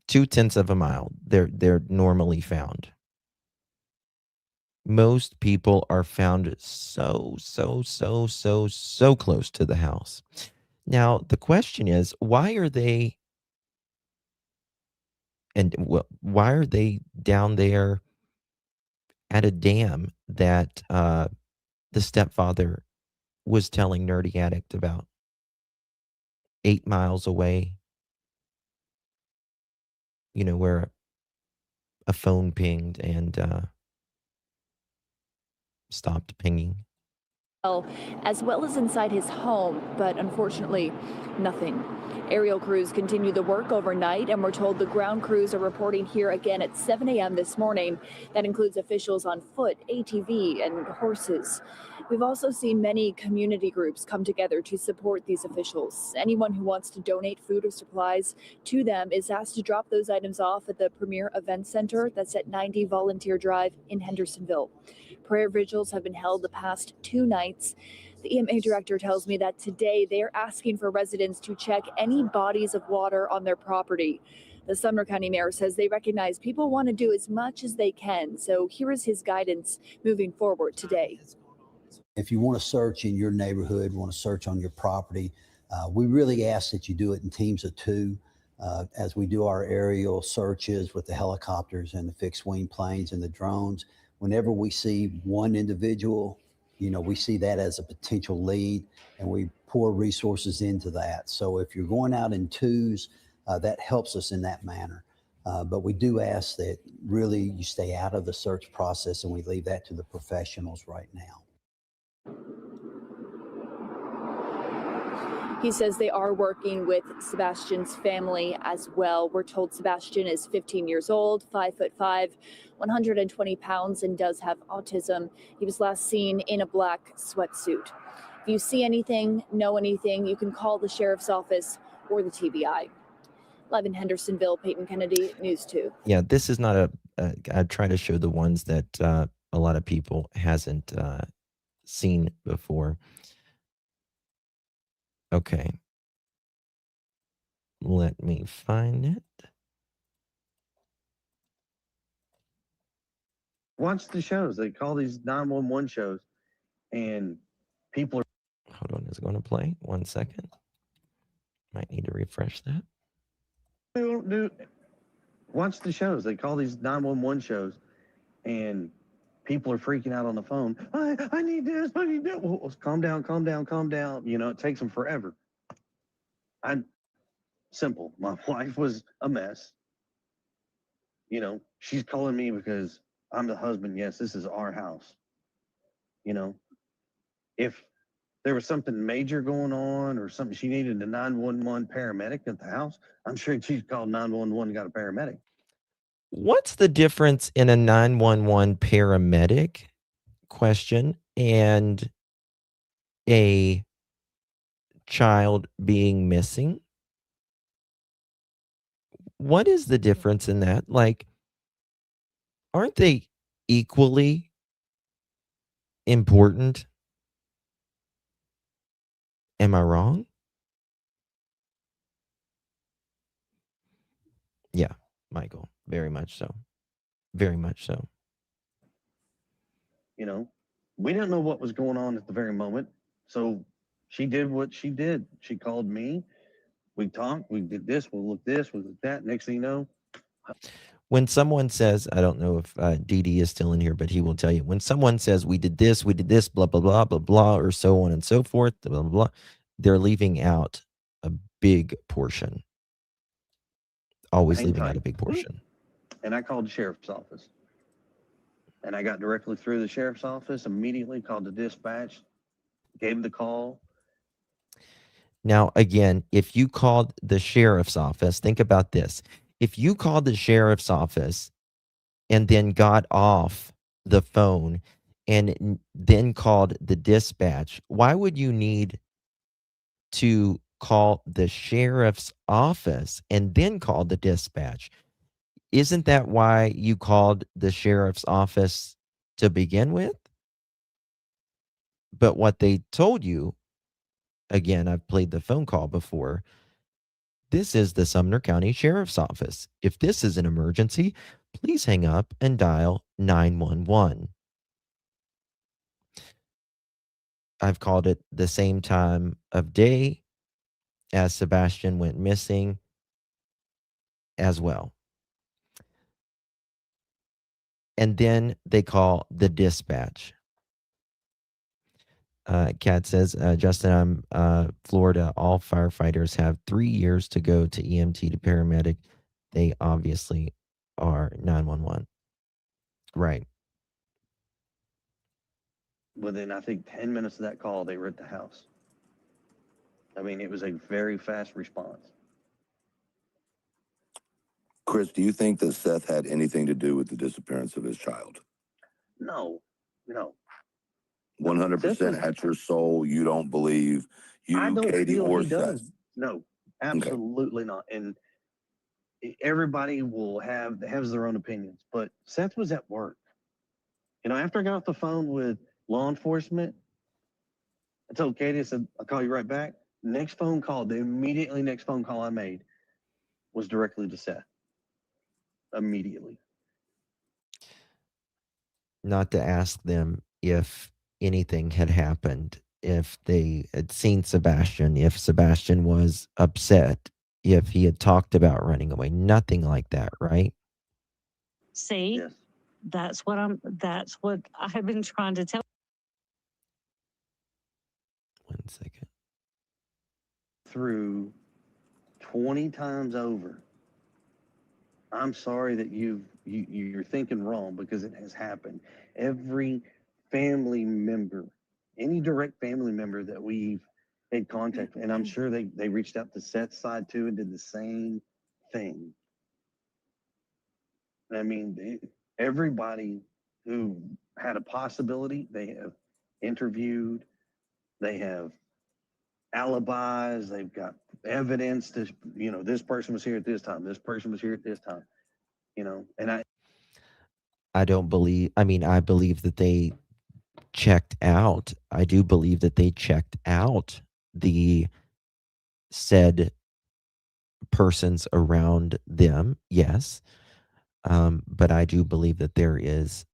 S1: 0.2 of a mile. They're normally found. Most people are found so close to the house. Now the question is, why are they down there at a dam that the stepfather was telling Nerdy Addict about 8 miles away, where a phone pinged and stopped pinging.
S7: As well as inside his home, but unfortunately, nothing. Aerial crews continue the work overnight, and we're told the ground crews are reporting here again at 7 a.m. this morning. That includes officials on foot, ATV, and horses. We've also seen many community groups come together to support these officials. Anyone who wants to donate food or supplies to them is asked to drop those items off at the Premier Event Center that's at 90 Volunteer Drive in Hendersonville. Prayer vigils have been held the past 2 nights. The EMA director tells me that today they're asking for residents to check any bodies of water on their property. The Sumner County mayor says they recognize people want to do as much as they can. So here is his guidance moving forward today.
S23: If you want to search in your neighborhood, want to search on your property, we really ask that you do it in teams of 2 as we do our aerial searches with the helicopters and the fixed wing planes and the drones. Whenever we see one individual, we see that as a potential lead and we pour resources into that. So if you're going out in 2s, that helps us in that manner. But we do ask that really you stay out of the search process and we leave that to the professionals right now.
S7: He says they are working with Sebastian's family as well. We're told Sebastian is 15 years old, 5'5", 120 pounds, and does have autism. He was last seen in a black sweatsuit. If you see anything, know anything, you can call the sheriff's office or the TBI. Live in Hendersonville, Peyton Kennedy, News 2.
S1: Yeah, this is not I try to show the ones that a lot of people hasn't seen before. Okay. Let me find it.
S2: Watch the shows. They call these 911 shows, and people are.
S1: Hold on, is it going to play? 1 second. Might need to refresh that.
S2: Watch the shows. They call these 911 shows, and people are freaking out on the phone. I need this. I need that. Well, calm down, calm down, calm down. You know, it takes them forever. I'm simple. My wife was a mess. You know, she's calling me because I'm the husband. Yes, this is our house. You know, if there was something major going on or something, she needed a 911 paramedic at the house, I'm sure she's called 911 and got a paramedic.
S1: What's the difference in a 911 paramedic question and a child being missing? What is the difference in that? Like, aren't they equally important? Am I wrong? Yeah, Michael, very much so. Very much so.
S2: You know, we didn't know what was going on at the very moment. So she did what she did. She called me. We talked. We did this. We'll look this. We'll look that. Next thing you know.
S1: When someone says, I don't know if DD is still in here, but he will tell you, when someone says, we did this, blah, blah, blah, blah, blah, or so on and so forth, blah, blah, blah, they're leaving out a big portion. Always leaving out a big portion.
S2: And I called the sheriff's office. And I got directly through the sheriff's office, immediately called the dispatch, gave the call.
S1: Now, again, if you called the sheriff's office, think about this. If you called the sheriff's office and then got off the phone and then called the dispatch, why would you need to call the sheriff's office and then call the dispatch? Isn't that why you called the sheriff's office to begin with? But what they told you, again, I've played the phone call before. This is the Sumner County Sheriff's Office. If this is an emergency, please hang up and dial 911. I've called it the same time of day as Sebastian went missing as well. And then they call the dispatch. Kat says, Justin, I'm Florida. All firefighters have 3 years to go to EMT to paramedic. They obviously are 911. Right.
S2: Within, I think, 10 minutes of that call, they were at the house. I mean, it was a very fast response.
S4: Chris, do you think that Seth had anything to do with the disappearance of his child?
S2: No.
S4: 100% at your soul, you don't believe you,
S2: I don't
S4: Katie,
S2: feel
S4: or
S2: he
S4: Seth?
S2: does. No, absolutely not. And everybody has their own opinions, but Seth was at work. You know, after I got off the phone with law enforcement, I told Katie, I said, I'll call you right back. Next phone call, the immediately next phone call I made was directly to Seth. Immediately.
S1: Not to ask them if anything had happened, if they had seen Sebastian, if Sebastian was upset, if he had talked about running away, nothing like that, right?
S6: See, that's what I've been trying to tell.
S1: 1 second.
S2: Through 20 times over. I'm sorry that you're thinking wrong, because it has happened. Every family member, any direct family member that we've had contact with, and I'm sure they reached out to Seth's side too and did the same thing. I mean, everybody who had a possibility, they have interviewed, they have alibis, they've got evidence to, you know, this person was here at this time, this person was here at this time, you know, and
S1: I believe that they checked out. I do believe that they checked out the said persons around them. Yes. But I do believe that there is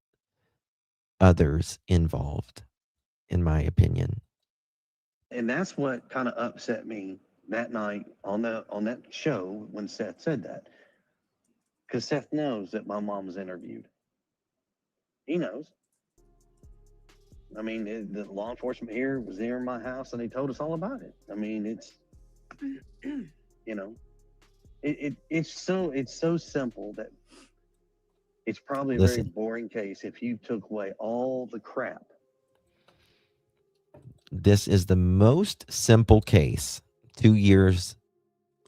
S1: others involved, in my opinion.
S2: And that's what kind of upset me that night on that show when Seth said that. Because Seth knows that my mom was interviewed. He knows. I mean, the law enforcement here was there in my house, and they told us all about it. I mean, it's, you know, it's so simple that it's probably a very
S1: Listen,
S2: boring case if you took away all the crap.
S1: this is the most simple case 2 years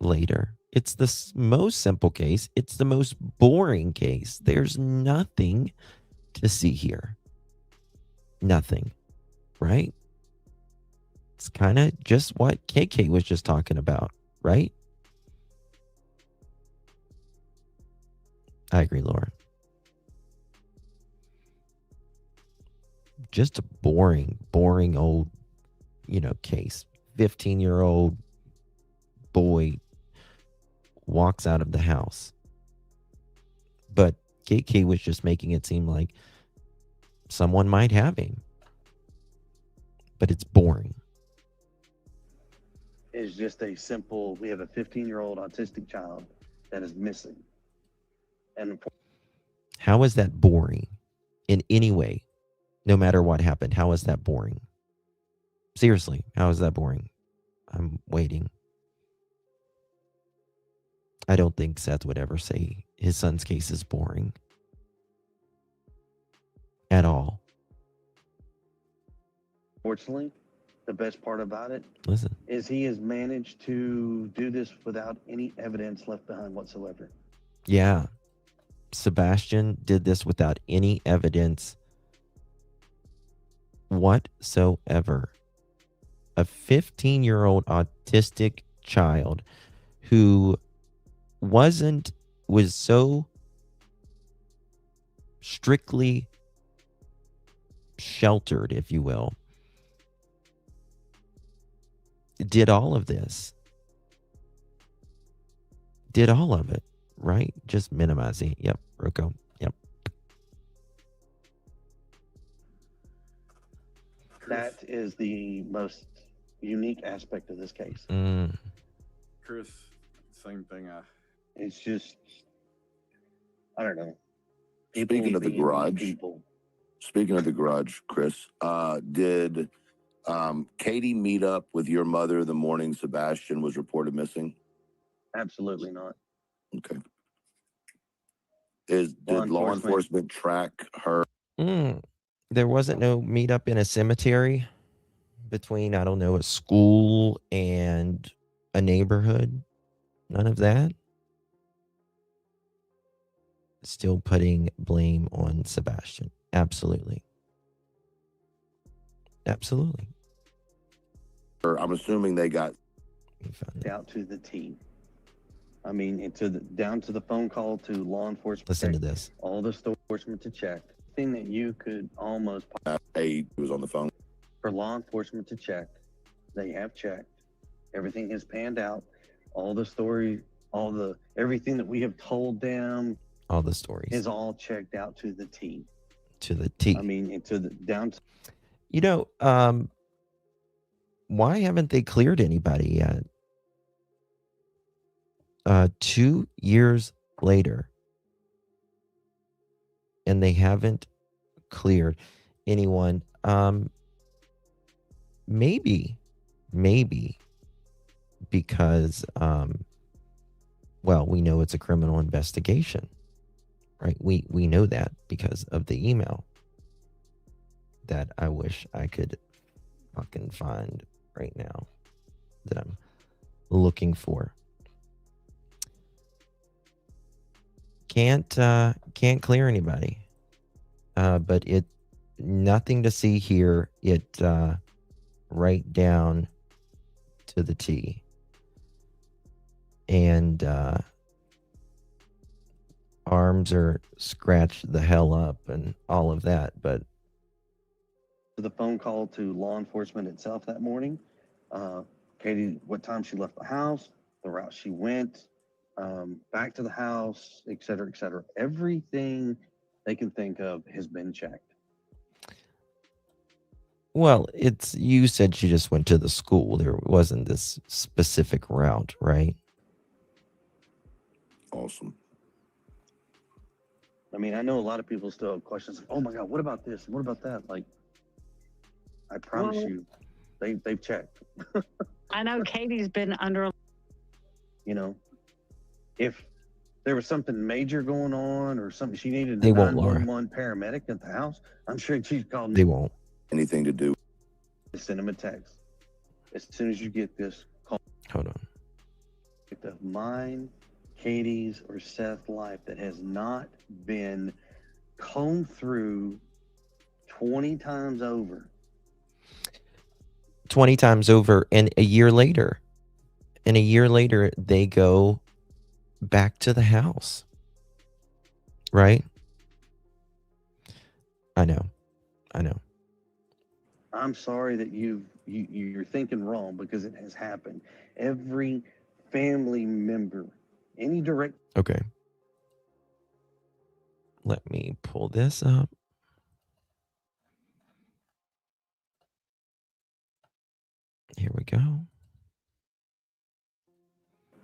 S1: later. It's the most simple case. It's the most boring case. There's nothing to see here. Nothing, right? It's kind of just what KK was just talking about, right? I agree, Laura. Just a boring old, case. 15-year-old boy walks out of the house. But KK was just making it seem like someone might have him. But it's boring.
S2: It's just a simple, we have a 15-year-old autistic child that is missing. And
S1: How is that boring in any way? No matter what happened, how is that boring? Seriously, how is that boring? I'm waiting. I don't think Seth would ever say his son's case is boring. At all.
S2: fortunately, the best part about it
S1: Listen,
S2: is he has managed to do this without any evidence left behind whatsoever.
S1: yeah. Sebastian did this without any evidence whatsoever. A 15-year-old autistic child who was so strictly sheltered, if you will, did all of this. Did all of it, right? Just minimizing. Yep, Rocco. Yep.
S2: That is the most unique aspect of this case.
S8: Chris, same thing.
S2: It's just, I don't know.
S4: Speaking of the garage, Chris, did Katie meet up with your mother the morning Sebastian was reported missing?
S2: Absolutely not.
S4: Okay. Did law enforcement track her?
S1: There wasn't no meetup in a cemetery between, I don't know, a school and a neighborhood. None of that. Still putting blame on Sebastian. Absolutely. Absolutely.
S4: I'm assuming they got
S2: out to the T. I mean, down to the phone call to law enforcement.
S1: Listen to this.
S2: All the enforcement to check. Thing that you could almost
S4: he was on the phone.
S2: For law enforcement to check. They have checked. Everything has panned out. All the story, everything that we have told them.
S1: All the stories.
S2: Is all checked out to the T.
S1: To the T.
S2: I mean, down to.
S1: You know, why haven't they cleared anybody yet? 2 years later, and they haven't cleared anyone. Maybe because, well, we know it's a criminal investigation, right? We know that because of the email that I wish I could fucking find right now that I'm looking for. Can't clear anybody. But nothing to see here. It right down to the T. And arms are scratched the hell up and all of that, but
S2: the phone call to law enforcement itself that morning. Katie, what time she left the house, the route she went, back to the house, et cetera, et cetera. Everything they can think of has been checked.
S1: Well, it's you said she just went to the school. There wasn't this specific route, right?
S4: Awesome.
S2: I mean, I know a lot of people still have questions. Oh my God, what about this? What about that? Like, I promise
S6: Well-
S2: you, they've checked.
S6: I know Katie's been under.
S2: You know, if there was something major going on or something she needed a
S1: They won't, Laura.
S2: 911 paramedic at the house, I'm sure she'd call
S1: They won't.
S4: Anything to do.
S2: Send them a text. As soon as you get this, call.
S1: Hold on.
S2: Of mine, Katie's, or Seth's life that has not been combed through 20 times over.
S1: 20 times over, and a year later. And a year later, they go back to the house. Right? I know.
S2: I'm sorry that you're thinking wrong, because it has happened. Every family member, any direct.
S1: Okay. Let me pull this up. Here we go.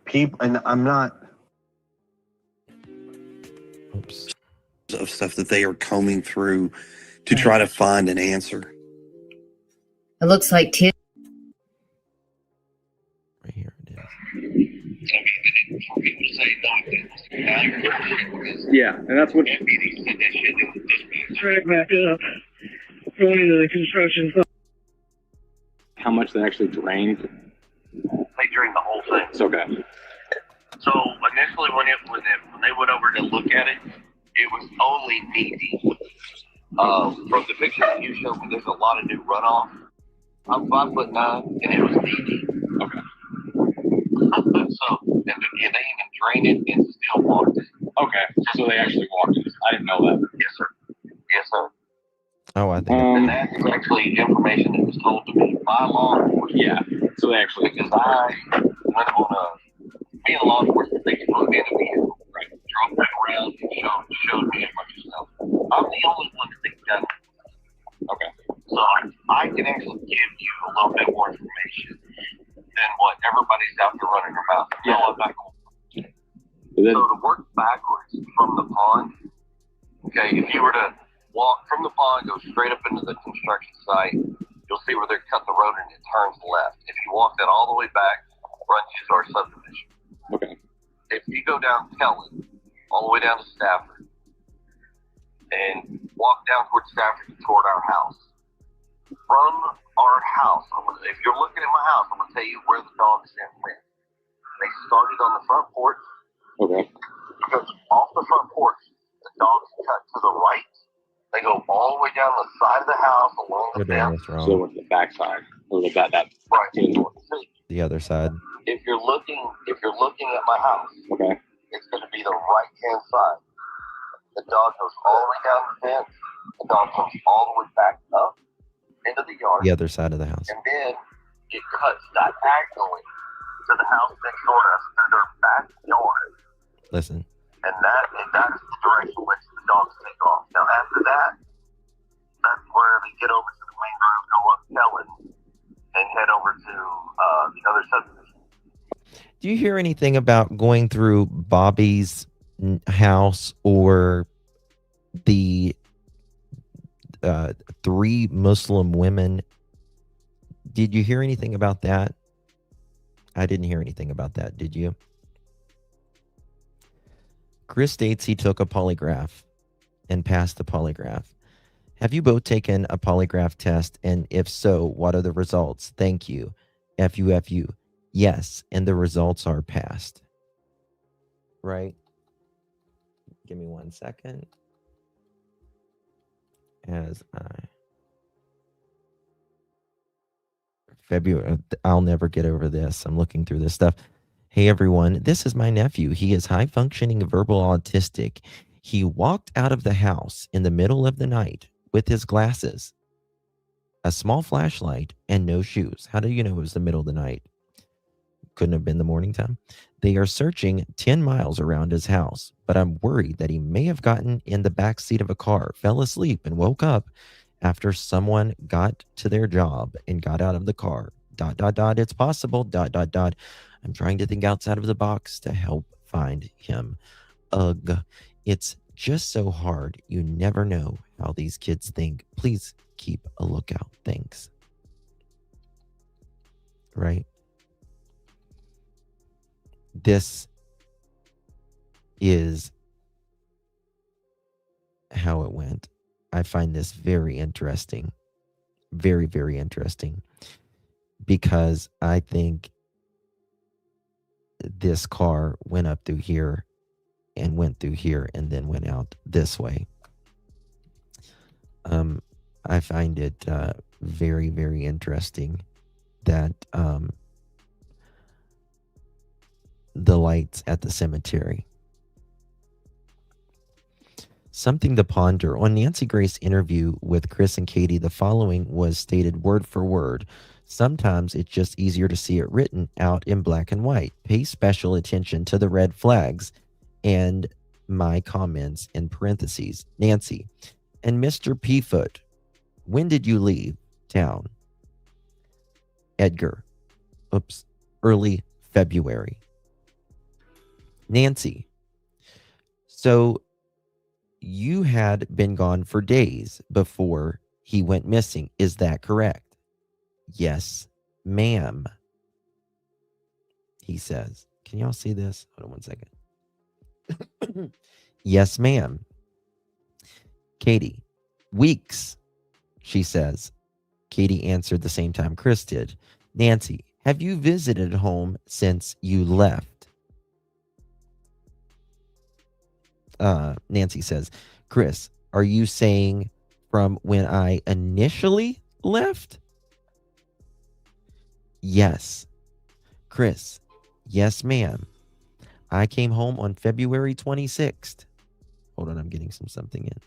S2: People, and I'm not.
S1: Oops.
S10: Of stuff that they are combing through to try to find an answer.
S12: It looks like
S1: Right here it is.
S13: Yeah, and that's what. Right back up. Going into the construction. How much they actually drained?
S24: They drained the whole thing.
S13: It's okay.
S24: So initially, when they went over to look at it, it was only knee deep. From the picture that you showed me, there's a lot of new runoff. I'm 5'9", and it was knee deep.
S13: Okay.
S24: So and they even drained it and still walked it.
S13: Okay, so they actually walked it. I didn't know that.
S24: Yes, sir. Yes, sir.
S1: Oh, I think.
S24: And that is actually information that was told to me by law enforcement.
S13: Yeah. So they actually.
S24: Because I went on being a law enforcement, they can put me in a vehicle, right? Drove me around and showed me a bunch of stuff. I'm the only one that they got.
S13: Okay.
S24: So I can actually give you a little bit more information than what everybody's out there running their mouth.
S13: Yeah.
S24: No, I'm not going to. So to work backwards from the pond, okay, if you were to walk from the pond, go straight up into the construction site, you'll see where they're cutting the road and it turns left. If you walk that all the way back, runs you to our subdivision.
S13: Okay.
S24: If you go down Kelly, all the way down to Stafford, and walk down towards Stafford toward our house, from our house, if you're looking at my house, I'm going to tell you where the dog scent went. They started on the front porch.
S13: Okay.
S24: Because off the front porch, the dogs cut to the right. They go all the way down the side of the house along the
S1: We're doing
S24: fence.
S1: this wrong.
S13: So they went to the backside. Or that.
S24: Right.
S1: The other side.
S24: If you're looking at my house,
S13: Okay.
S24: it's going to be the right hand side. The dog goes all the way down the fence. The dog comes all the way back up into the yard.
S1: The other side of the house.
S24: And then it cuts diagonally to the house next door to us through their backyard.
S1: Listen.
S24: And that is the direction which the dogs take off. Now after that, that's where they get over to the main road, go up Kellen, and head over to the other subdivision.
S1: Do you hear anything about going through Bobby's house or the 3 Muslim women? Did you hear anything about that? I didn't hear anything about that. Did you? Chris states he took a polygraph and passed the polygraph. Have you both taken a polygraph test? And if so, what are the results? Thank you. FU. Yes. And the results are passed. Right? Give me 1 second. February, I'll never get over this. I'm looking through this stuff. Hey everyone, this is my nephew. He is high functioning verbal autistic. He walked out of the house in the middle of the night with his glasses, a small flashlight, and no shoes. How do you know it was the middle of the night? Couldn't have been the morning time. They are searching 10 miles around his house, but I'm worried that he may have gotten in the back seat of a car, fell asleep, and woke up after someone got to their job and got out of the car. ... It's possible. ... I'm trying to think outside of the box to help find him. Ugh. It's just so hard. You never know how these kids think. Please keep a lookout. Thanks. Right? This is how it went. I find this very interesting. Very, very interesting. Because I think this car went up through here and went through here and then went out this way. I find it very, very interesting that the lights at the cemetery. Something to ponder. On Nancy Grace's interview with Chris and Katie, the following was stated word for word. Sometimes it's just easier to see it written out in black and white. Pay special attention to the red flags and my comments in parentheses. Nancy, and Mr. P-Foot, when did you leave town? Edgar, early February. Nancy, so you had been gone for days before he went missing. Is that correct? Yes, ma'am. He says. Can y'all see this? Hold on 1 second. Yes, ma'am. Katie, weeks, she says. Katie answered the same time Chris did. Nancy, have you visited home since you left? Nancy says, Chris, are you saying from when I initially left? Yes. Chris, yes, ma'am. I came home on February 26th. Hold on, I'm getting something in.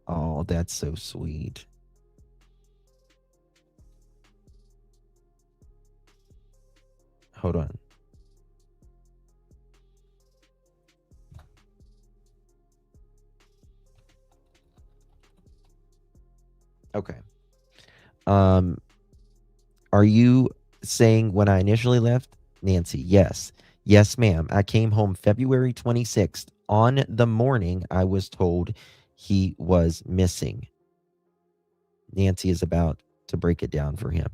S1: Oh, that's so sweet. Hold on. Okay. Are you saying when I initially left? Nancy, yes. Yes, ma'am. I came home February 26th. On the morning, I was told he was missing. Nancy is about to break it down for him,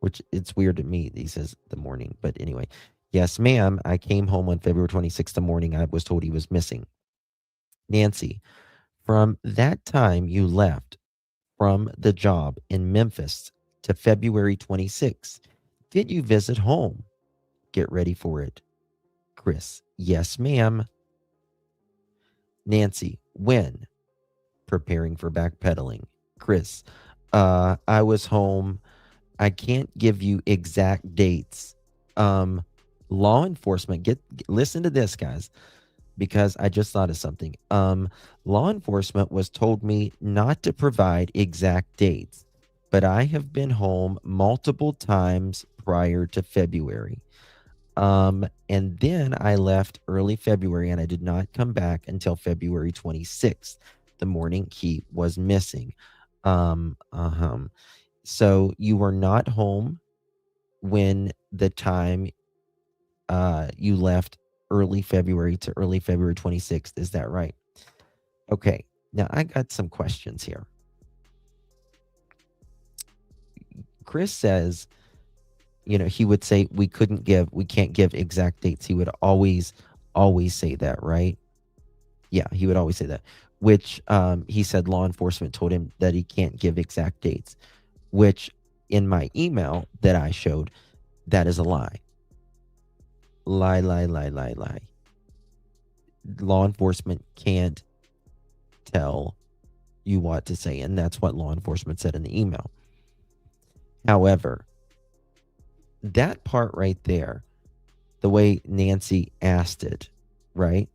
S1: which it's weird to me. He says the morning, but anyway. Yes, ma'am. I came home on February 26th. The morning, I was told he was missing. Nancy, from that time you left from the job in Memphis to February 26th, did you visit home? Get ready for it. Chris, yes, ma'am. Nancy, when? Preparing for backpedaling. Chris, I was home. I can't give you exact dates. Law enforcement, listen to this, guys, because I just thought of something. Law enforcement was told me not to provide exact dates, but I have been home multiple times prior to February. And then I left early February and I did not come back until February 26th, the morning he was missing. So you were not home when the time you left early February to early February 26th. Is that right? Okay. Now I got some questions here. Chris says, he would say we can't give exact dates. He would always say that, right? Yeah, he would always say that, which he said law enforcement told him that he can't give exact dates, which in my email that I showed, that is a lie. Lie. Law enforcement can't tell you what to say, and that's what law enforcement said in the email. However, that part right there, the way Nancy asked it, right?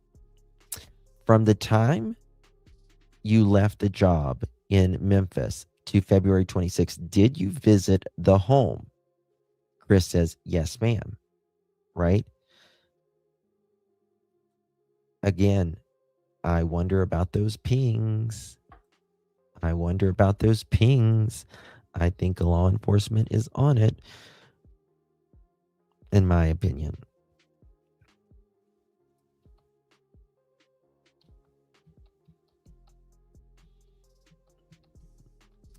S1: From the time you left the job in Memphis to February 26th, did you visit the home? Chris says, yes, ma'am. Right? Again, I wonder about those pings. I wonder about those pings. I think law enforcement is on it, in my opinion.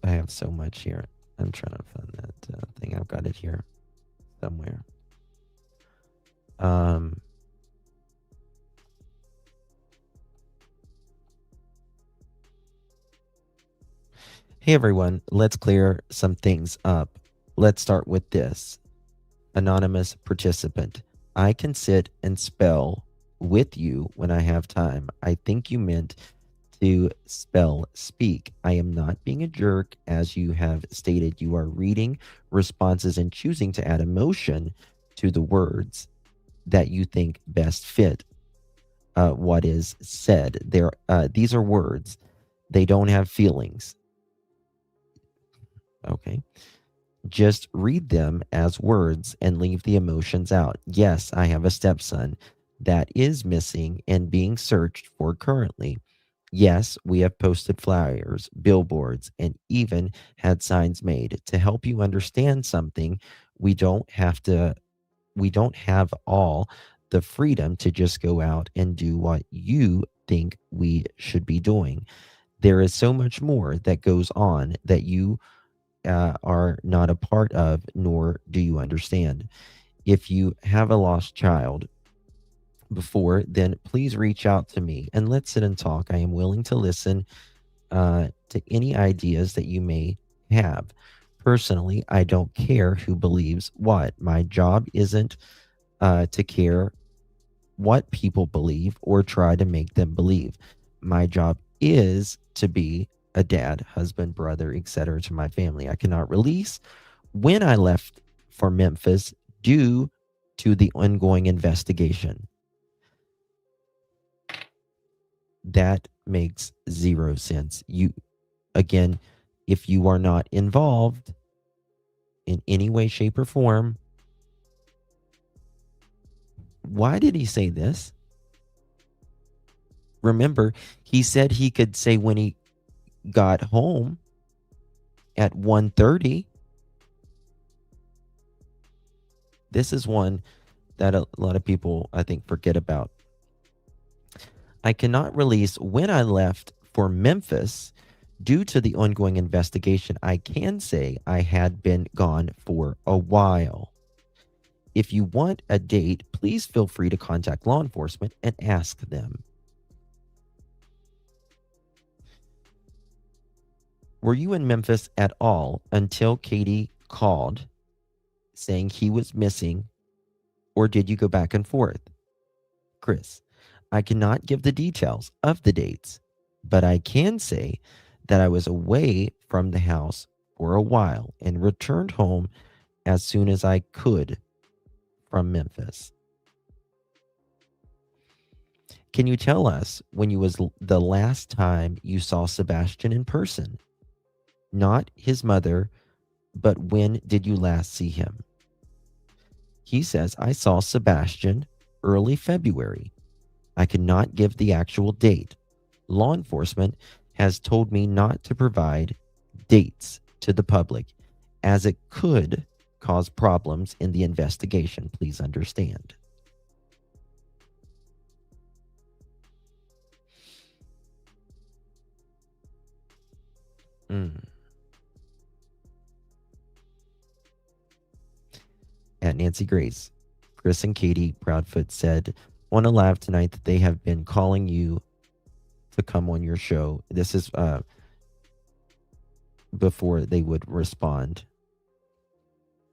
S1: I have so much here. I'm trying to find that thing. I've got it here somewhere. Hey everyone, let's clear some things up. Let's start with this. Anonymous participant. I can sit and spell with you when I have time. I think you meant to spell speak. I am not being a jerk, as you have stated. You are reading responses and choosing to add emotion to the words that you think best fit what is said. These are words. They don't have feelings. Okay. Just read them as words and leave the emotions out. Yes, I have a stepson that is missing and being searched for currently. Yes, we have posted flyers, billboards, and even had signs made. To help you understand something, we don't have all the freedom to just go out and do what you think we should be doing. There is so much more that goes on that you are not a part of, nor do you understand. If you have a lost child before, then please reach out to me and let's sit and talk. I am willing to listen to any ideas that you may have. Personally, I don't care who believes what. My job isn't to care what people believe or try to make them believe. My job is to be a dad, husband, brother, etc. to my family. I cannot release when I left for Memphis due to the ongoing investigation. That makes zero sense. Again, if you are not involved in any way, shape, or form, why did he say this? Remember, he said he could say when he got home at 1:30. This is one that a lot of people, I think, forget about. I cannot release when I left for Memphis due to the ongoing investigation. I can say I had been gone for a while. If you want a date, please feel free to contact law enforcement and ask them. Were you in Memphis at all until Katie called saying he was missing, or did you go back and forth? Chris, I cannot give the details of the dates, but I can say that I was away from the house for a while and returned home as soon as I could from Memphis. Can you tell us when you was the last time you saw Sebastian in person? Not his mother, but when did you last see him? He says, I saw Sebastian early February. I cannot give the actual date. Law enforcement has told me not to provide dates to the public as it could cause problems in the investigation. Please understand. At Nancy Grace, Chris and Katie Proudfoot said on a live tonight that they have been calling you to come on your show. This is before they would respond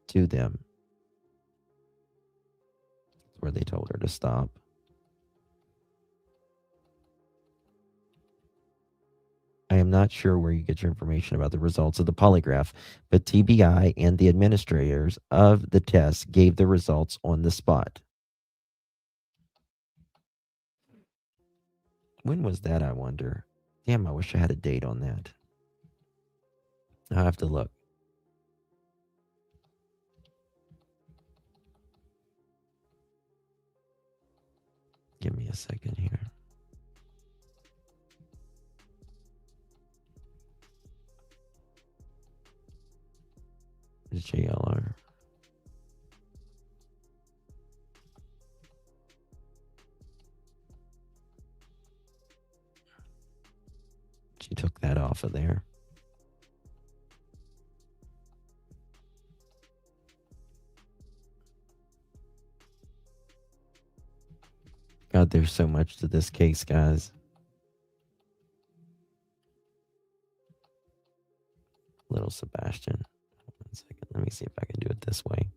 S1: to them, where they told her to stop. I am not sure where you get your information about the results of the polygraph, but TBI and the administrators of the test gave the results on the spot. When was that, I wonder? Damn, I wish I had a date on that. I'll have to look. Give me a second here. off of there. God, there's so much to this case, guys. Little Sebastian. 1 second. Let me see if I can do it this way.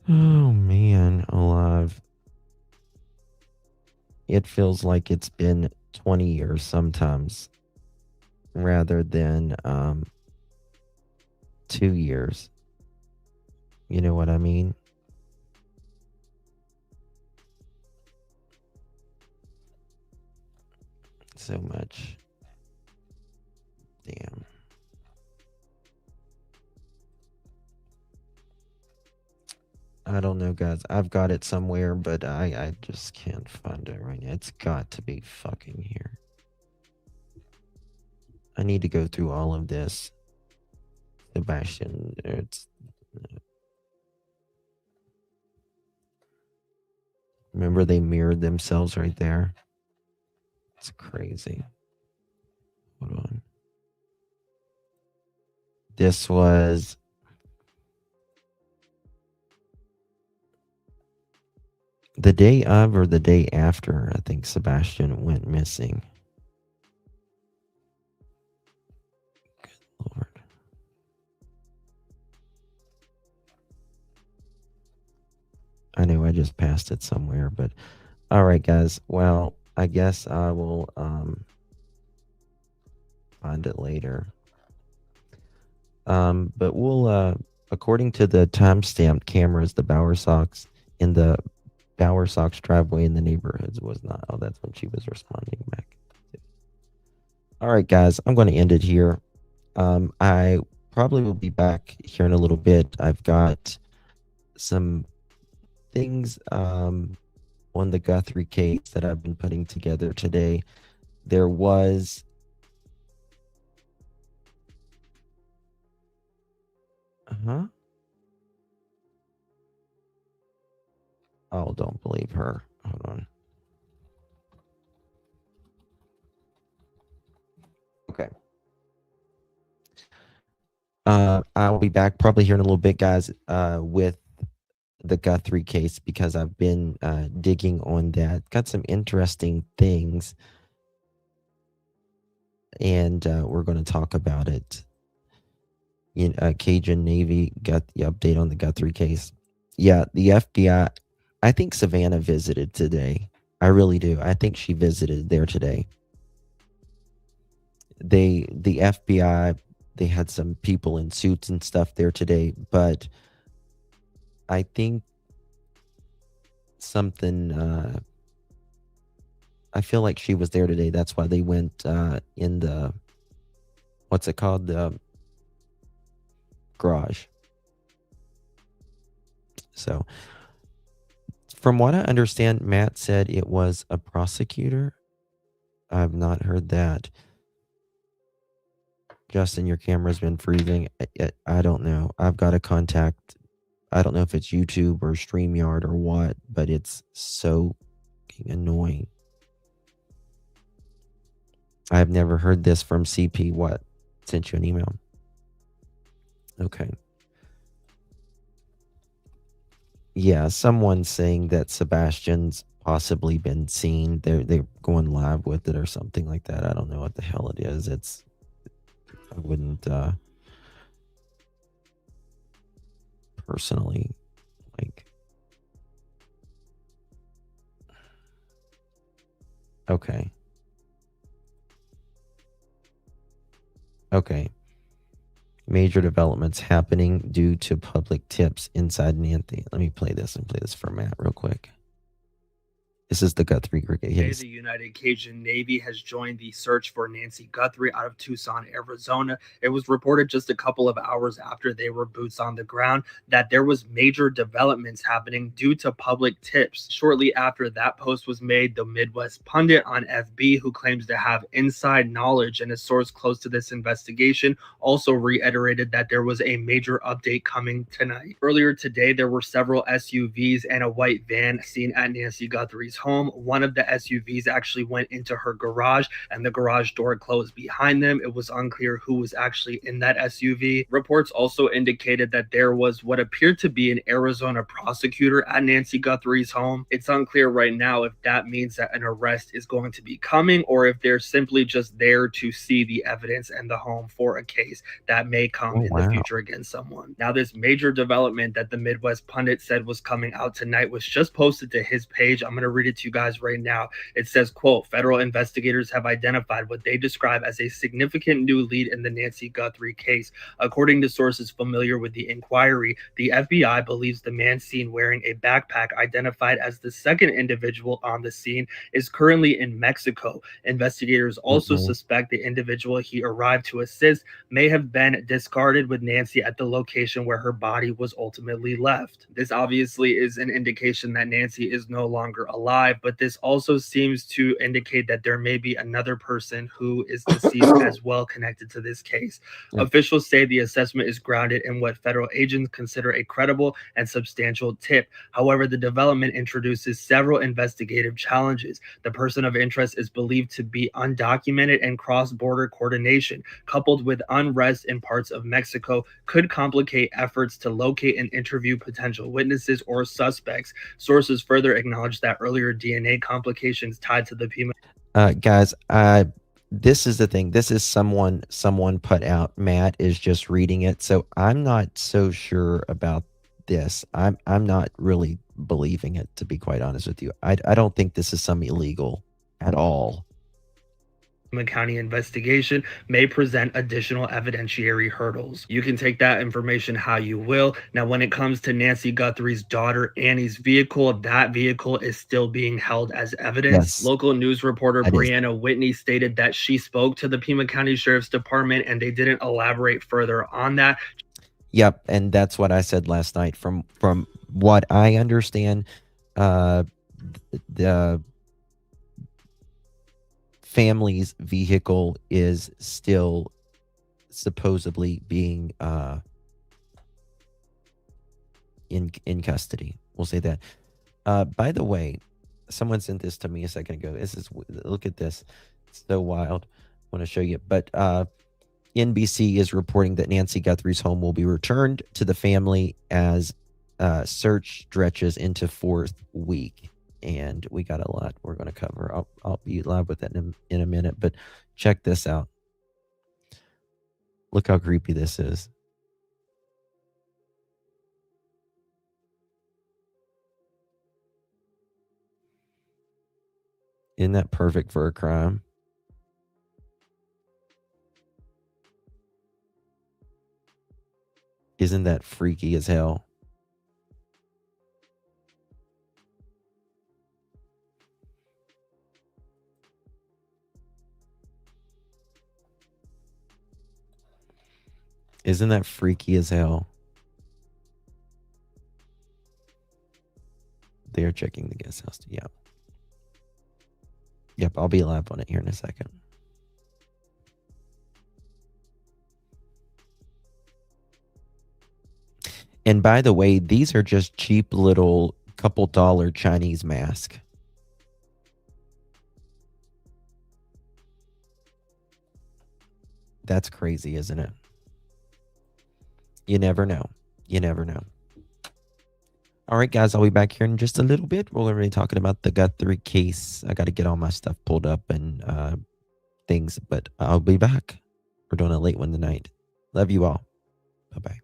S1: Oh, man, alive. It feels like it's been 20 years sometimes rather than 2 years. You know what I mean? So much. Damn. I don't know, guys. I've got it somewhere, but I just can't find it right now. It's got to be fucking here. I need to go through all of this. Sebastian, remember they mirrored themselves right there? It's crazy. Hold on. This was the day of or the day after, I think Sebastian went missing. Good Lord. I know I just passed it somewhere, but all right, guys. Well, I guess I will find it later. But we'll according to the timestamped cameras, the Bower Sox in the Bower Sox driveway in the neighborhoods was not. Oh, that's when she was responding back. All right, guys, I'm going to end it here. I probably will be back here in a little bit. I've got some things on the Guthrie case that I've been putting together today. There was oh, don't believe her. Hold on. Okay. I'll be back probably here in a little bit, guys, with the Guthrie case, because I've been digging on that. Got some interesting things, and we're going to talk about it. Cajun Navy got the update on the Guthrie case. Yeah, the FBI. I think Savannah visited today. I really do. I think she visited there today. The FBI, they had some people in suits and stuff there today, but I think something, I feel like she was there today. That's why they went in the, what's it called? The garage. So from what I understand, Matt said it was a prosecutor. I've not heard that. Justin, your camera's been freezing. I don't know. I've got to contact, I don't know if it's YouTube or StreamYard or what, but it's so annoying. I've never heard this from CP. What? Sent you an email. Okay. Yeah, someone's saying that Sebastian's possibly been seen. They're going live with it or something like that. I don't know what the hell it is. I wouldn't personally like. Okay. Okay. Major developments happening due to public tips inside Nancy. Let me play this and play this for Matt real quick. This is the Guthrie case.
S3: The United Cajun Navy has joined the search for Nancy Guthrie out of Tucson, Arizona. It was reported just a couple of hours after they were boots on the ground that there was major developments happening due to public tips. Shortly after that post was made, the Midwest pundit on FB, who claims to have inside knowledge and a source close to this investigation, also reiterated that there was a major update coming tonight. Earlier today, there were several SUVs and a white van seen at Nancy Guthrie's home. One of the SUVs actually went into her garage and the garage door closed behind them. It was unclear who was actually in that SUV. Reports also indicated that there was what appeared to be an Arizona prosecutor at Nancy Guthrie's home. It's unclear right now if that means that an arrest is going to be coming or if they're simply just there to see the evidence and the home for a case that may come in the future against someone. Now, this major development that the Midwest Pundit said was coming out tonight was just posted to his page. I'm going to read it to you guys right now. It says, quote, federal investigators have identified what they describe as a significant new lead in the Nancy Guthrie case. According to sources familiar with the inquiry, the FBI believes the man seen wearing a backpack identified as the second individual on the scene is currently in Mexico. Investigators also suspect the individual he arrived to assist may have been discarded with Nancy at the location where her body was ultimately left. This obviously is an indication that Nancy is no longer alive, but this also seems to indicate that there may be another person who is deceased as well connected to this case. Officials say the assessment is grounded in what federal agents consider a credible and substantial tip. However, the development introduces several investigative challenges. The person of interest is believed to be undocumented, and cross-border coordination, coupled with unrest in parts of Mexico, could complicate efforts to locate and interview potential witnesses or suspects. Sources further acknowledge that earlier DNA complications tied to the Pima.
S1: Guys, this is the thing. This is someone put out. Matt is just reading it, so I'm not so sure about this. I'm not really believing it, to be quite honest with you. I don't think this is some illegal at all.
S3: County investigation may present additional evidentiary hurdles. You can take that information how you will. Now, when it comes to Nancy Guthrie's daughter Annie's vehicle, that vehicle is still being held as evidence.
S1: Yes.
S3: Local news reporter
S1: That is-
S3: Brianna Whitney stated that she spoke to the Pima County Sheriff's Department and they didn't elaborate further on that.
S1: Yep, and that's what I said last night. From what I understand, the family's vehicle is still supposedly being in custody. We'll say that. By the way, someone sent this to me a second ago. Look at this. It's so wild. I want to show you. But NBC is reporting that Nancy Guthrie's home will be returned to the family as search stretches into fourth week. And we got a lot we're going to cover. I'll be live with that in a minute. But check this out. Look how creepy this is. Isn't that perfect for a crime? Isn't that freaky as hell? Isn't that freaky as hell? They're checking the guest house. Yep. Yep, I'll be live on it here in a second. And by the way, these are just cheap little couple dollar Chinese masks. That's crazy, isn't it? You never know. You never know. All right, guys, I'll be back here in just a little bit. We're going to be talking about the Guthrie case. I got to get all my stuff pulled up and things, but I'll be back. We're doing a late one tonight. Love you all. Bye-bye.